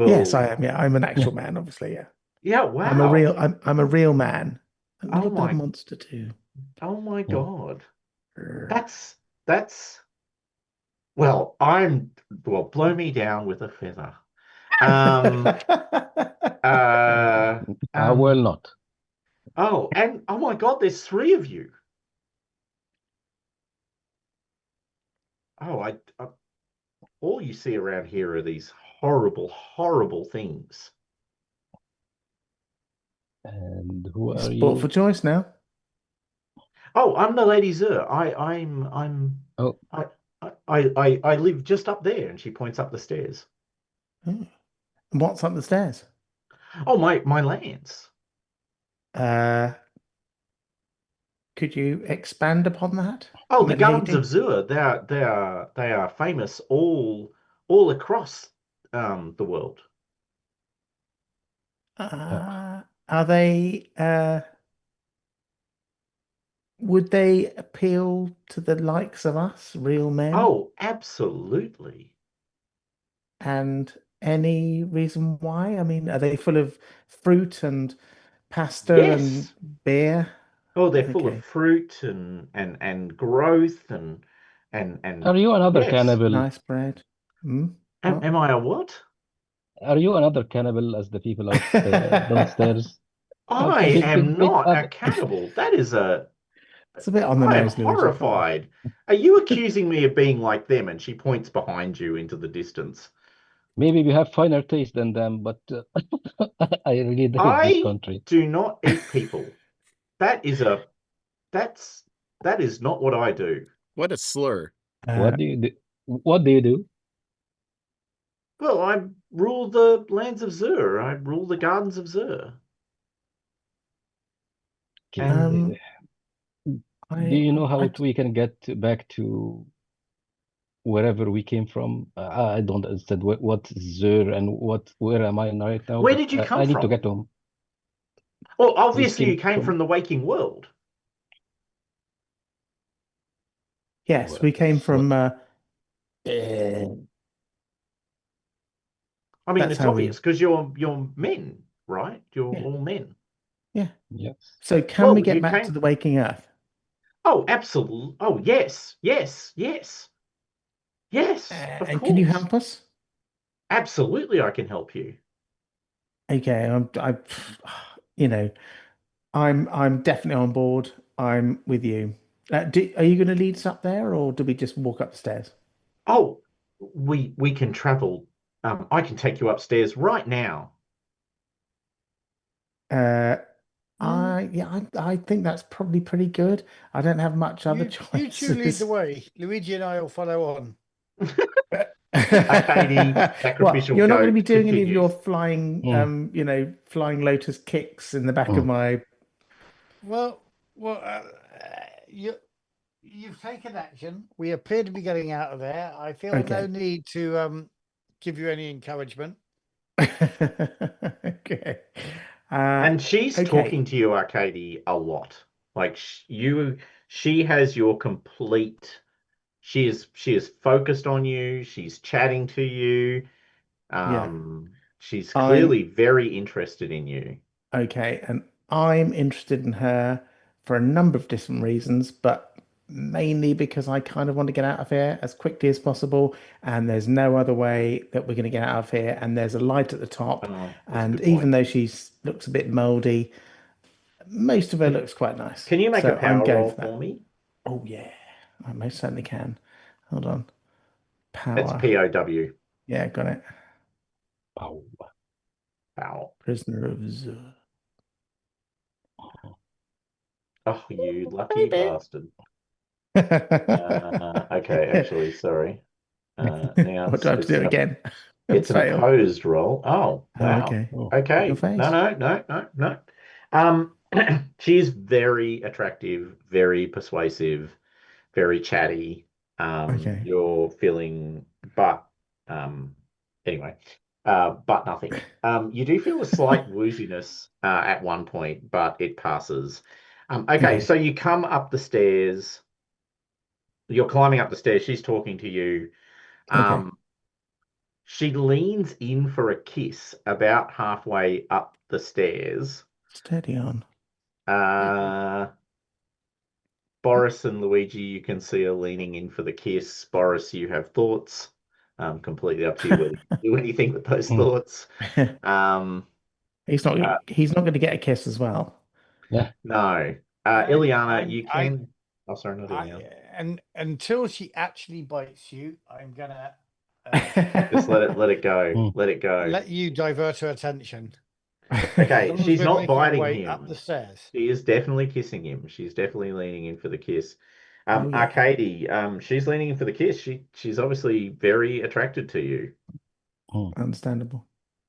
Yes, I Well, am. Yeah, I'm an actual man, obviously. Yeah. yeah, I'm a wow. real I'm a real man. A Oh little bit of my monster too. oh my God. Grr. That's well, blow me down with a feather. Um, uh, I will um, not. and oh my God, there's three of you. Oh, all you see around here are these horrible, horrible things. And who are Sport for you? choice now. Oh, I'm the Lady Zur. Oh, I, I live just up there, and she points up the stairs. Hmm. And what's up the stairs? Oh, my lands. Uh, could you expand upon that, Oh, the my Gardens lady? of Zur. They are famous all across the world. uh, Are they would they appeal to the likes of us, real men? Oh, absolutely. And any reason why? I mean, are they full of fruit and pasta and Yes. beer? Oh, they're full of Okay, fruit and growth and are you another yes. cannibal? nice bread. Hmm? Am, What? am I a what? Are you another cannibal as the people out downstairs? I am not a cannibal. That is a It's a bit on the I am nose, Luigi. Come on. horrified. Are you accusing me of being like them? And she points behind you into the distance. Maybe we have finer taste than them, but I really hate this I country. do not eat people. That is a that's that is not what I do. What a slur. Uh, What do you do? What do you do? Well, I rule the lands of Zur. I rule the gardens of Zur. And Okay. Do I, you know how I, we can get back to wherever we came from? I don't understand what's Zur and where am I right now, where but did you come I need to from? get home. Well, We obviously you came came from from the waking world. yes, we came what? from. I mean, That's it's how we. obvious because you're men, right? You're Yeah, all men. yeah. Yes. So can we Well, get you back to came. the waking Earth? Oh, absolutely. Oh, yes, yes, yes, yes. Of And can you course, help us? absolutely. I can help you. Okay, you know, I'm definitely on board. I'm with you. Are you going to lead us up there, or do we just walk up the stairs? Oh, we can travel. I can take you upstairs right now. Uh, I think that's probably pretty good. I don't have much other You two lead the choices. way. Luigi and I will follow on. Katie, Well, sacrificial you're not going to goat be doing any of your continues. flying, flying lotus kicks in the back of my. Well, you've taken action. We appear to be getting out of there. I feel no Okay. need to give you any encouragement. Okay. And she's Okay. talking to you, Arcady, a lot. Like she has your complete. She is focused on you. She's chatting to you. Yeah. She's I'm clearly very interested in you. okay, and I'm interested in her for a number of different reasons, but mainly because I kind of want to get out of here as quickly as possible, and there's no other way that we're going to get out of here, and there's a light at the top, Oh, that's a and good even point. though she looks a bit moldy, most of her Can, looks quite nice. can you make a So I'm power going roll for for that. me? Oh yeah, I most certainly can. Hold on. That's Power. POW. Yeah, got it. Pow. Power. Prisoner of Zur. Oh, you lucky Baby. bastard. Okay, actually, sorry. Now What do I have to do again? it's an Fail. opposed roll. Oh, Oh, wow. okay. Oh. Your Okay. No, face. no, no, no, no. Um, she's very attractive, very persuasive, very chatty. Okay. You're feeling, um, anyway, but nothing. You do feel a slight wooziness at one point, but it passes. Okay, Okay. so you come up the stairs. You're climbing up the stairs. She's talking to you. Okay. Um, she leans in for a kiss about halfway up the stairs. Steady on. Uh, Boris and Luigi, you can see are leaning in for the kiss. Boris, you have thoughts. Completely up to you whether you do anything with those Mm. thoughts. Um, He's not. uh, He's not going to get a kiss as well. Yeah. no. I, Ileana, I, you I, can. Oh, sorry, not Ileana. and until she actually bites you, I'm gonna Just let it go. Mm. Let it go. let you divert her attention. As Okay, long as she's we're not making our biting way up the him. stairs. She is definitely kissing him. She's definitely leaning in for the kiss. Oh yeah. Arcady, she's leaning in for the kiss. She's obviously very attracted to you. Mm. Understandable.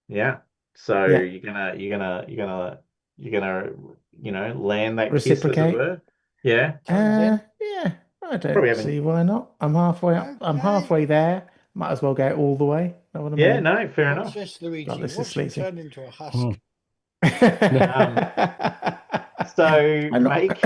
Yeah. So Yeah. you're gonna, land that kiss, as it Reciprocate. were. Yeah. Tongues in. Yeah. I Probably don't haven't. see why not. I'm halfway up. I'm Okay. halfway there. Might as well go all the way. Know what I Yeah. mean? No. Fair Watch enough. this, God, Luigi. this is Watch him sleazy. turn into a husk. Mm. So I'm not.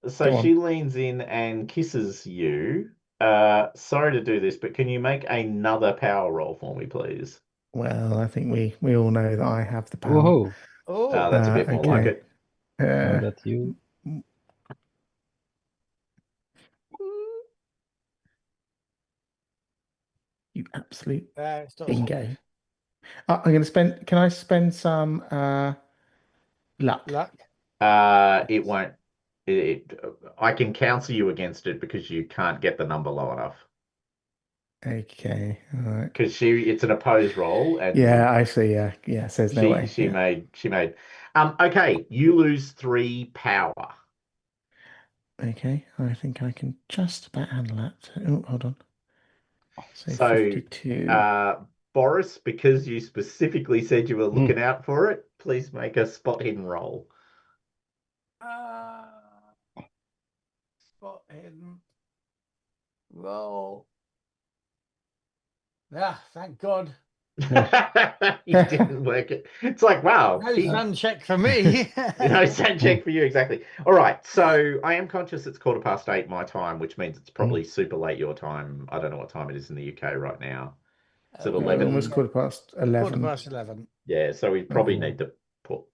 so Go she on. leans in and kisses you. Sorry to do this, but can you make another power roll for me, please? Well, I think we all know that I have the power. Whoa. Oh, That's a bit more like Okay. it. Now Uh, that you. you absolute it's not so bingo. good. I'm going to spend. Can I spend some luck? Luck. It won't. I can counsel you against it because you can't get the number low enough. Okay. All right. Because it's an opposed roll, and Yeah, I see. Yeah. Yeah. Says no she way. she Yeah. made she made. Okay, you lose 3 power. Okay. I think I can just about handle that. Oh, hold on. So So, 52. uh, Boris, because you specifically said you were Mm. looking out for it, please make a spot hidden roll. Spot hidden. Roll. Ah, thank God. He didn't work it. It's like, wow, No sun check for me. no sound check for you, exactly. All right, so I am conscious it's 8:15 my time, which means it's probably super late your time. I don't know what time it is in the UK right now. Is it Almost 11? quarter past 11. 11. Yeah, so we probably Okay. need to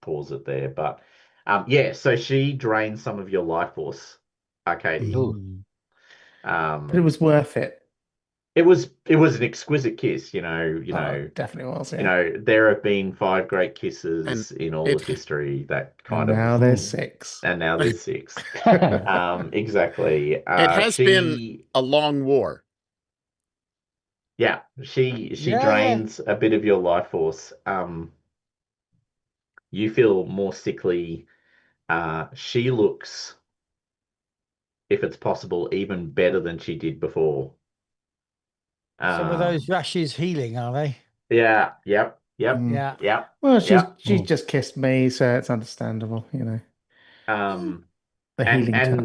pause it there. But yeah, so she drained some of your life force, Arcady. Oh. But it was worth it. It was an exquisite kiss, Oh, it definitely was. you Yeah. know, there have been 5 great And kisses in all it of history that And kind now of, there's 6. and now there's 6. Exactly. it has been a long war. Yeah, she Yeah. drains a bit of your life force. You feel more sickly. She looks, if it's possible, even better than she did before. Some of those rashes healing, are they? Yeah, yep. Yeah. Well, she's Mm. just kissed me, so it's understandable, the healing And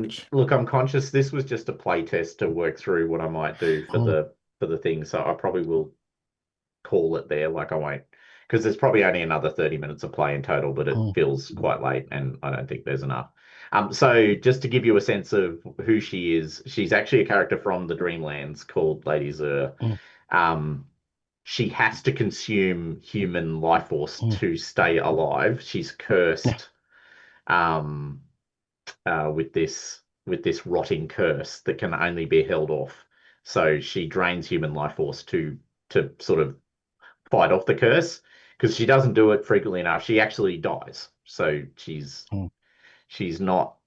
touch. look, I'm conscious this was just a play test to work through what I might do for the thing, so I probably will call it there. Like I won't, because there's probably only another 30 minutes of play in total, but it feels quite late, and I don't think there's enough. So just to give you a sense of who she is, she's actually a character from the Dreamlands called Lady Zur. She has to consume human life force to stay alive. She's cursed with this rotting curse that can only be held off. So she drains human life force to sort of fight off the curse, because she doesn't do it frequently enough. She actually dies. So she's not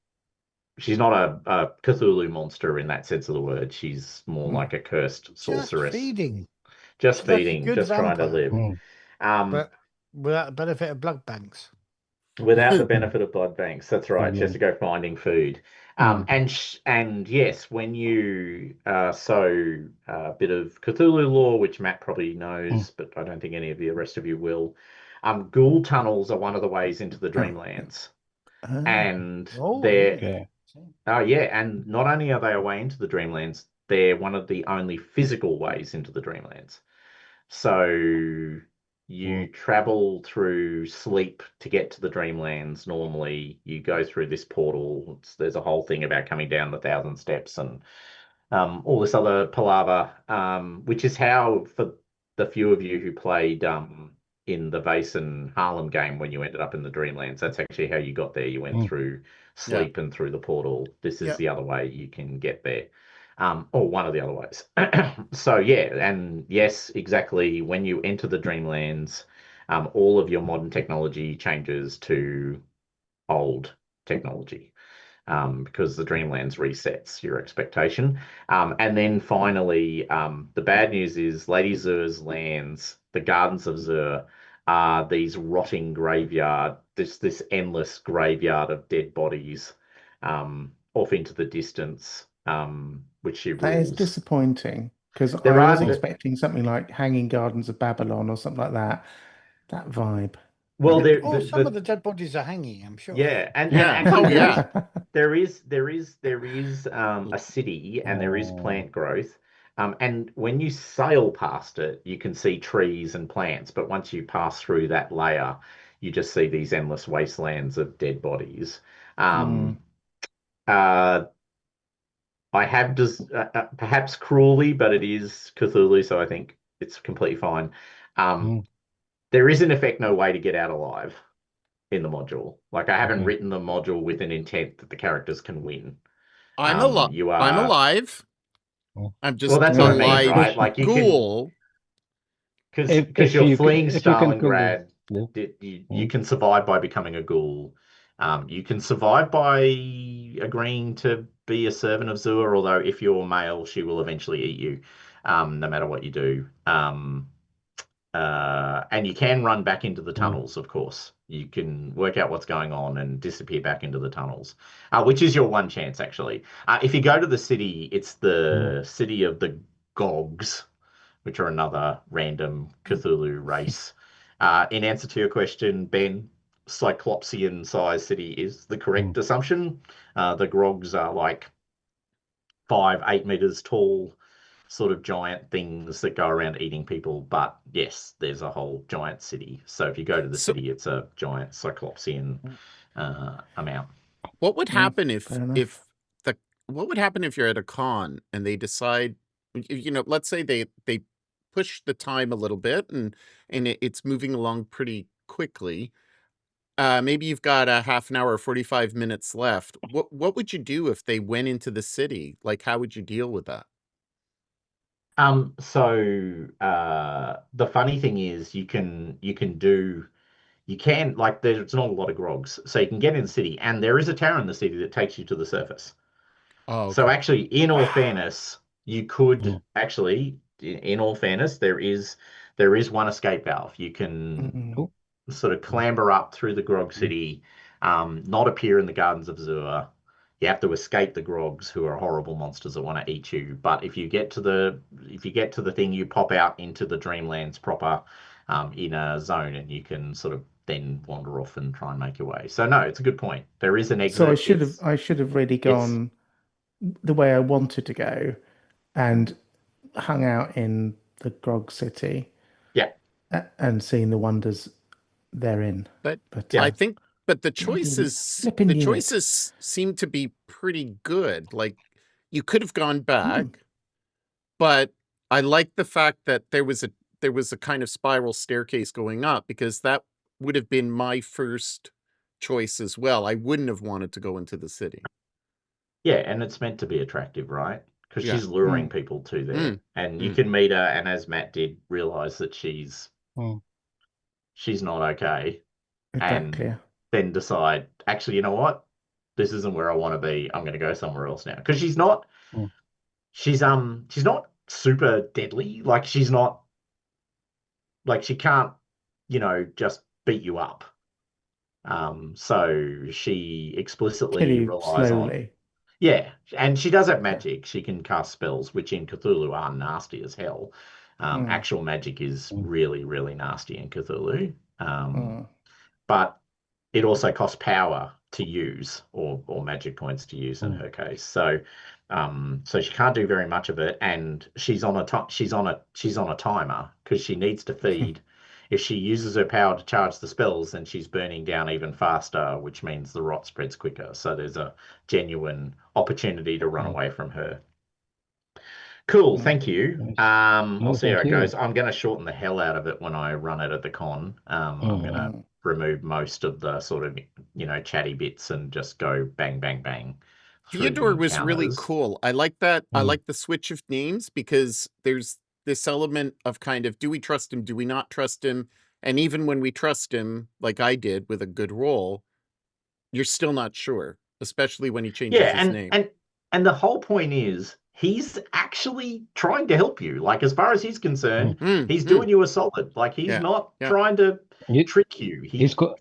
a Cthulhu monster in that sense of the word. She's more like a cursed sorceress. Just like a Feeding, good just trying to vampire. live. But without the benefit of blood banks. Without the benefit of blood banks, that's right. She has to Yeah. go finding food. And yes, when you a bit of Cthulhu lore, which Matt probably knows, but I don't think any of the rest of you will. Ghoul tunnels are one of the ways into the Dreamlands, and they're Okay. and not only are they a way into the Dreamlands, they're one of the only physical ways into the Dreamlands. So you travel through sleep to get to the Dreamlands. Normally, you go through this portal. There's a whole thing about coming down the 1,000 steps and all this other palaver, which is how, for the few of you who played in the Vase and Harlem game when you ended up in the Dreamlands, that's actually how you got there. You went through sleep and through the portal. This is the other way you can get there. Or one of the other ways. So yeah, and yes, exactly. When you enter the Dreamlands, all of your modern technology changes to old technology, because the Dreamlands resets your expectation. And then finally, the bad news is Lady Zur's lands, the Gardens of Zur, are these rotting graveyard, this endless graveyard of dead bodies, off into the distance, which she That is rules. disappointing, because There I was are expecting something like Hanging Gardens of Babylon or something like that. That vibe. well, Some of the dead bodies are hanging, I'm sure. yeah, and Yeah. actually Oh, yeah. there is a city, and there is plant growth. And when you sail past it, you can see trees and plants, but once you pass through that layer, you just see these endless wastelands of dead bodies. Uh, I have just perhaps cruelly, but it is Cthulhu, so I think it's completely fine. There is in effect no way to get out alive in the module. Like, I haven't written the module with an intent that the characters can win. I'm You I'm are alive. I'm just well, that's a what I mean, live right? Like, you can, ghoul. because you're fleeing if you can call Stalingrad, this, you can survive by becoming a ghoul. You can survive by agreeing to be a servant of Zur, although if you're male, she will eventually eat you, no matter what you do. And you can run back into the tunnels, of course. You can work out what's going on and disappear back into the tunnels, which is your one chance, actually. If you go to the city, it's the city of the Gogs, which are another random Cthulhu race. In answer to your question, Ben, Cyclopsian-sized city is the correct assumption. The Grogs are like 5, 8 meters tall, sort of giant things that go around eating people. But yes, there's a whole giant city. So if you go to the city, it's a giant Cyclopsian amount. What would happen fair enough. if the what would happen if you're at a con and they decide, let's say they push the time a little bit and it's moving along pretty quickly. Maybe you've got a half an hour or 45 minutes left. What would you do if they went into the city? Like, how would you deal with that? The funny thing is like, there's not a lot of grogs, so you can get in the city, and there is a tower in the city that takes you to the surface. Oh, So okay. actually, in all fairness, you could actually, in all fairness, there is one escape valve. You can sort of clamber up through the Grog City, not appear in the Gardens of Zur. You have to escape the Grogs, who are horrible monsters that want to eat you. But if you get to the thing, you pop out into the Dreamlands proper, in a zone, and you can sort of then wander off and try and make your way. So no, it's a good point. There is an exit. So I should have really gone the way I wanted to go, and hung out in the Grog City. Yeah. And seen the wonders therein. But Yeah. I think, but the choices seem to be pretty good. Like, you could have gone back, but I like the fact that there was a kind of spiral staircase going up, because that would have been my first choice as well. I wouldn't have wanted to go into the city. Yeah, and it's meant to be attractive, right? Because she's luring people to there, and you can meet her, and as Matt did, realize that she's not okay, Exactly. and then decide, actually, you know what? This isn't where I want to be. I'm going to go somewhere else now. Because she's not super deadly. Like, she's not, like, she can't, just beat you up. So she explicitly relies on. Yeah, and she does have magic. She can cast spells, which in Cthulhu are nasty as hell. Actual magic is really, really nasty in Cthulhu. But it also costs power to use, or magic points to use in her case. So she can't do very much of it, and she's on a timer, because she needs to feed. If she uses her power to charge the spells, then she's burning down even faster, which means the rot spreads quicker. So there's a genuine opportunity to run away from her. Cool, thank you. I'll see how it goes. I'm going to shorten the hell out of it when I run it at the con. I'm going to remove most of the sort of, chatty bits and just go bang, bang, bang. Theodore was really cool. I like that. I like the switch of names, because there's this element of kind of, do we trust him? Do we not trust him? And even when we trust him, like I did with a good roll, you're still not sure, especially when he changes his name. And the whole point is, he's actually trying to help you. Like, as far as he's concerned, he's doing you a solid. Like, he's not trying to trick you. He's convinced.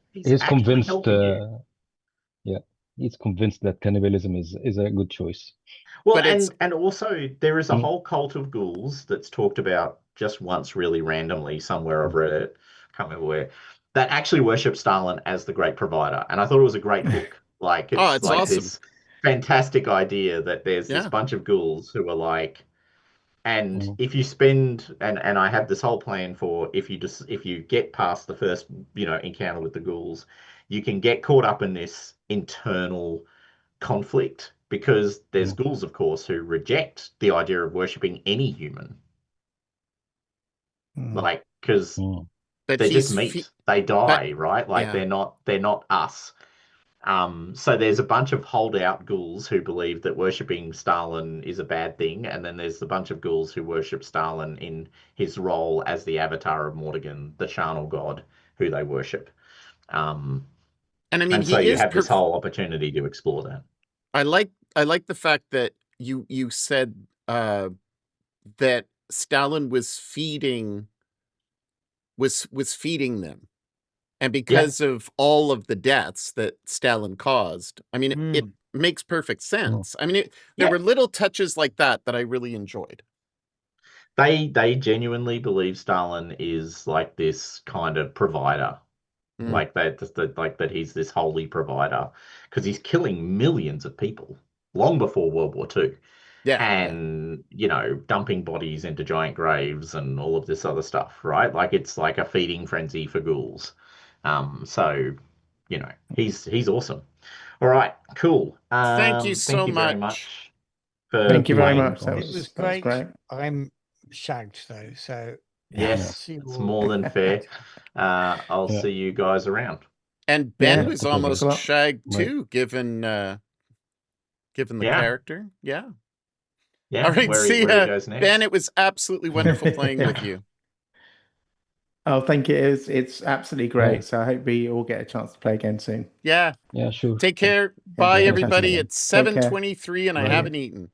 He's convinced that cannibalism is a good choice. Well, and also there is a whole cult of ghouls that's talked about just once, really randomly, somewhere I've read it, can't remember where, that actually worship Stalin as the great provider. And I thought it was a great hook. Like, it's like awesome. This fantastic idea that there's this bunch of ghouls who are like, and if you spend, and I have this whole plan for, if you get past the first, encounter with the ghouls, you can get caught up in this internal conflict, because there's ghouls, of course, who reject the idea of worshipping any human. Like, because they just meat, they die, right? Like, they're not us. So there's a bunch of holdout ghouls who believe that worshipping Stalin is a bad thing, and then there's a bunch of ghouls who worship Stalin in his role as the avatar of Mordegon, the charnel god, who they worship. And I mean, so you have this whole opportunity to explore that. I like the fact that you said that Stalin was feeding them. And because of all of the deaths that Stalin caused, I mean, it makes perfect sense. I mean, there were little touches like that I really enjoyed. They genuinely believe Stalin is like this kind of provider, like that he's this holy provider, because he's killing millions of people long before World War II. And dumping bodies into giant graves and all of this other stuff, right? Like, it's like a feeding frenzy for ghouls. So, he's awesome. All right, cool. Thank you so very much. Thank you very much. It was great. I'm shagged though, so yes, it's more than fair. I'll see you guys around. And Ben was almost shagged too, given the character. Yeah. All right, see ya, Ben. It was absolutely wonderful playing with you. Oh, thank you. It's absolutely great. So I hope we all get a chance to play again soon. Yeah, sure. Take care. Bye, everybody. It's 7:23 and I haven't eaten.